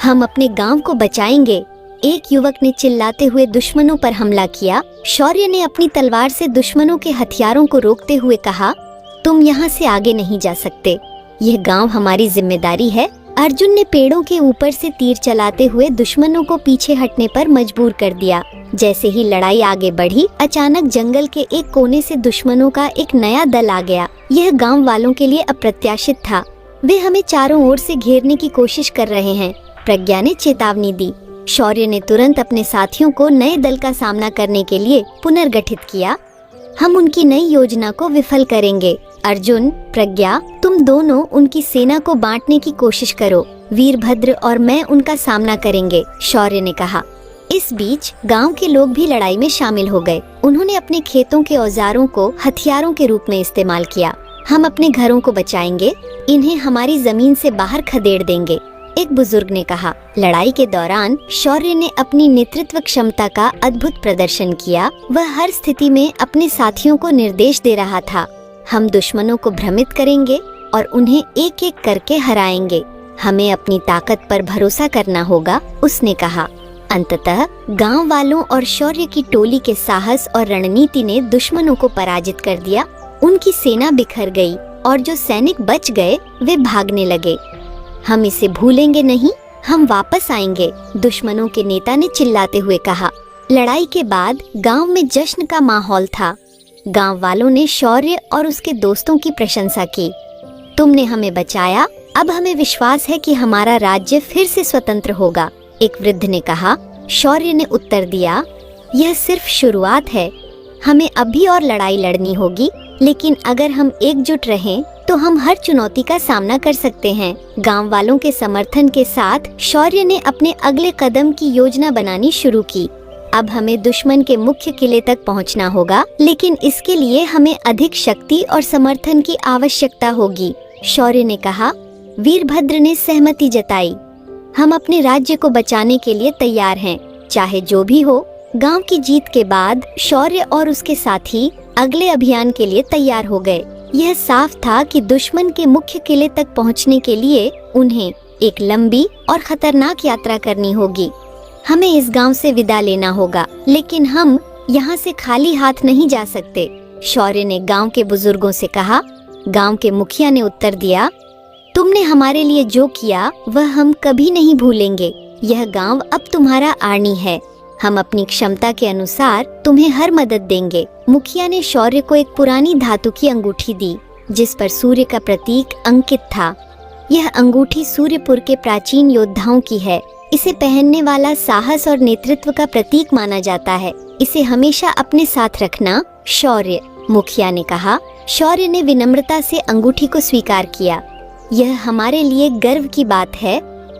हम अपने गांव को बचाएंगे, एक युवक ने चिल्लाते हुए दुश्मनों पर हमला किया। शौर्य ने अपनी तलवार से दुश्मनों के हथियारों को रोकते हुए कहा, तुम यहाँ से आगे नहीं जा सकते, यह गांव हमारी जिम्मेदारी है। अर्जुन ने पेड़ों के ऊपर से तीर चलाते हुए दुश्मनों को पीछे हटने पर मजबूर कर दिया। जैसे ही लड़ाई आगे बढ़ी, अचानक जंगल के एक कोने से दुश्मनों का एक नया दल आ गया। यह गांव वालों के लिए अप्रत्याशित था। वे हमें चारों ओर से घेरने की कोशिश कर रहे हैं, प्रज्ञा ने चेतावनी दी। शौर्य ने तुरंत अपने साथियों को नए दल का सामना करने के लिए पुनर्गठित किया। हम उनकी नई योजना को विफल करेंगे। अर्जुन, प्रज्ञा, तुम दोनों उनकी सेना को बांटने की कोशिश करो। वीरभद्र और मैं उनका सामना करेंगे, शौर्य ने कहा। इस बीच गांव के लोग भी लड़ाई में शामिल हो गए। उन्होंने अपने खेतों के औजारों को हथियारों के रूप में इस्तेमाल किया। हम अपने घरों को बचाएंगे, इन्हें हमारी जमीन से बाहर खदेड़ देंगे, एक बुजुर्ग ने कहा। लड़ाई के दौरान शौर्य ने अपनी नेतृत्व क्षमता का अद्भुत प्रदर्शन किया। वह हर स्थिति में अपने साथियों को निर्देश दे रहा था। हम दुश्मनों को भ्रमित करेंगे और उन्हें एक एक करके हराएंगे। हमें अपनी ताकत पर भरोसा करना होगा, उसने कहा। अंततः गांव वालों और शौर्य की टोली के साहस और रणनीति ने दुश्मनों को पराजित कर दिया। उनकी सेना बिखर गई और जो सैनिक बच गए वे भागने लगे। हम इसे भूलेंगे नहीं, हम वापस आएंगे, दुश्मनों के नेता ने चिल्लाते हुए कहा। लड़ाई के बाद गांव में जश्न का माहौल था। गांव वालों ने शौर्य और उसके दोस्तों की प्रशंसा की। तुमने हमें बचाया, अब हमें विश्वास है कि हमारा राज्य फिर से स्वतंत्र होगा, एक वृद्ध ने कहा। शौर्य ने उत्तर दिया, यह सिर्फ शुरुआत है, हमें अभी और लड़ाई लड़नी होगी, लेकिन अगर हम एकजुट रहें तो हम हर चुनौती का सामना कर सकते हैं। गांव वालों के समर्थन के साथ शौर्य ने अपने अगले कदम की योजना बनानी शुरू की। अब हमें दुश्मन के मुख्य किले तक पहुंचना होगा, लेकिन इसके लिए हमें अधिक शक्ति और समर्थन की आवश्यकता होगी, शौर्य ने कहा। वीरभद्र ने सहमति जताई। हम अपने राज्य को बचाने के लिए तैयार हैं, चाहे जो भी हो। गांव की जीत के बाद शौर्य और उसके साथी अगले अभियान के लिए तैयार हो गए। यह साफ था कि दुश्मन के मुख्य किले तक पहुंचने के लिए उन्हें एक लंबी और खतरनाक यात्रा करनी होगी। हमें इस गांव से विदा लेना होगा, लेकिन हम यहाँ से खाली हाथ नहीं जा सकते, शौर्य ने गांव के बुजुर्गों से कहा। गांव के मुखिया ने उत्तर दिया, तुमने हमारे लिए जो किया वह हम कभी नहीं भूलेंगे। यह गांव अब तुम्हारा आर्नी है, हम अपनी क्षमता के अनुसार तुम्हें हर मदद देंगे। मुखिया ने शौर्य को एक पुरानी धातु की अंगूठी दी, जिस पर सूर्य का प्रतीक अंकित था। यह अंगूठी सूर्यपुर के प्राचीन योद्धाओं की है। इसे पहनने वाला साहस और नेतृत्व का प्रतीक माना जाता है। इसे हमेशा अपने साथ रखना, शौर्य, मुखिया ने कहा। शौर्य ने विनम्रता से अंगूठी को स्वीकार किया। यह हमारे लिए गर्व की बात है,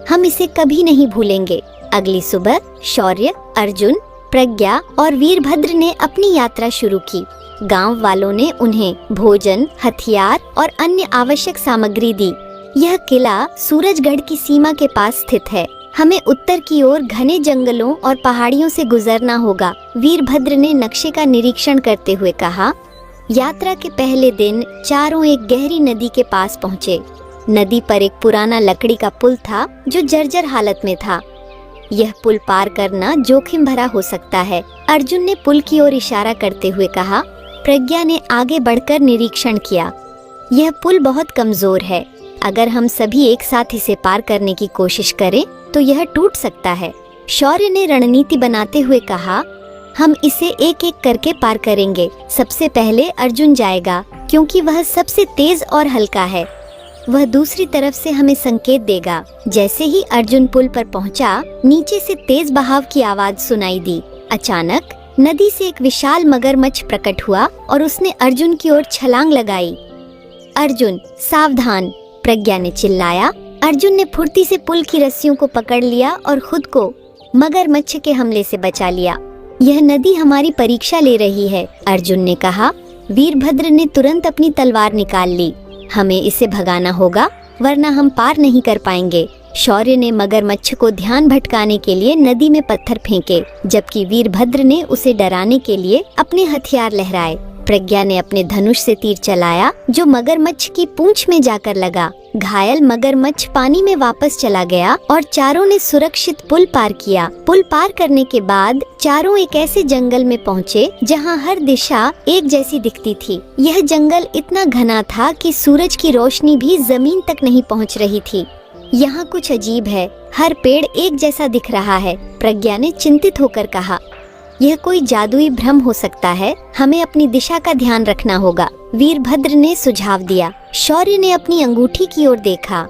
हम इसे कभी नहीं भूलेंगे। अगली सुबह शौर्य, अर्जुन, प्रज्ञा और वीरभद्र ने अपनी यात्रा शुरू की। गांव वालों ने उन्हें भोजन, हथियार और अन्य आवश्यक सामग्री दी। यह किला सूरजगढ़ की सीमा के पास स्थित है। हमें उत्तर की ओर घने जंगलों और पहाड़ियों से गुजरना होगा। वीरभद्र ने नक्शे का निरीक्षण करते हुए कहा। यात्रा के पहले दिन चारों एक गहरी नदी के पास पहुँचे। नदी पर एक पुराना लकड़ी का पुल था जो जर्जर हालत में था। यह पुल पार करना जोखिम भरा हो सकता है। अर्जुन ने पुल की ओर इशारा करते हुए कहा। प्रज्ञा ने आगे बढ़कर निरीक्षण किया। यह पुल बहुत कमजोर है। अगर हम सभी एक साथ इसे पार करने की कोशिश करें तो यह टूट सकता है। शौर्य ने रणनीति बनाते हुए कहा, हम इसे एक एक करके पार करेंगे। सबसे पहले अर्जुन जाएगा क्योंकि वह सबसे तेज और हल्का है। वह दूसरी तरफ से हमें संकेत देगा। जैसे ही अर्जुन पुल पर पहुंचा, नीचे से तेज बहाव की आवाज सुनाई दी। अचानक नदी से एक विशाल मगरमच्छ प्रकट हुआ और उसने अर्जुन की ओर छलांग लगाई। अर्जुन सावधान, प्रज्ञा ने चिल्लाया। अर्जुन ने फुर्ती से पुल की रस्सियों को पकड़ लिया और खुद को मगरमच्छ के हमले से बचा लिया। यह नदी हमारी परीक्षा ले रही है, अर्जुन ने कहा। वीरभद्र ने तुरंत अपनी तलवार निकाल ली। हमें इसे भगाना होगा वरना हम पार नहीं कर पाएंगे। शौर्य ने मगरमच्छ को ध्यान भटकाने के लिए नदी में पत्थर फेंके, जबकि वीरभद्र ने उसे डराने के लिए अपने हथियार लहराए। प्रज्ञा ने अपने धनुष से तीर चलाया जो मगरमच्छ की पूंछ में जाकर लगा। घायल मगरमच्छ पानी में वापस चला गया और चारों ने सुरक्षित पुल पार किया। पुल पार करने के बाद चारों एक ऐसे जंगल में पहुँचे जहाँ हर दिशा एक जैसी दिखती थी। यह जंगल इतना घना था कि सूरज की रोशनी भी जमीन तक नहीं पहुँच रही थी। यहाँ कुछ अजीब है, हर पेड़ एक जैसा दिख रहा है, प्रज्ञा ने चिंतित होकर कहा। यह कोई जादुई भ्रम हो सकता है, हमें अपनी दिशा का ध्यान रखना होगा, वीरभद्र ने सुझाव दिया। शौर्य ने अपनी अंगूठी की ओर देखा।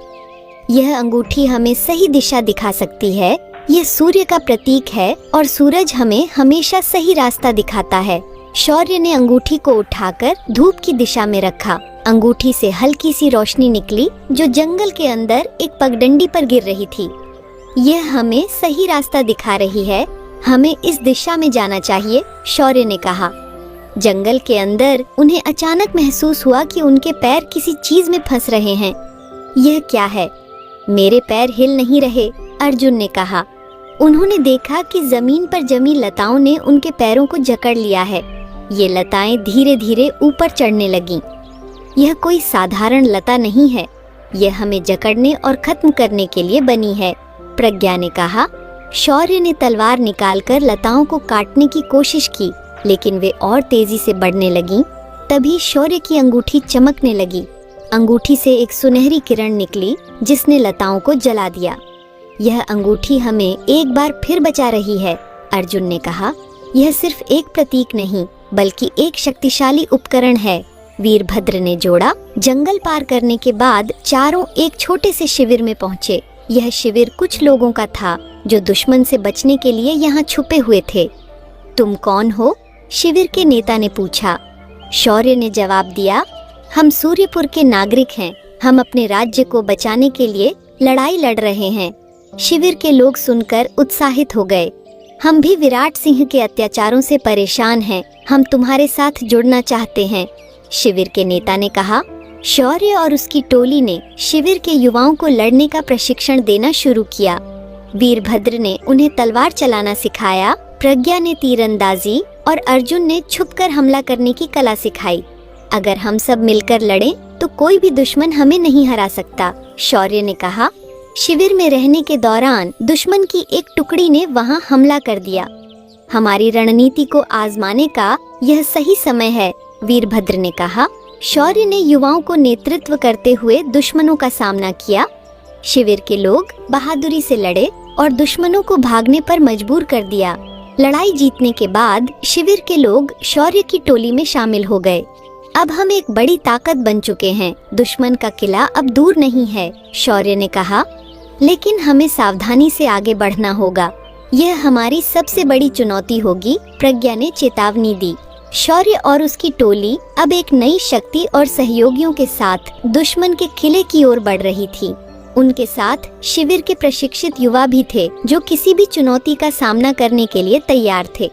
यह अंगूठी हमें सही दिशा दिखा सकती है। यह सूर्य का प्रतीक है और सूरज हमें हमेशा सही रास्ता दिखाता है। शौर्य ने अंगूठी को उठाकर धूप की दिशा में रखा। अंगूठी से हल्की सी रोशनी निकली जो जंगल के अंदर एक पगडंडी पर गिर रही थी। यह हमें सही रास्ता दिखा रही है, हमें इस दिशा में जाना चाहिए, शौर्य ने कहा। जंगल के अंदर उन्हें अचानक महसूस हुआ कि उनके पैर किसी चीज में फंस रहे हैं। यह क्या है? मेरे पैर हिल नहीं रहे, अर्जुन ने कहा। उन्होंने देखा कि जमीन पर जमी लताओं ने उनके पैरों को जकड़ लिया है। ये लताएं धीरे धीरे ऊपर चढ़ने लगीं। यह कोई साधारण लता नहीं है, यह हमें जकड़ने और खत्म करने के लिए बनी है, प्रज्ञा ने कहा। शौर्य ने तलवार निकालकर लताओं को काटने की कोशिश की, लेकिन वे और तेजी से बढ़ने लगीं। तभी शौर्य की अंगूठी चमकने लगी। अंगूठी से एक सुनहरी किरण निकली जिसने लताओं को जला दिया। यह अंगूठी हमें एक बार फिर बचा रही है, अर्जुन ने कहा। यह सिर्फ एक प्रतीक नहीं बल्कि एक शक्तिशाली उपकरण है, वीरभद्र ने जोड़ा। जंगल पार करने के बाद चारों एक छोटे से शिविर में पहुँचे। यह शिविर कुछ लोगों का था जो दुश्मन से बचने के लिए यहाँ छुपे हुए थे। तुम कौन हो? शिविर के नेता ने पूछा। शौर्य ने जवाब दिया, हम सूर्यपुर के नागरिक हैं। हम अपने राज्य को बचाने के लिए लड़ाई लड़ रहे हैं। शिविर के लोग सुनकर उत्साहित हो गए। हम भी विराट सिंह के अत्याचारों से परेशान हैं। हम तुम्हारे साथ जुड़ना चाहते हैं, शिविर के नेता ने कहा। शौर्य और उसकी टोली ने शिविर के युवाओं को लड़ने का प्रशिक्षण देना शुरू किया। वीरभद्र ने उन्हें तलवार चलाना सिखाया, प्रज्ञा ने तीरंदाजी और अर्जुन ने छुपकर हमला करने की कला सिखाई। अगर हम सब मिलकर लड़ें तो कोई भी दुश्मन हमें नहीं हरा सकता, शौर्य ने कहा। शिविर में रहने के दौरान दुश्मन की एक टुकड़ी ने वहां हमला कर दिया। हमारी रणनीति को आजमाने का यह सही समय है, वीरभद्र ने कहा। शौर्य ने युवाओं को नेतृत्व करते हुए दुश्मनों का सामना किया। शिविर के लोग बहादुरी से लड़े और दुश्मनों को भागने पर मजबूर कर दिया। लड़ाई जीतने के बाद शिविर के लोग शौर्य की टोली में शामिल हो गए। अब हम एक बड़ी ताकत बन चुके हैं। दुश्मन का किला अब दूर नहीं है, शौर्य ने कहा। लेकिन हमें सावधानी से आगे बढ़ना होगा। यह हमारी सबसे बड़ी चुनौती होगी, प्रज्ञा ने चेतावनी दी। शौर्य और उसकी टोली अब एक नई शक्ति और सहयोगियों के साथ दुश्मन के किले की ओर बढ़ रही थी। उनके साथ शिविर के प्रशिक्षित युवा भी थे जो किसी भी चुनौती का सामना करने के लिए तैयार थे।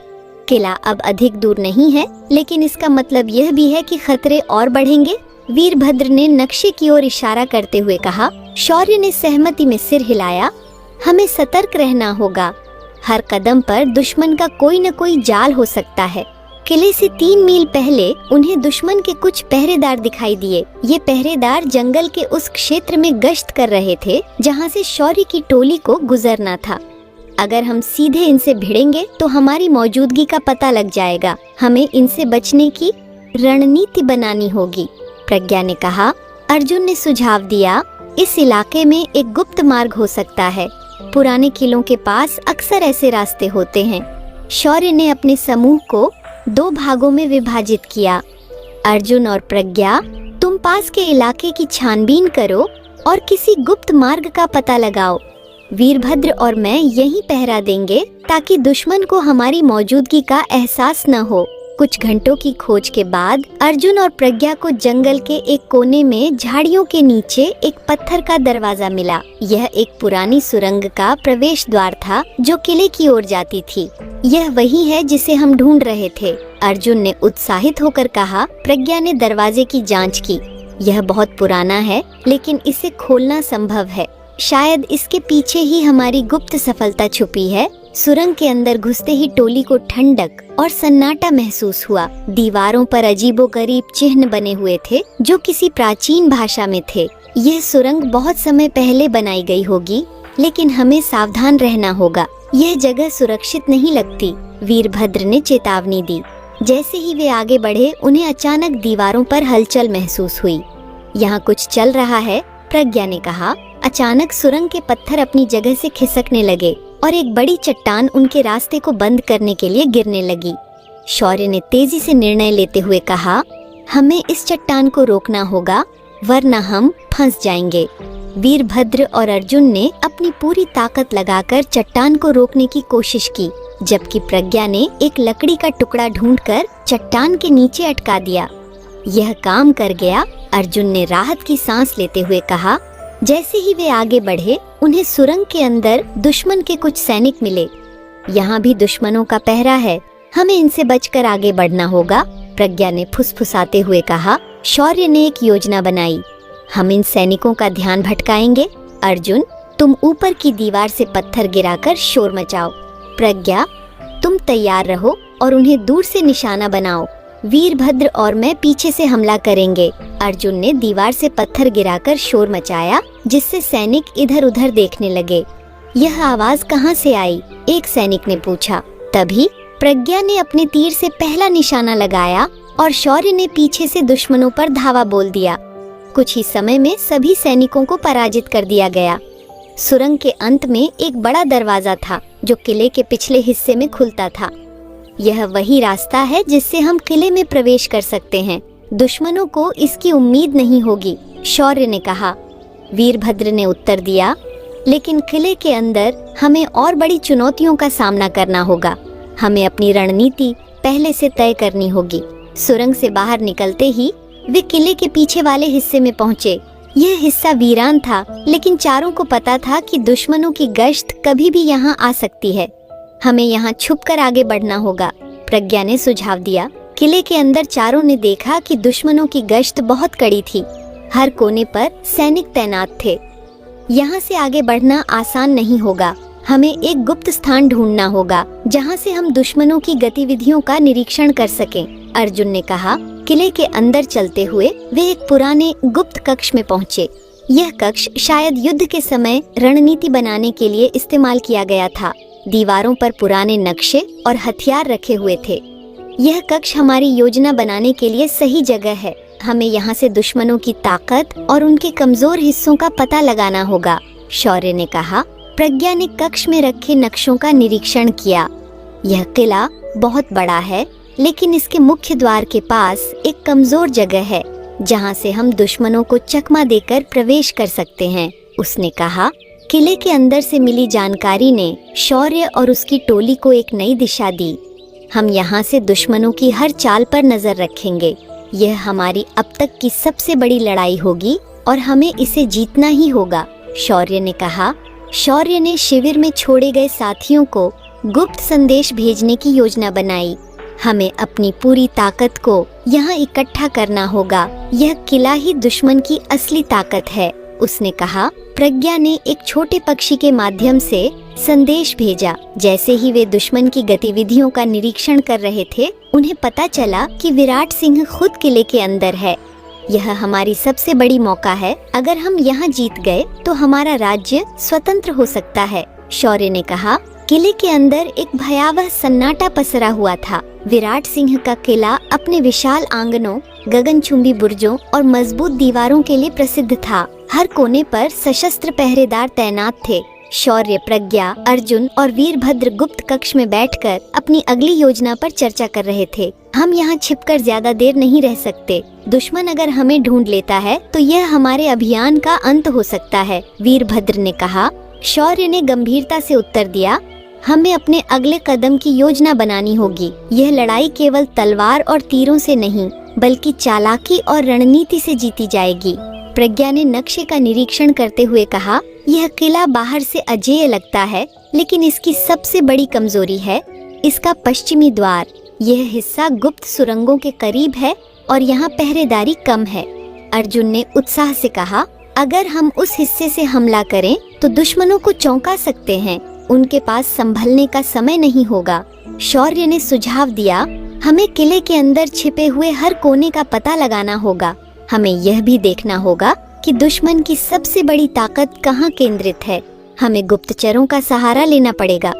किला अब अधिक दूर नहीं है, लेकिन इसका मतलब यह भी है कि खतरे और बढ़ेंगे। वीरभद्र ने नक्शे की ओर इशारा करते हुए कहा। शौर्य ने सहमति में सिर हिलाया। हमें सतर्क रहना होगा। हर कदम पर दुश्मन का कोई न कोई जाल हो सकता है। किले से 3 मील पहले उन्हें दुश्मन के कुछ पहरेदार दिखाई दिए। ये पहरेदार जंगल के उस क्षेत्र में गश्त कर रहे थे जहाँ से शौर्य की टोली को गुजरना था। अगर हम सीधे इनसे भिड़ेंगे तो हमारी मौजूदगी का पता लग जाएगा। हमें इनसे बचने की रणनीति बनानी होगी, प्रज्ञा ने कहा। अर्जुन ने सुझाव दिया, इस इलाके में एक गुप्त मार्ग हो सकता है। पुराने किलों के पास अक्सर ऐसे रास्ते होते हैं। शौर्य ने अपने समूह को 2 भागों में विभाजित किया। अर्जुन और प्रज्ञा, तुम पास के इलाके की छानबीन करो और किसी गुप्त मार्ग का पता लगाओ। वीरभद्र और मैं यहीं पहरा देंगे ताकि दुश्मन को हमारी मौजूदगी का एहसास न हो। कुछ घंटों की खोज के बाद अर्जुन और प्रज्ञा को जंगल के एक कोने में झाड़ियों के नीचे एक पत्थर का दरवाजा मिला। यह एक पुरानी सुरंग का प्रवेश द्वार था जो किले की ओर जाती थी। यह वही है जिसे हम ढूंढ रहे थे, अर्जुन ने उत्साहित होकर कहा। प्रज्ञा ने दरवाजे की जांच की। यह बहुत पुराना है, लेकिन इसे खोलना संभव है। शायद इसके पीछे ही हमारी गुप्त सफलता छुपी है। सुरंग के अंदर घुसते ही टोली को ठंडक और सन्नाटा महसूस हुआ। दीवारों पर अजीबोगरीब चिन्ह बने हुए थे जो किसी प्राचीन भाषा में थे। यह सुरंग बहुत समय पहले बनाई गई होगी, लेकिन हमें सावधान रहना होगा। यह जगह सुरक्षित नहीं लगती, वीरभद्र ने चेतावनी दी। जैसे ही वे आगे बढ़े, उन्हें अचानक दीवारों पर हलचल महसूस हुई। यहाँ कुछ चल रहा है, प्रज्ञा ने कहा। अचानक सुरंग के पत्थर अपनी जगह से खिसकने लगे और एक बड़ी चट्टान उनके रास्ते को बंद करने के लिए गिरने लगी। शौर्य ने तेजी से निर्णय लेते हुए कहा, हमें इस चट्टान को रोकना होगा, वरना हम फंस जाएंगे। वीरभद्र और अर्जुन ने अपनी पूरी ताकत लगाकर चट्टान को रोकने की कोशिश की, जबकि प्रज्ञा ने एक लकड़ी का टुकड़ा ढूंढकर चट्टान के नीचे अटका दिया। यह काम कर गया, अर्जुन ने राहत की सांस लेते हुए कहा। जैसे ही वे आगे बढ़े, उन्हें सुरंग के अंदर दुश्मन के कुछ सैनिक मिले। यहाँ भी दुश्मनों का पहरा है, हमें इनसे बचकर आगे बढ़ना होगा, प्रज्ञा ने फुसफुसाते हुए कहा। शौर्य ने एक योजना बनाई। हम इन सैनिकों का ध्यान भटकाएंगे। अर्जुन, तुम ऊपर की दीवार से पत्थर गिराकर शोर मचाओ। प्रज्ञा, तुम तैयार रहो और उन्हें दूर से निशाना बनाओ। वीरभद्र और मैं पीछे से हमला करेंगे। अर्जुन ने दीवार से पत्थर गिराकर शोर मचाया, जिससे सैनिक इधर उधर देखने लगे। यह आवाज कहाँ से आई? एक सैनिक ने पूछा। तभी प्रज्ञा ने अपने तीर से पहला निशाना लगाया और शौर्य ने पीछे से दुश्मनों पर धावा बोल दिया। कुछ ही समय में सभी सैनिकों को पराजित कर दिया गया। सुरंग के अंत में एक बड़ा दरवाजा था जो किले के पिछले हिस्से में खुलता था। यह वही रास्ता है जिससे हम किले में प्रवेश कर सकते हैं। दुश्मनों को इसकी उम्मीद नहीं होगी, शौर्य ने कहा। वीरभद्र ने उत्तर दिया, लेकिन किले के अंदर हमें और बड़ी चुनौतियों का सामना करना होगा। हमें अपनी रणनीति पहले से तय करनी होगी। सुरंग से बाहर निकलते ही वे किले के पीछे वाले हिस्से में पहुंचे। यह हिस्सा वीरान था, लेकिन चारों को पता था कि दुश्मनों की गश्त कभी भी यहाँ आ सकती है। हमें यहाँ छुपकर आगे बढ़ना होगा, प्रज्ञा ने सुझाव दिया। किले के अंदर चारों ने देखा कि दुश्मनों की गश्त बहुत कड़ी थी। हर कोने पर सैनिक तैनात थे। यहाँ से आगे बढ़ना आसान नहीं होगा। हमें एक गुप्त स्थान ढूंढना होगा जहाँ से हम दुश्मनों की गतिविधियों का निरीक्षण कर सकें, अर्जुन ने कहा। किले के अंदर चलते हुए वे एक पुराने गुप्त कक्ष में पहुँचे। यह कक्ष शायद युद्ध के समय रणनीति बनाने के लिए इस्तेमाल किया गया था। दीवारों पर पुराने नक्शे और हथियार रखे हुए थे। यह कक्ष हमारी योजना बनाने के लिए सही जगह है। हमें यहाँ से दुश्मनों की ताकत और उनके कमजोर हिस्सों का पता लगाना होगा, शौर्य ने कहा। प्रज्ञा ने कक्ष में रखे नक्शों का निरीक्षण किया। यह किला बहुत बड़ा है, लेकिन इसके मुख्य द्वार के पास एक कमजोर जगह है जहाँ से हम दुश्मनों को चकमा देकर प्रवेश कर सकते हैं, उसने कहा। किले के अंदर से मिली जानकारी ने शौर्य और उसकी टोली को एक नई दिशा दी। हम यहाँ से दुश्मनों की हर चाल पर नजर रखेंगे। यह हमारी अब तक की सबसे बड़ी लड़ाई होगी और हमें इसे जीतना ही होगा, शौर्य ने कहा। शौर्य ने शिविर में छोड़े गए साथियों को गुप्त संदेश भेजने की योजना बनाई। हमें अपनी पूरी ताकत को यहाँ इकट्ठा करना होगा। यह किला ही दुश्मन की असली ताकत है, उसने कहा। प्रज्ञा ने एक छोटे पक्षी के माध्यम से संदेश भेजा। जैसे ही वे दुश्मन की गतिविधियों का निरीक्षण कर रहे थे, उन्हें पता चला कि विराट सिंह खुद किले के अंदर है। यह हमारी सबसे बड़ी मौका है। अगर हम यहाँ जीत गए तो हमारा राज्य स्वतंत्र हो सकता है, शौर्य ने कहा। किले के अंदर एक भयावह सन्नाटा पसरा हुआ था। विराट सिंह का किला अपने विशाल आंगनों, गगनचुंबी बुर्जों और मजबूत दीवारों के लिए प्रसिद्ध था। हर कोने पर सशस्त्र पहरेदार तैनात थे। शौर्य, प्रज्ञा, अर्जुन और वीरभद्र गुप्त कक्ष में बैठकर अपनी अगली योजना पर चर्चा कर रहे थे। हम यहाँ छिपकर ज्यादा देर नहीं रह सकते। दुश्मन अगर हमें ढूंढ लेता है तो यह हमारे अभियान का अंत हो सकता है, वीरभद्र ने कहा। शौर्य ने गंभीरता से उत्तर दिया, हमें अपने अगले कदम की योजना बनानी होगी। यह लड़ाई केवल तलवार और तीरों से नहीं, बल्कि चालाकी और रणनीति से जीती जाएगी। प्रज्ञा ने नक्शे का निरीक्षण करते हुए कहा, यह किला बाहर से अजेय लगता है, लेकिन इसकी सबसे बड़ी कमजोरी है इसका पश्चिमी द्वार। यह हिस्सा गुप्त सुरंगों के करीब है और यहाँ पहरेदारी कम है। अर्जुन ने उत्साह से कहा, अगर हम उस हिस्से से हमला करें तो दुश्मनों को चौंका सकते हैं। उनके पास संभलने का समय नहीं होगा। शौर्य ने सुझाव दिया, हमें किले के अंदर छिपे हुए हर कोने का पता लगाना होगा। हमें यह भी देखना होगा कि दुश्मन की सबसे बड़ी ताकत कहाँ केंद्रित है। हमें गुप्तचरों का सहारा लेना पड़ेगा।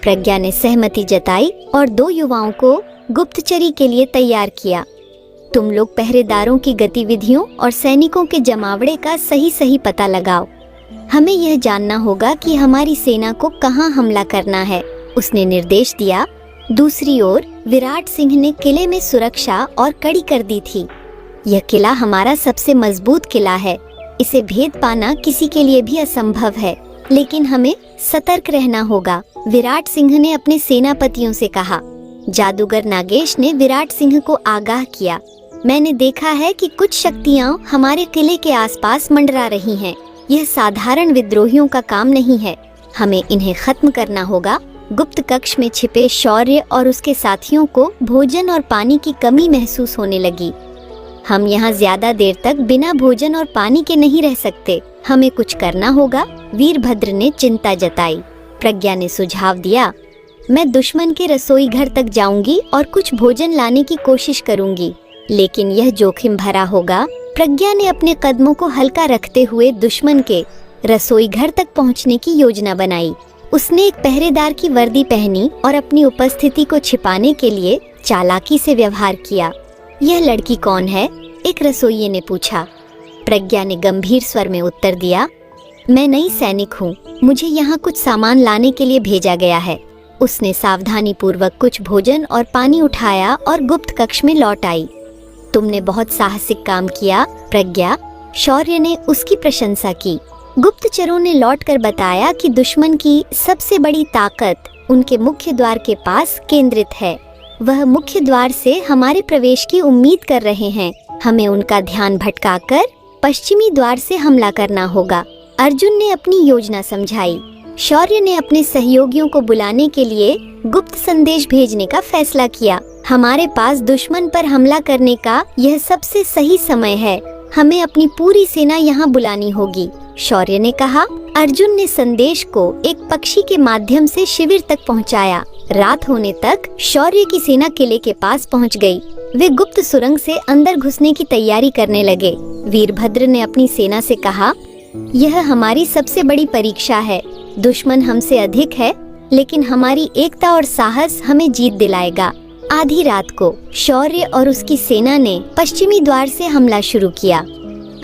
प्रज्ञा ने सहमति जताई और 2 युवाओं को गुप्तचरी के लिए तैयार किया। तुम लोग पहरेदारों की गतिविधियों और सैनिकों के जमावड़े का सही पता लगाओ। हमें यह जानना होगा कि हमारी सेना को कहाँ हमला करना है, उसने निर्देश दिया। दूसरी ओर विराट सिंह ने किले में सुरक्षा और कड़ी कर दी थी। यह किला हमारा सबसे मजबूत किला है। इसे भेद पाना किसी के लिए भी असंभव है, लेकिन हमें सतर्क रहना होगा, विराट सिंह ने अपने सेनापतियों से कहा। जादूगर नागेश ने विराट सिंह को आगाह किया, मैंने देखा है कि कुछ शक्तियाँ हमारे किले के आसपास मंडरा रही हैं। यह साधारण विद्रोहियों का काम नहीं है। हमें इन्हें खत्म करना होगा। गुप्त कक्ष में छिपे शौर्य और उसके साथियों को भोजन और पानी की कमी महसूस होने लगी। हम यहाँ ज्यादा देर तक बिना भोजन और पानी के नहीं रह सकते। हमें कुछ करना होगा, वीरभद्र ने चिंता जताई। प्रज्ञा ने सुझाव दिया, मैं दुश्मन के रसोई घर तक जाऊंगी और कुछ भोजन लाने की कोशिश करूंगी, लेकिन यह जोखिम भरा होगा। प्रज्ञा ने अपने कदमों को हल्का रखते हुए दुश्मन के रसोई घर तक पहुंचने की योजना बनाई। उसने एक पहरेदार की वर्दी पहनी और अपनी उपस्थिति को छिपाने के लिए चालाकी से व्यवहार किया। यह लड़की कौन है? एक रसोइये ने पूछा। प्रज्ञा ने गंभीर स्वर में उत्तर दिया, मैं नई सैनिक हूँ, मुझे यहाँ कुछ सामान लाने के लिए भेजा गया है। उसने सावधानी पूर्वक कुछ भोजन और पानी उठाया और गुप्त कक्ष में लौट आई। तुमने बहुत साहसिक काम किया, प्रज्ञा, शौर्य ने उसकी प्रशंसा की। गुप्तचरों ने लौटकर बताया कि दुश्मन की सबसे बड़ी ताकत उनके मुख्य द्वार के पास केंद्रित है। वह मुख्य द्वार से हमारे प्रवेश की उम्मीद कर रहे हैं। हमें उनका ध्यान भटकाकर पश्चिमी द्वार से हमला करना होगा। अर्जुन ने अपनी योजना समझाई। शौर्य ने अपने सहयोगियों को बुलाने के लिए गुप्त संदेश भेजने का फैसला किया। हमारे पास दुश्मन पर हमला करने का यह सबसे सही समय है। हमें अपनी पूरी सेना यहाँ बुलानी होगी, शौर्य ने कहा। अर्जुन ने संदेश को एक पक्षी के माध्यम से शिविर तक पहुँचाया। रात होने तक शौर्य की सेना किले के पास पहुँच गई। वे गुप्त सुरंग से अंदर घुसने की तैयारी करने लगे। वीरभद्र ने अपनी सेना से कहा, यह हमारी सबसे बड़ी परीक्षा है। दुश्मन हमसे अधिक है, लेकिन हमारी एकता और साहस हमें जीत दिलाएगा। आधी रात को शौर्य और उसकी सेना ने पश्चिमी द्वार से हमला शुरू किया।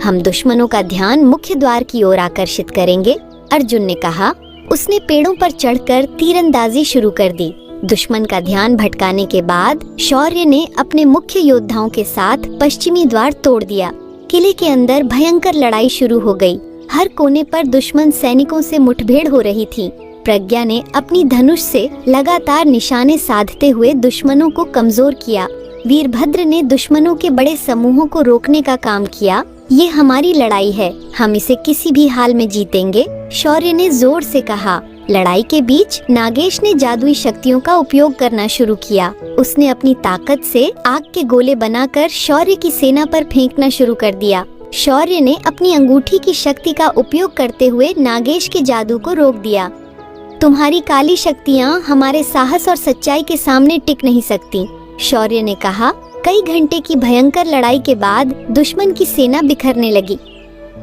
हम दुश्मनों का ध्यान मुख्य द्वार की ओर आकर्षित करेंगे, अर्जुन ने कहा। उसने पेड़ों पर चढ़कर तीरंदाजी शुरू कर दी। दुश्मन का ध्यान भटकाने के बाद शौर्य ने अपने मुख्य योद्धाओं के साथ पश्चिमी द्वार तोड़ दिया। किले के अंदर भयंकर लड़ाई शुरू हो गई। हर कोने पर दुश्मन सैनिकों से मुठभेड़ हो रही थी। प्रज्ञा ने अपनी धनुष से लगातार निशाने साधते हुए दुश्मनों को कमजोर किया। वीरभद्र ने दुश्मनों के बड़े समूहों को रोकने का काम किया। ये हमारी लड़ाई है, हम इसे किसी भी हाल में जीतेंगे, शौर्य ने जोर से कहा। लड़ाई के बीच नागेश ने जादुई शक्तियों का उपयोग करना शुरू किया। उसने अपनी ताकत से आग के गोले बनाकर शौर्य की सेना पर फेंकना शुरू कर दिया। शौर्य ने अपनी अंगूठी की शक्ति का उपयोग करते हुए नागेश के जादू को रोक दिया। तुम्हारी काली शक्तियाँ हमारे साहस और सच्चाई के सामने टिक नहीं सकती, शौर्य ने कहा। कई घंटे की भयंकर लड़ाई के बाद दुश्मन की सेना बिखरने लगी।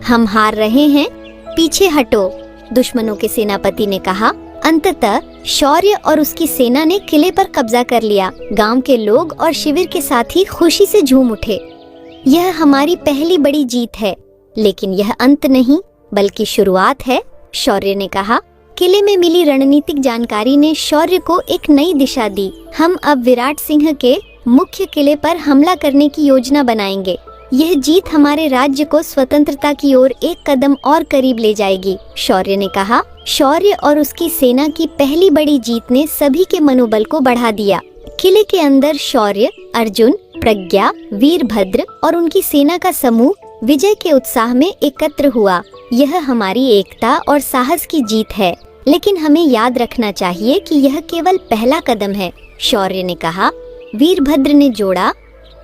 हम हार रहे हैं, पीछे हटो, दुश्मनों के सेनापति ने कहा। अंततः शौर्य और उसकी सेना ने किले पर कब्जा कर लिया। गांव के लोग और शिविर के साथी खुशी से झूम उठे। यह हमारी पहली बड़ी जीत है, लेकिन यह अंत नहीं बल्कि शुरुआत है, शौर्य ने कहा। किले में मिली रणनीतिक जानकारी ने शौर्य को एक नई दिशा दी। हम अब विराट सिंह के मुख्य किले पर हमला करने की योजना बनाएंगे। यह जीत हमारे राज्य को स्वतंत्रता की ओर एक कदम और करीब ले जाएगी, शौर्य ने कहा। शौर्य और उसकी सेना की पहली बड़ी जीत ने सभी के मनोबल को बढ़ा दिया। किले के अंदर शौर्य, अर्जुन, प्रज्ञा, वीरभद्र और उनकी सेना का समूह विजय के उत्साह में एकत्र हुआ। यह हमारी एकता और साहस की जीत है, लेकिन हमें याद रखना चाहिए कि यह केवल पहला कदम है, शौर्य ने कहा। वीरभद्र ने जोड़ा,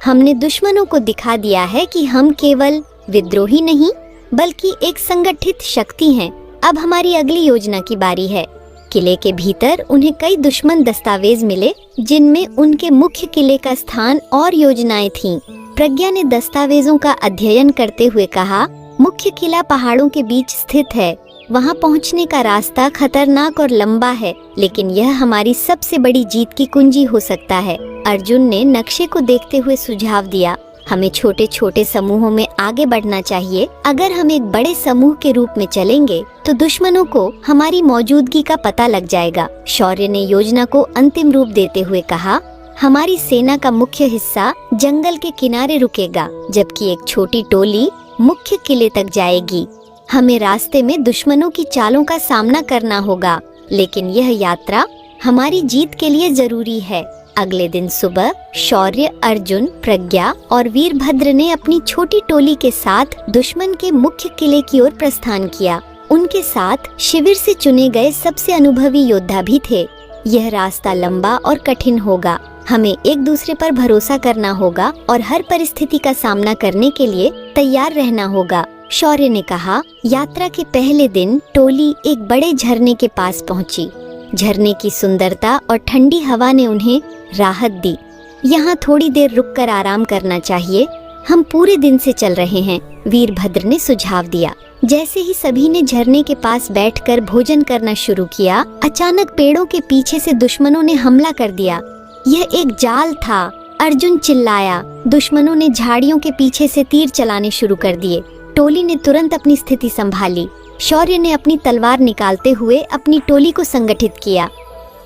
हमने दुश्मनों को दिखा दिया है कि हम केवल विद्रोही नहीं बल्कि एक संगठित शक्ति हैं। अब हमारी अगली योजना की बारी है। किले के भीतर उन्हें कई दुश्मन दस्तावेज मिले जिनमें उनके मुख्य किले का स्थान और योजनाएं थीं। प्रज्ञा ने दस्तावेजों का अध्ययन करते हुए कहा, मुख्य किला पहाड़ों के बीच स्थित है। वहां पहुंचने का रास्ता खतरनाक और लंबा है, लेकिन यह हमारी सबसे बड़ी जीत की कुंजी हो सकता है। अर्जुन ने नक्शे को देखते हुए सुझाव दिया, हमें छोटे छोटे समूहों में आगे बढ़ना चाहिए। अगर हम एक बड़े समूह के रूप में चलेंगे तो दुश्मनों को हमारी मौजूदगी का पता लग जाएगा। शौर्य ने योजना को अंतिम रूप देते हुए कहा, हमारी सेना का मुख्य हिस्सा जंगल के किनारे रुकेगा, जबकि एक छोटी टोली मुख्य किले तक जाएगी। हमें रास्ते में दुश्मनों की चालों का सामना करना होगा, लेकिन यह यात्रा हमारी जीत के लिए जरूरी है। अगले दिन सुबह शौर्य, अर्जुन, प्रज्ञा और वीरभद्र ने अपनी छोटी टोली के साथ दुश्मन के मुख्य किले की ओर प्रस्थान किया। उनके साथ शिविर से चुने गए सबसे अनुभवी योद्धा भी थे। यह रास्ता लंबा और कठिन होगा। हमें एक दूसरे पर भरोसा करना होगा और हर परिस्थिति का सामना करने के लिए तैयार रहना होगा, शौर्य ने कहा। यात्रा के पहले दिन टोली एक बड़े झरने के पास पहुंची। झरने की सुंदरता और ठंडी हवा ने उन्हें राहत दी। यहाँ थोड़ी देर रुककर आराम करना चाहिए, हम पूरे दिन से चल रहे हैं, वीरभद्र ने सुझाव दिया। जैसे ही सभी ने झरने के पास बैठकर भोजन करना शुरू किया, अचानक पेड़ों के पीछे से दुश्मनों ने हमला कर दिया। यह एक जाल था, अर्जुन चिल्लाया। दुश्मनों ने झाड़ियों के पीछे से तीर चलाने शुरू कर दिए। टोली ने तुरंत अपनी स्थिति संभाली। शौर्य ने अपनी तलवार निकालते हुए अपनी टोली को संगठित किया।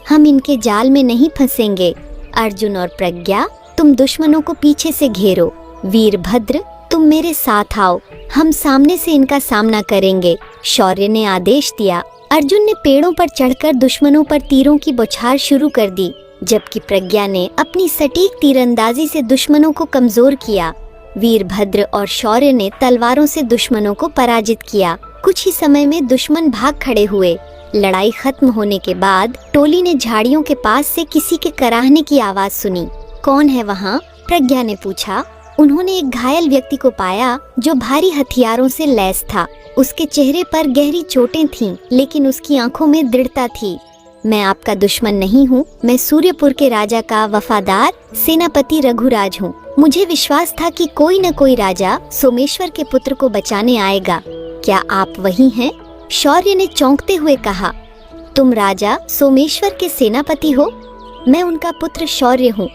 हम इनके जाल में नहीं फंसेंगे। अर्जुन और प्रज्ञा, तुम दुश्मनों को पीछे से घेरो। वीरभद्र, तुम मेरे साथ आओ, हम सामने से इनका सामना करेंगे, शौर्य ने आदेश दिया। अर्जुन ने पेड़ों पर चढ़कर दुश्मनों पर तीरों की बौछार शुरू कर दी, जबकि प्रज्ञा ने अपनी सटीक तीरंदाजी से दुश्मनों को कमजोर किया। वीरभद्र और शौर्य ने तलवारों से दुश्मनों को पराजित किया। कुछ ही समय में दुश्मन भाग खड़े हुए। लड़ाई खत्म होने के बाद टोली ने झाड़ियों के पास से किसी के कराहने की आवाज सुनी। कौन है वहाँ? प्रज्ञा ने पूछा। उन्होंने एक घायल व्यक्ति को पाया जो भारी हथियारों से लैस था। उसके चेहरे पर गहरी चोटें थीं, लेकिन उसकी आंखों में दृढ़ता थी। मैं आपका दुश्मन नहीं हूँ, मैं सूर्यपुर के राजा का वफादार सेनापति रघुराज हूँ। मुझे विश्वास था कि कोई न कोई राजा सोमेश्वर के पुत्र को बचाने आएगा। क्या आप वही हैं? शौर्य ने चौंकते हुए कहा। तुम राजा सोमेश्वर के सेनापति हो? मैं उनका पुत्र शौर्य हूँ।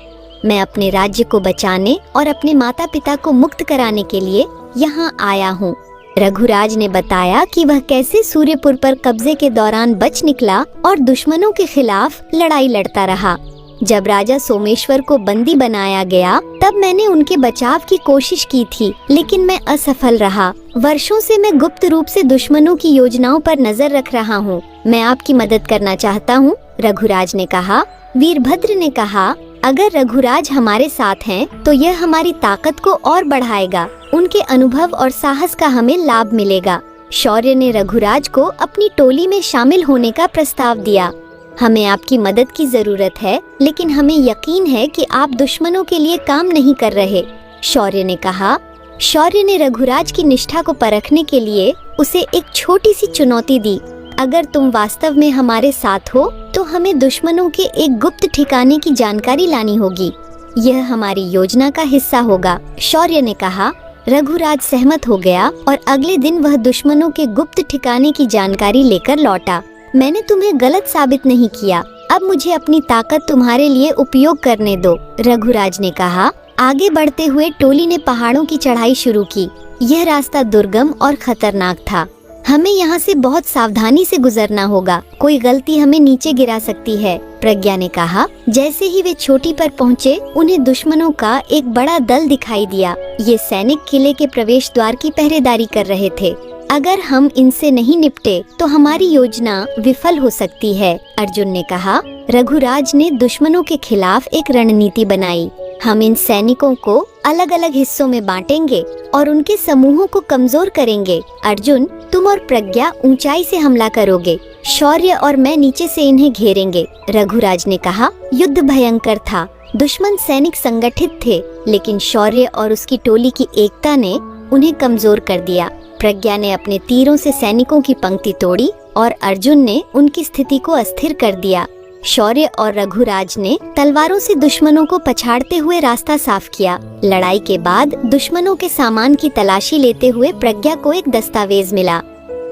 मैं अपने राज्य को बचाने और अपने माता पिता को मुक्त कराने के लिए यहाँ आया हूँ। रघुराज ने बताया कि वह कैसे सूर्यपुर पर कब्जे के दौरान बच निकला और दुश्मनों के खिलाफ लड़ाई लड़ता रहा। जब राजा सोमेश्वर को बंदी बनाया गया तब मैंने उनके बचाव की कोशिश की थी, लेकिन मैं असफल रहा। वर्षों से मैं गुप्त रूप से दुश्मनों की योजनाओं पर नजर रख रहा हूँ। मैं आपकी मदद करना चाहता हूँ, रघुराज ने कहा। वीरभद्र ने कहा, अगर रघुराज हमारे साथ हैं, तो यह हमारी ताकत को और बढ़ाएगा। उनके अनुभव और साहस का हमें लाभ मिलेगा। शौर्य ने रघुराज को अपनी टोली में शामिल होने का प्रस्ताव दिया। हमें आपकी मदद की जरूरत है, लेकिन हमें यकीन है कि आप दुश्मनों के लिए काम नहीं कर रहे, शौर्य ने कहा। शौर्य ने रघुराज की निष्ठा को परखने के लिए उसे एक छोटी सी चुनौती दी। अगर तुम वास्तव में हमारे साथ हो तो हमें दुश्मनों के एक गुप्त ठिकाने की जानकारी लानी होगी। यह हमारी योजना का हिस्सा होगा, शौर्य ने कहा। रघुराज सहमत हो गया और अगले दिन वह दुश्मनों के गुप्त ठिकाने की जानकारी लेकर लौटा। मैंने तुम्हें गलत साबित नहीं किया, अब मुझे अपनी ताकत तुम्हारे लिए उपयोग करने दो, रघुराज ने कहा। आगे बढ़ते हुए टोली ने पहाड़ों की चढ़ाई शुरू की। यह रास्ता दुर्गम और खतरनाक था। हमें यहाँ से बहुत सावधानी से गुजरना होगा, कोई गलती हमें नीचे गिरा सकती है, प्रज्ञा ने कहा। जैसे ही वे चोटी पर पहुँचे, उन्हें दुश्मनों का एक बड़ा दल दिखाई दिया। ये सैनिक किले के प्रवेश द्वार की पहरेदारी कर रहे थे। अगर हम इनसे नहीं निपटे तो हमारी योजना विफल हो सकती है, अर्जुन ने कहा। रघुराज ने दुश्मनों के खिलाफ एक रणनीति बनाई। हम इन सैनिकों को अलग अलग हिस्सों में बांटेंगे और उनके समूहों को कमजोर करेंगे। अर्जुन, तुम और प्रज्ञा ऊंचाई से हमला करोगे, शौर्य और मैं नीचे से इन्हें घेरेंगे, रघुराज ने कहा। युद्ध भयंकर था। दुश्मन सैनिक संगठित थे, लेकिन शौर्य और उसकी टोली की एकता ने उन्हें कमजोर कर दिया। प्रज्ञा ने अपने तीरों से सैनिकों की पंक्ति तोड़ी और अर्जुन ने उनकी स्थिति को अस्थिर कर दिया। शौर्य और रघुराज ने तलवारों से दुश्मनों को पछाड़ते हुए रास्ता साफ किया। लड़ाई के बाद दुश्मनों के सामान की तलाशी लेते हुए प्रज्ञा को एक दस्तावेज मिला।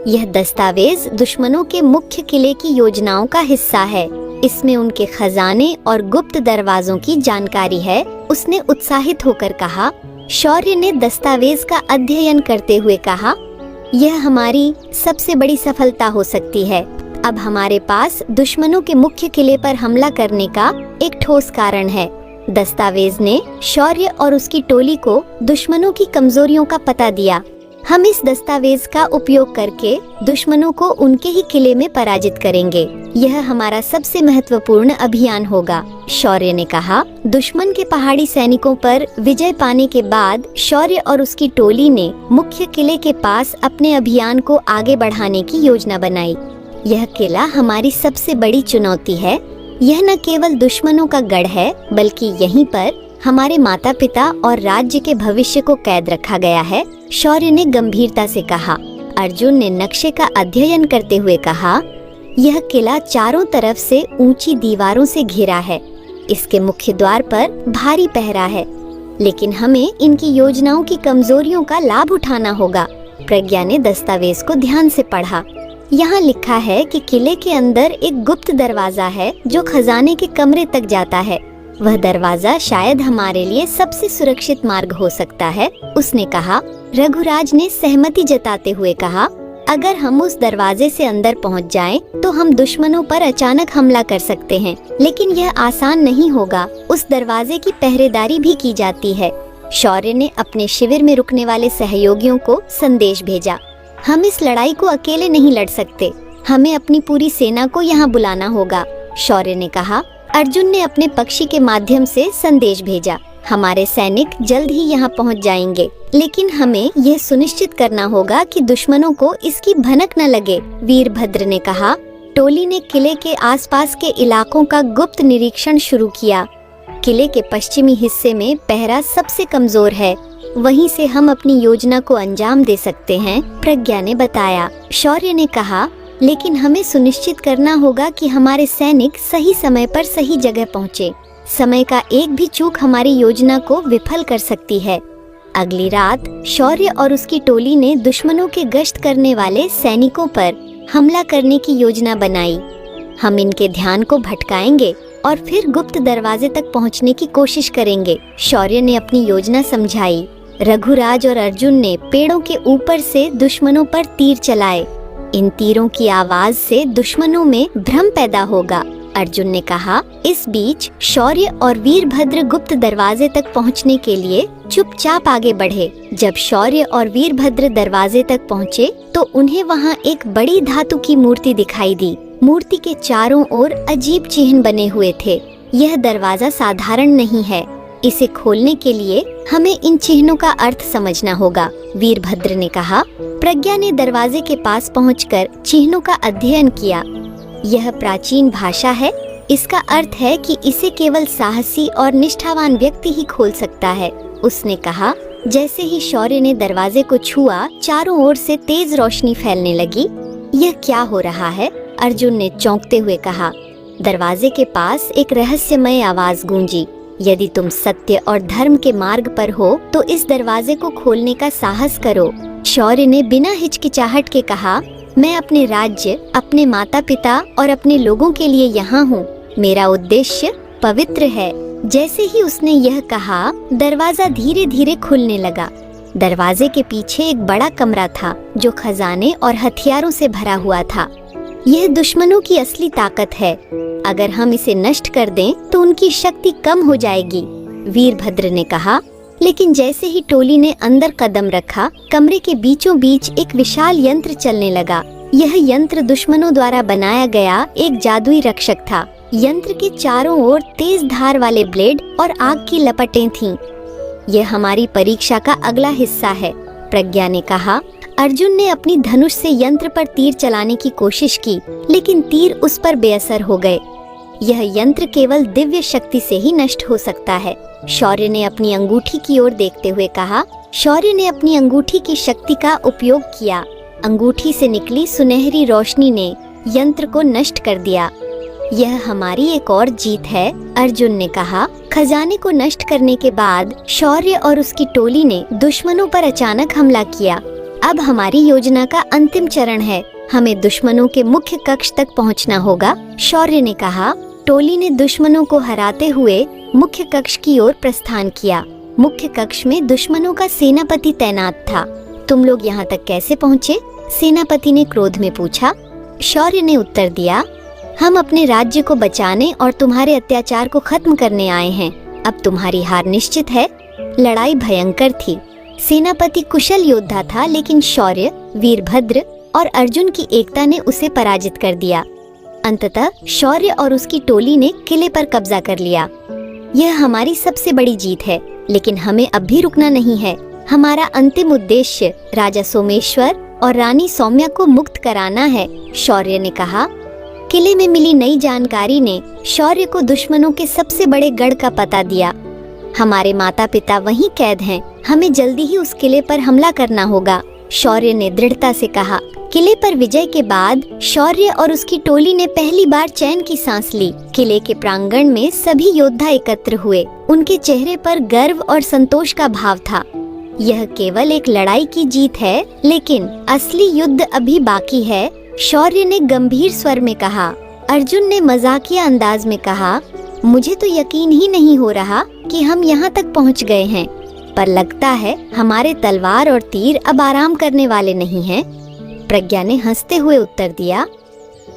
यह दस्तावेज दुश्मनों के मुख्य किले की योजनाओं का हिस्सा है। इसमें उनके खजाने और गुप्त दरवाजों की जानकारी है, उसने उत्साहित होकर कहा। शौर्य ने दस्तावेज का अध्ययन करते हुए कहा, यह हमारी सबसे बड़ी सफलता हो सकती है। अब हमारे पास दुश्मनों के मुख्य किले पर हमला करने का एक ठोस कारण है। दस्तावेज ने शौर्य और उसकी टोली को दुश्मनों की कमजोरियों का पता दिया। हम इस दस्तावेज का उपयोग करके दुश्मनों को उनके ही किले में पराजित करेंगे। यह हमारा सबसे महत्वपूर्ण अभियान होगा, शौर्य ने कहा। दुश्मन के पहाड़ी सैनिकों पर विजय पाने के बाद शौर्य और उसकी टोली ने मुख्य किले के पास अपने अभियान को आगे बढ़ाने की योजना बनाई। यह किला हमारी सबसे बड़ी चुनौती है। यह न केवल दुश्मनों का गढ़ है, बल्कि यहीं पर हमारे माता पिता और राज्य के भविष्य को कैद रखा गया है, शौर्य ने गंभीरता से कहा। अर्जुन ने नक्शे का अध्ययन करते हुए कहा, यह किला चारों तरफ से ऊंची दीवारों से घिरा है। इसके मुख्य द्वार पर भारी पहरा है, लेकिन हमें इनकी योजनाओं की कमजोरियों का लाभ उठाना होगा। प्रज्ञा ने दस्तावेज को ध्यान से पढ़ा। यहाँ लिखा है कि किले के अंदर एक गुप्त दरवाजा है जो खजाने के कमरे तक जाता है। वह दरवाजा शायद हमारे लिए सबसे सुरक्षित मार्ग हो सकता है, उसने कहा। रघुराज ने सहमति जताते हुए कहा, अगर हम उस दरवाजे से अंदर पहुँच जाएं, तो हम दुश्मनों पर अचानक हमला कर सकते हैं, लेकिन यह आसान नहीं होगा। उस दरवाजे की पहरेदारी भी की जाती है। शौर्य ने अपने शिविर में रुकने वाले सहयोगियों को संदेश भेजा, हम इस लड़ाई को अकेले नहीं लड़ सकते, हमें अपनी पूरी सेना को यहाँ बुलाना होगा, शौर्य ने कहा। अर्जुन ने अपने पक्षी के माध्यम से संदेश भेजा, हमारे सैनिक जल्द ही यहाँ पहुँच जाएंगे, लेकिन हमें यह सुनिश्चित करना होगा कि दुश्मनों को इसकी भनक न लगे, वीरभद्र ने कहा। टोली ने किले के आसपास के इलाकों का गुप्त निरीक्षण शुरू किया। किले के पश्चिमी हिस्से में पहरा सबसे कमजोर है, वहीं से हम अपनी योजना को अंजाम दे सकते हैं, प्रज्ञा ने बताया। शौर्य ने कहा, लेकिन हमें सुनिश्चित करना होगा कि हमारे सैनिक सही समय पर सही जगह पहुँचे। समय का एक भी चूक हमारी योजना को विफल कर सकती है। अगली रात शौर्य और उसकी टोली ने दुश्मनों के गश्त करने वाले सैनिकों पर हमला करने की योजना बनाई। हम इनके ध्यान को भटकाएंगे और फिर गुप्त दरवाजे तक पहुंचने की कोशिश करेंगे, शौर्य ने अपनी योजना समझाई। रघुराज और अर्जुन ने पेड़ों के ऊपर से दुश्मनों पर तीर चलाए। इन तीरों की आवाज से दुश्मनों में भ्रम पैदा होगा, अर्जुन ने कहा। इस बीच शौर्य और वीरभद्र गुप्त दरवाजे तक पहुंचने के लिए चुपचाप आगे बढ़े। जब शौर्य और वीरभद्र दरवाजे तक पहुंचे, तो उन्हें वहां एक बड़ी धातु की मूर्ति दिखाई दी। मूर्ति के चारों ओर अजीब चिन्ह बने हुए थे। यह दरवाजा साधारण नहीं है, इसे खोलने के लिए हमें इन चिन्हों का अर्थ समझना होगा। वीरभद्र ने कहा। प्रज्ञा ने दरवाजे के पास पहुंचकर चिन्हों का अध्ययन किया। यह प्राचीन भाषा है। इसका अर्थ है कि इसे केवल साहसी और निष्ठावान व्यक्ति ही खोल सकता है। उसने कहा। जैसे ही शौर्य ने दरवाजे को छुआ, चारों ओर से तेज रोशनी फैलने लगी। यह क्या हो रहा है? अर्जुन ने चौंकते हुए कहा। दरवाजे के पास एक रहस्यमय आवाज गूंजी। यदि तुम सत्य और धर्म के मार्ग पर हो तो इस दरवाजे को खोलने का साहस करो। शौर्य ने बिना हिचकिचाहट के कहा, मैं अपने राज्य, अपने माता पिता और अपने लोगों के लिए यहाँ हूँ। मेरा उद्देश्य पवित्र है। जैसे ही उसने यह कहा, दरवाजा धीरे धीरे खुलने लगा। दरवाजे के पीछे एक बड़ा कमरा था जो खजाने और हथियारों से भरा हुआ था। यह दुश्मनों की असली ताकत है। अगर हम इसे नष्ट कर दें तो उनकी शक्ति कम हो जाएगी, वीरभद्र ने कहा। लेकिन जैसे ही टोली ने अंदर कदम रखा, कमरे के बीचों बीच एक विशाल यंत्र चलने लगा। यह यंत्र दुश्मनों द्वारा बनाया गया एक जादुई रक्षक था। यंत्र के चारों ओर तेज धार वाले ब्लेड और आग की लपटें थीं। यह हमारी परीक्षा का अगला हिस्सा है, प्रज्ञा ने कहा। अर्जुन ने अपनी धनुष से यंत्र पर तीर चलाने की कोशिश की, लेकिन तीर उस पर बेअसर हो गए। यह यंत्र केवल दिव्य शक्ति से ही नष्ट हो सकता है। शौर्य ने अपनी अंगूठी की ओर देखते हुए कहा। शौर्य ने अपनी अंगूठी की शक्ति का उपयोग किया। अंगूठी से निकली सुनहरी रोशनी ने यंत्र को नष्ट कर दिया। यह हमारी एक और जीत है, अर्जुन ने कहा। खजाने को नष्ट करने के बाद शौर्य और उसकी टोली ने दुश्मनों पर अचानक हमला किया। अब हमारी योजना का अंतिम चरण है। हमें दुश्मनों के मुख्य कक्ष तक पहुंचना होगा, शौर्य ने कहा। टोली ने दुश्मनों को हराते हुए मुख्य कक्ष की ओर प्रस्थान किया। मुख्य कक्ष में दुश्मनों का सेनापति तैनात था। तुम लोग यहाँ तक कैसे पहुँचे? सेनापति ने क्रोध में पूछा। शौर्य ने उत्तर दिया, हम अपने राज्य को बचाने और तुम्हारे अत्याचार को खत्म करने आए हैं। अब तुम्हारी हार निश्चित है। लड़ाई भयंकर थी। सेनापति कुशल योद्धा था, लेकिन शौर्य, वीरभद्र और अर्जुन की एकता ने उसे पराजित कर दिया। अंततः शौर्य और उसकी टोली ने किले पर कब्जा कर लिया। यह हमारी सबसे बड़ी जीत है, लेकिन हमें अब भी रुकना नहीं है। हमारा अंतिम उद्देश्य राजा सोमेश्वर और रानी सौम्या को मुक्त कराना है, शौर्य ने कहा। किले में मिली नई जानकारी ने शौर्य को दुश्मनों के सबसे बड़े गढ़ का पता दिया। हमारे माता पिता वहीं कैद हैं। हमें जल्दी ही उस किले पर हमला करना होगा, शौर्य ने दृढ़ता से कहा। किले पर विजय के बाद शौर्य और उसकी टोली ने पहली बार चैन की सांस ली। किले के प्रांगण में सभी योद्धा एकत्र हुए। उनके चेहरे पर गर्व और संतोष का भाव था। यह केवल एक लड़ाई की जीत है, लेकिन असली युद्ध अभी बाकी है, शौर्य ने गंभीर स्वर में कहा। अर्जुन ने मजाकिया अंदाज में कहा, मुझे तो यकीन ही नहीं हो रहा कि हम यहाँ तक पहुँच गए हैं, पर लगता है हमारे तलवार और तीर अब आराम करने वाले नहीं हैं। प्रज्ञा ने हंसते हुए उत्तर दिया,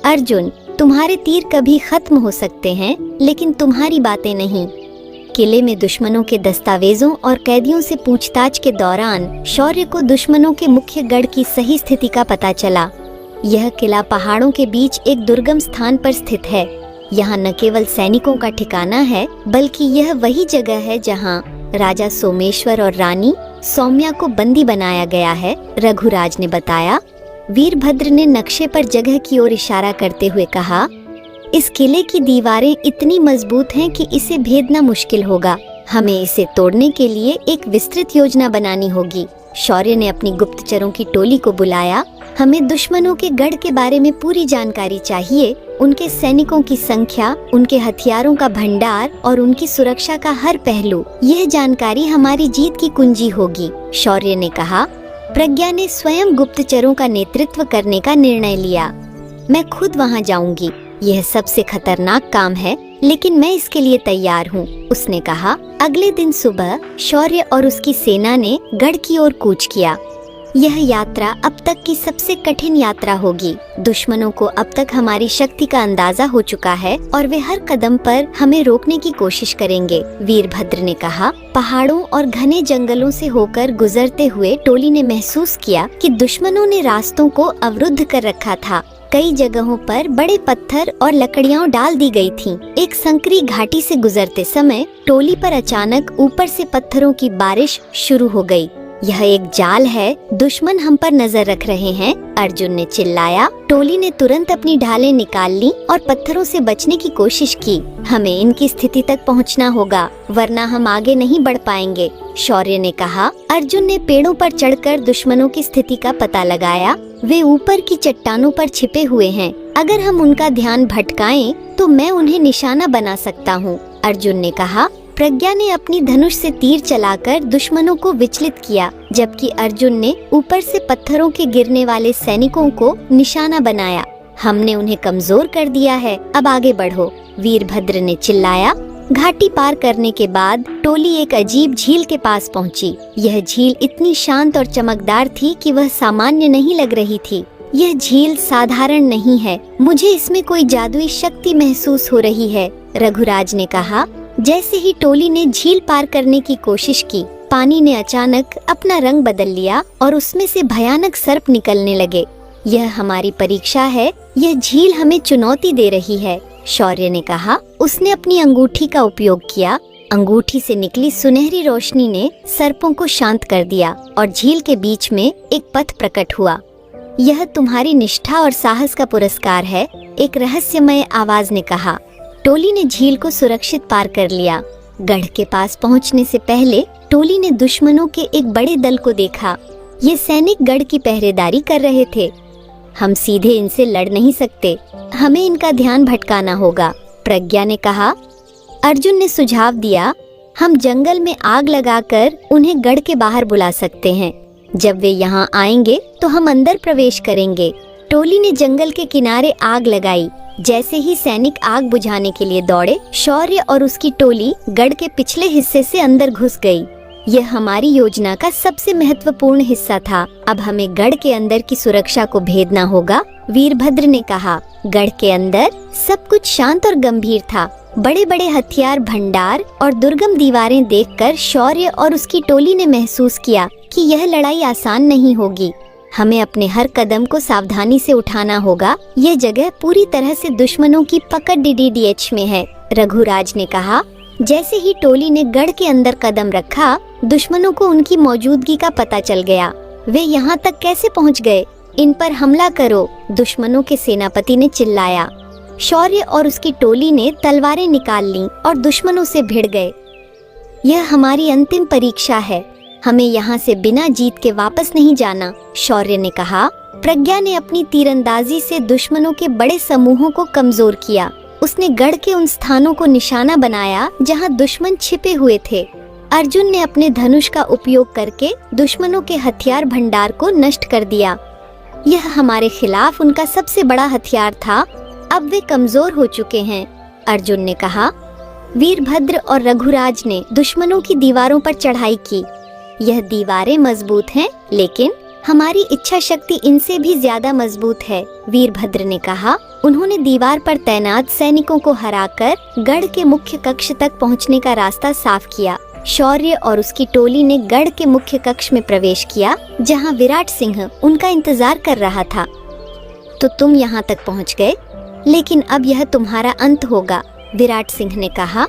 अर्जुन, तुम्हारे तीर कभी खत्म हो सकते हैं, लेकिन तुम्हारी बातें नहीं। किले में दुश्मनों के दस्तावेजों और कैदियों से पूछताछ के दौरान शौर्य को दुश्मनों के मुख्य गढ़ की सही स्थिति का पता चला। यह किला पहाड़ों के बीच एक दुर्गम स्थान पर स्थित है। यहाँ न केवल सैनिकों का ठिकाना है, बल्कि यह वही जगह है जहाँ राजा सोमेश्वर और रानी सौम्या को बंदी बनाया गया है, रघुराज ने बताया। वीरभद्र ने नक्शे पर जगह की ओर इशारा करते हुए कहा, इस किले की दीवारें इतनी मजबूत हैं कि इसे भेदना मुश्किल होगा। हमें इसे तोड़ने के लिए एक विस्तृत योजना बनानी होगी। शौर्य ने अपनी गुप्तचरों की टोली को बुलाया। हमें दुश्मनों के गढ़ के बारे में पूरी जानकारी चाहिए, उनके सैनिकों की संख्या, उनके हथियारों का भंडार और उनकी सुरक्षा का हर पहलू। यह जानकारी हमारी जीत की कुंजी होगी, शौर्य ने कहा। प्रज्ञा ने स्वयं गुप्तचरों का नेतृत्व करने का निर्णय लिया। मैं खुद वहां जाऊंगी। यह सबसे खतरनाक काम है, लेकिन मैं इसके लिए तैयार हूँ, उसने कहा। अगले दिन सुबह शौर्य और उसकी सेना ने गढ़ की ओर कूच किया। यह यात्रा अब तक की सबसे कठिन यात्रा होगी। दुश्मनों को अब तक हमारी शक्ति का अंदाजा हो चुका है और वे हर कदम पर हमें रोकने की कोशिश करेंगे, वीरभद्र ने कहा। पहाड़ों और घने जंगलों से होकर गुजरते हुए टोली ने महसूस किया कि दुश्मनों ने रास्तों को अवरुद्ध कर रखा था। कई जगहों पर बड़े पत्थर और लकड़ियां डाल दी गई थीं। एक संकरी घाटी से गुजरते समय टोली पर अचानक ऊपर से पत्थरों की बारिश शुरू हो गई। यह एक जाल है, दुश्मन हम पर नजर रख रहे हैं, अर्जुन ने चिल्लाया। टोली ने तुरंत अपनी ढालें निकाल ली और पत्थरों से बचने की कोशिश की। हमें इनकी स्थिति तक पहुंचना होगा, वरना हम आगे नहीं बढ़ पाएंगे, शौर्य ने कहा। अर्जुन ने पेड़ों पर चढ़कर दुश्मनों की स्थिति का पता लगाया। वे ऊपर की चट्टानों पर छिपे हुए हैं। अगर हम उनका ध्यान भटकाएं, तो मैं उन्हें निशाना बना सकता हूँ, अर्जुन ने कहा। प्रज्ञा ने अपनी धनुष से तीर चलाकर दुश्मनों को विचलित किया, जबकि अर्जुन ने ऊपर से पत्थरों के गिरने वाले सैनिकों को निशाना बनाया। हमने उन्हें कमजोर कर दिया है, अब आगे बढ़ो, वीरभद्र ने चिल्लाया। घाटी पार करने के बाद टोली एक अजीब झील के पास पहुंची। यह झील इतनी शांत और चमकदार थी कि वह सामान्य नहीं लग रही थी। यह झील साधारण नहीं है, मुझे इसमें कोई जादुई शक्ति महसूस हो रही है, रघुराज ने कहा। जैसे ही टोली ने झील पार करने की कोशिश की, पानी ने अचानक अपना रंग बदल लिया और उसमें से भयानक सर्प निकलने लगे। यह हमारी परीक्षा है, यह झील हमें चुनौती दे रही है, शौर्य ने कहा। उसने अपनी अंगूठी का उपयोग किया। अंगूठी से निकली सुनहरी रोशनी ने सर्पों को शांत कर दिया और झील के बीच में एक पथ प्रकट हुआ। यह तुम्हारी निष्ठा और साहस का पुरस्कार है, एक रहस्यमय आवाज ने कहा। टोली ने झील को सुरक्षित पार कर लिया। गढ़ के पास पहुंचने से पहले टोली ने दुश्मनों के एक बड़े दल को देखा। ये सैनिक गढ़ की पहरेदारी कर रहे थे। हम सीधे इनसे लड़ नहीं सकते, हमें इनका ध्यान भटकाना होगा, प्रज्ञा ने कहा। अर्जुन ने सुझाव दिया, हम जंगल में आग लगाकर उन्हें गढ़ के बाहर बुला सकते हैं। जब वे यहाँ आएंगे तो हम अंदर प्रवेश करेंगे। टोली ने जंगल के किनारे आग लगाई। जैसे ही सैनिक आग बुझाने के लिए दौड़े, शौर्य और उसकी टोली गढ़ के पिछले हिस्से से अंदर घुस गई। यह हमारी योजना का सबसे महत्वपूर्ण हिस्सा था। अब हमें गढ़ के अंदर की सुरक्षा को भेदना होगा, वीरभद्र ने कहा। गढ़ के अंदर सब कुछ शांत और गंभीर था। बड़े बड़े हथियार भंडार और दुर्गम दीवारें देखकर शौर्य और उसकी टोली ने महसूस किया कि यह लड़ाई आसान नहीं होगी। हमें अपने हर कदम को सावधानी से उठाना होगा। यह जगह पूरी तरह से दुश्मनों की पकड़ DDDH में है, रघुराज ने कहा। जैसे ही टोली ने गढ़ के अंदर कदम रखा, दुश्मनों को उनकी मौजूदगी का पता चल गया। वे यहाँ तक कैसे पहुँच गए? इन पर हमला करो, दुश्मनों के सेनापति ने चिल्लाया। शौर्य और उसकी टोली ने तलवारें निकाल लीं और दुश्मनों से भिड़ गए। यह हमारी अंतिम परीक्षा है, हमें यहाँ से बिना जीत के वापस नहीं जाना, शौर्य ने कहा। प्रज्ञा ने अपनी तीरंदाजी से दुश्मनों के बड़े समूहों को कमजोर किया। उसने गढ़ के उन स्थानों को निशाना बनाया जहाँ दुश्मन छिपे हुए थे। अर्जुन ने अपने धनुष का उपयोग करके दुश्मनों के हथियार भंडार को नष्ट कर दिया। यह हमारे खिलाफ उनका सबसे बड़ा हथियार था। अब वे कमजोर हो चुके हैं, अर्जुन ने कहा। वीरभद्र और रघुराज ने दुश्मनों की दीवारों पर चढ़ाई की। यह दीवारें मजबूत हैं, लेकिन हमारी इच्छा शक्ति इनसे भी ज्यादा मजबूत है, वीरभद्र ने कहा। उन्होंने दीवार पर तैनात सैनिकों को हराकर गढ़ के मुख्य कक्ष तक पहुंचने का रास्ता साफ किया। शौर्य और उसकी टोली ने गढ़ के मुख्य कक्ष में प्रवेश किया, जहां विराट सिंह उनका इंतजार कर रहा था। तो तुम यहाँ तक पहुँच गए, लेकिन अब यह तुम्हारा अंत होगा, विराट सिंह ने कहा।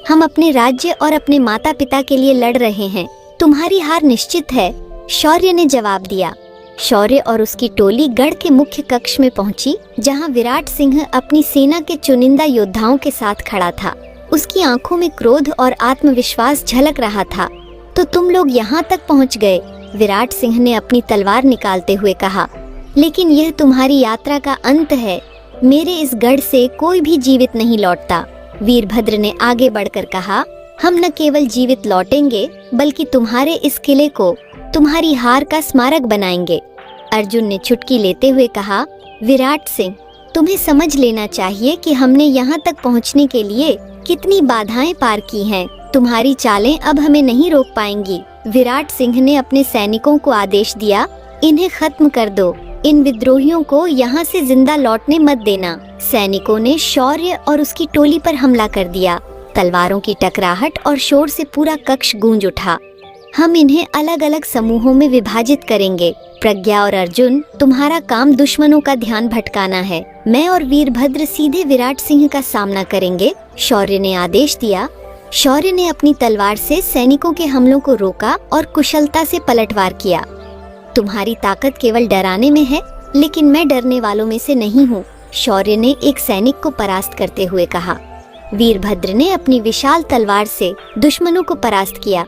हम अपने राज्य और अपने माता पिता के लिए लड़ रहे हैं, तुम्हारी हार निश्चित है, शौर्य ने जवाब दिया। शौर्य और उसकी टोली गढ़ के मुख्य कक्ष में पहुंची, जहां विराट सिंह अपनी सेना के चुनिंदा योद्धाओं के साथ खड़ा था। उसकी आंखों में क्रोध और आत्मविश्वास झलक रहा था। तो तुम लोग यहाँ तक पहुँच गए, विराट सिंह ने अपनी तलवार निकालते हुए कहा। लेकिन यह तुम्हारी यात्रा का अंत है, मेरे इस गढ़ से कोई भी जीवित नहीं लौटता, वीरभद्र ने आगे बढ़कर कहा। हम न केवल जीवित लौटेंगे, बल्कि तुम्हारे इस किले को तुम्हारी हार का स्मारक बनाएंगे, अर्जुन ने चुटकी लेते हुए कहा। विराट सिंह, तुम्हें समझ लेना चाहिए कि हमने यहाँ तक पहुँचने के लिए कितनी बाधाएं पार की हैं। तुम्हारी चालें अब हमें नहीं रोक पाएंगी। विराट सिंह ने अपने सैनिकों को आदेश दिया, इन्हें खत्म कर दो, इन विद्रोहियों को यहाँ से जिंदा लौटने मत देना। सैनिकों ने शौर्य और उसकी टोली पर हमला कर दिया। तलवारों की टकराहट और शोर से पूरा कक्ष गूंज उठा। हम इन्हें अलग अलग समूहों में विभाजित करेंगे, प्रज्ञा और अर्जुन, तुम्हारा काम दुश्मनों का ध्यान भटकाना है। मैं और वीरभद्र सीधे विराट सिंह का सामना करेंगे। शौर्य ने आदेश दिया। शौर्य ने अपनी तलवार से सैनिकों के हमलों को रोका और कुशलता से पलटवार किया। तुम्हारी ताकत केवल डराने में है, लेकिन मैं डरने वालों में से नहीं हूँ, शौर्य ने एक सैनिक को परास्त करते हुए कहा। वीरभद्र ने अपनी विशाल तलवार से दुश्मनों को परास्त किया।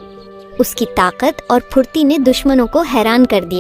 उसकी ताकत और फुर्ती ने दुश्मनों को हैरान कर दिया।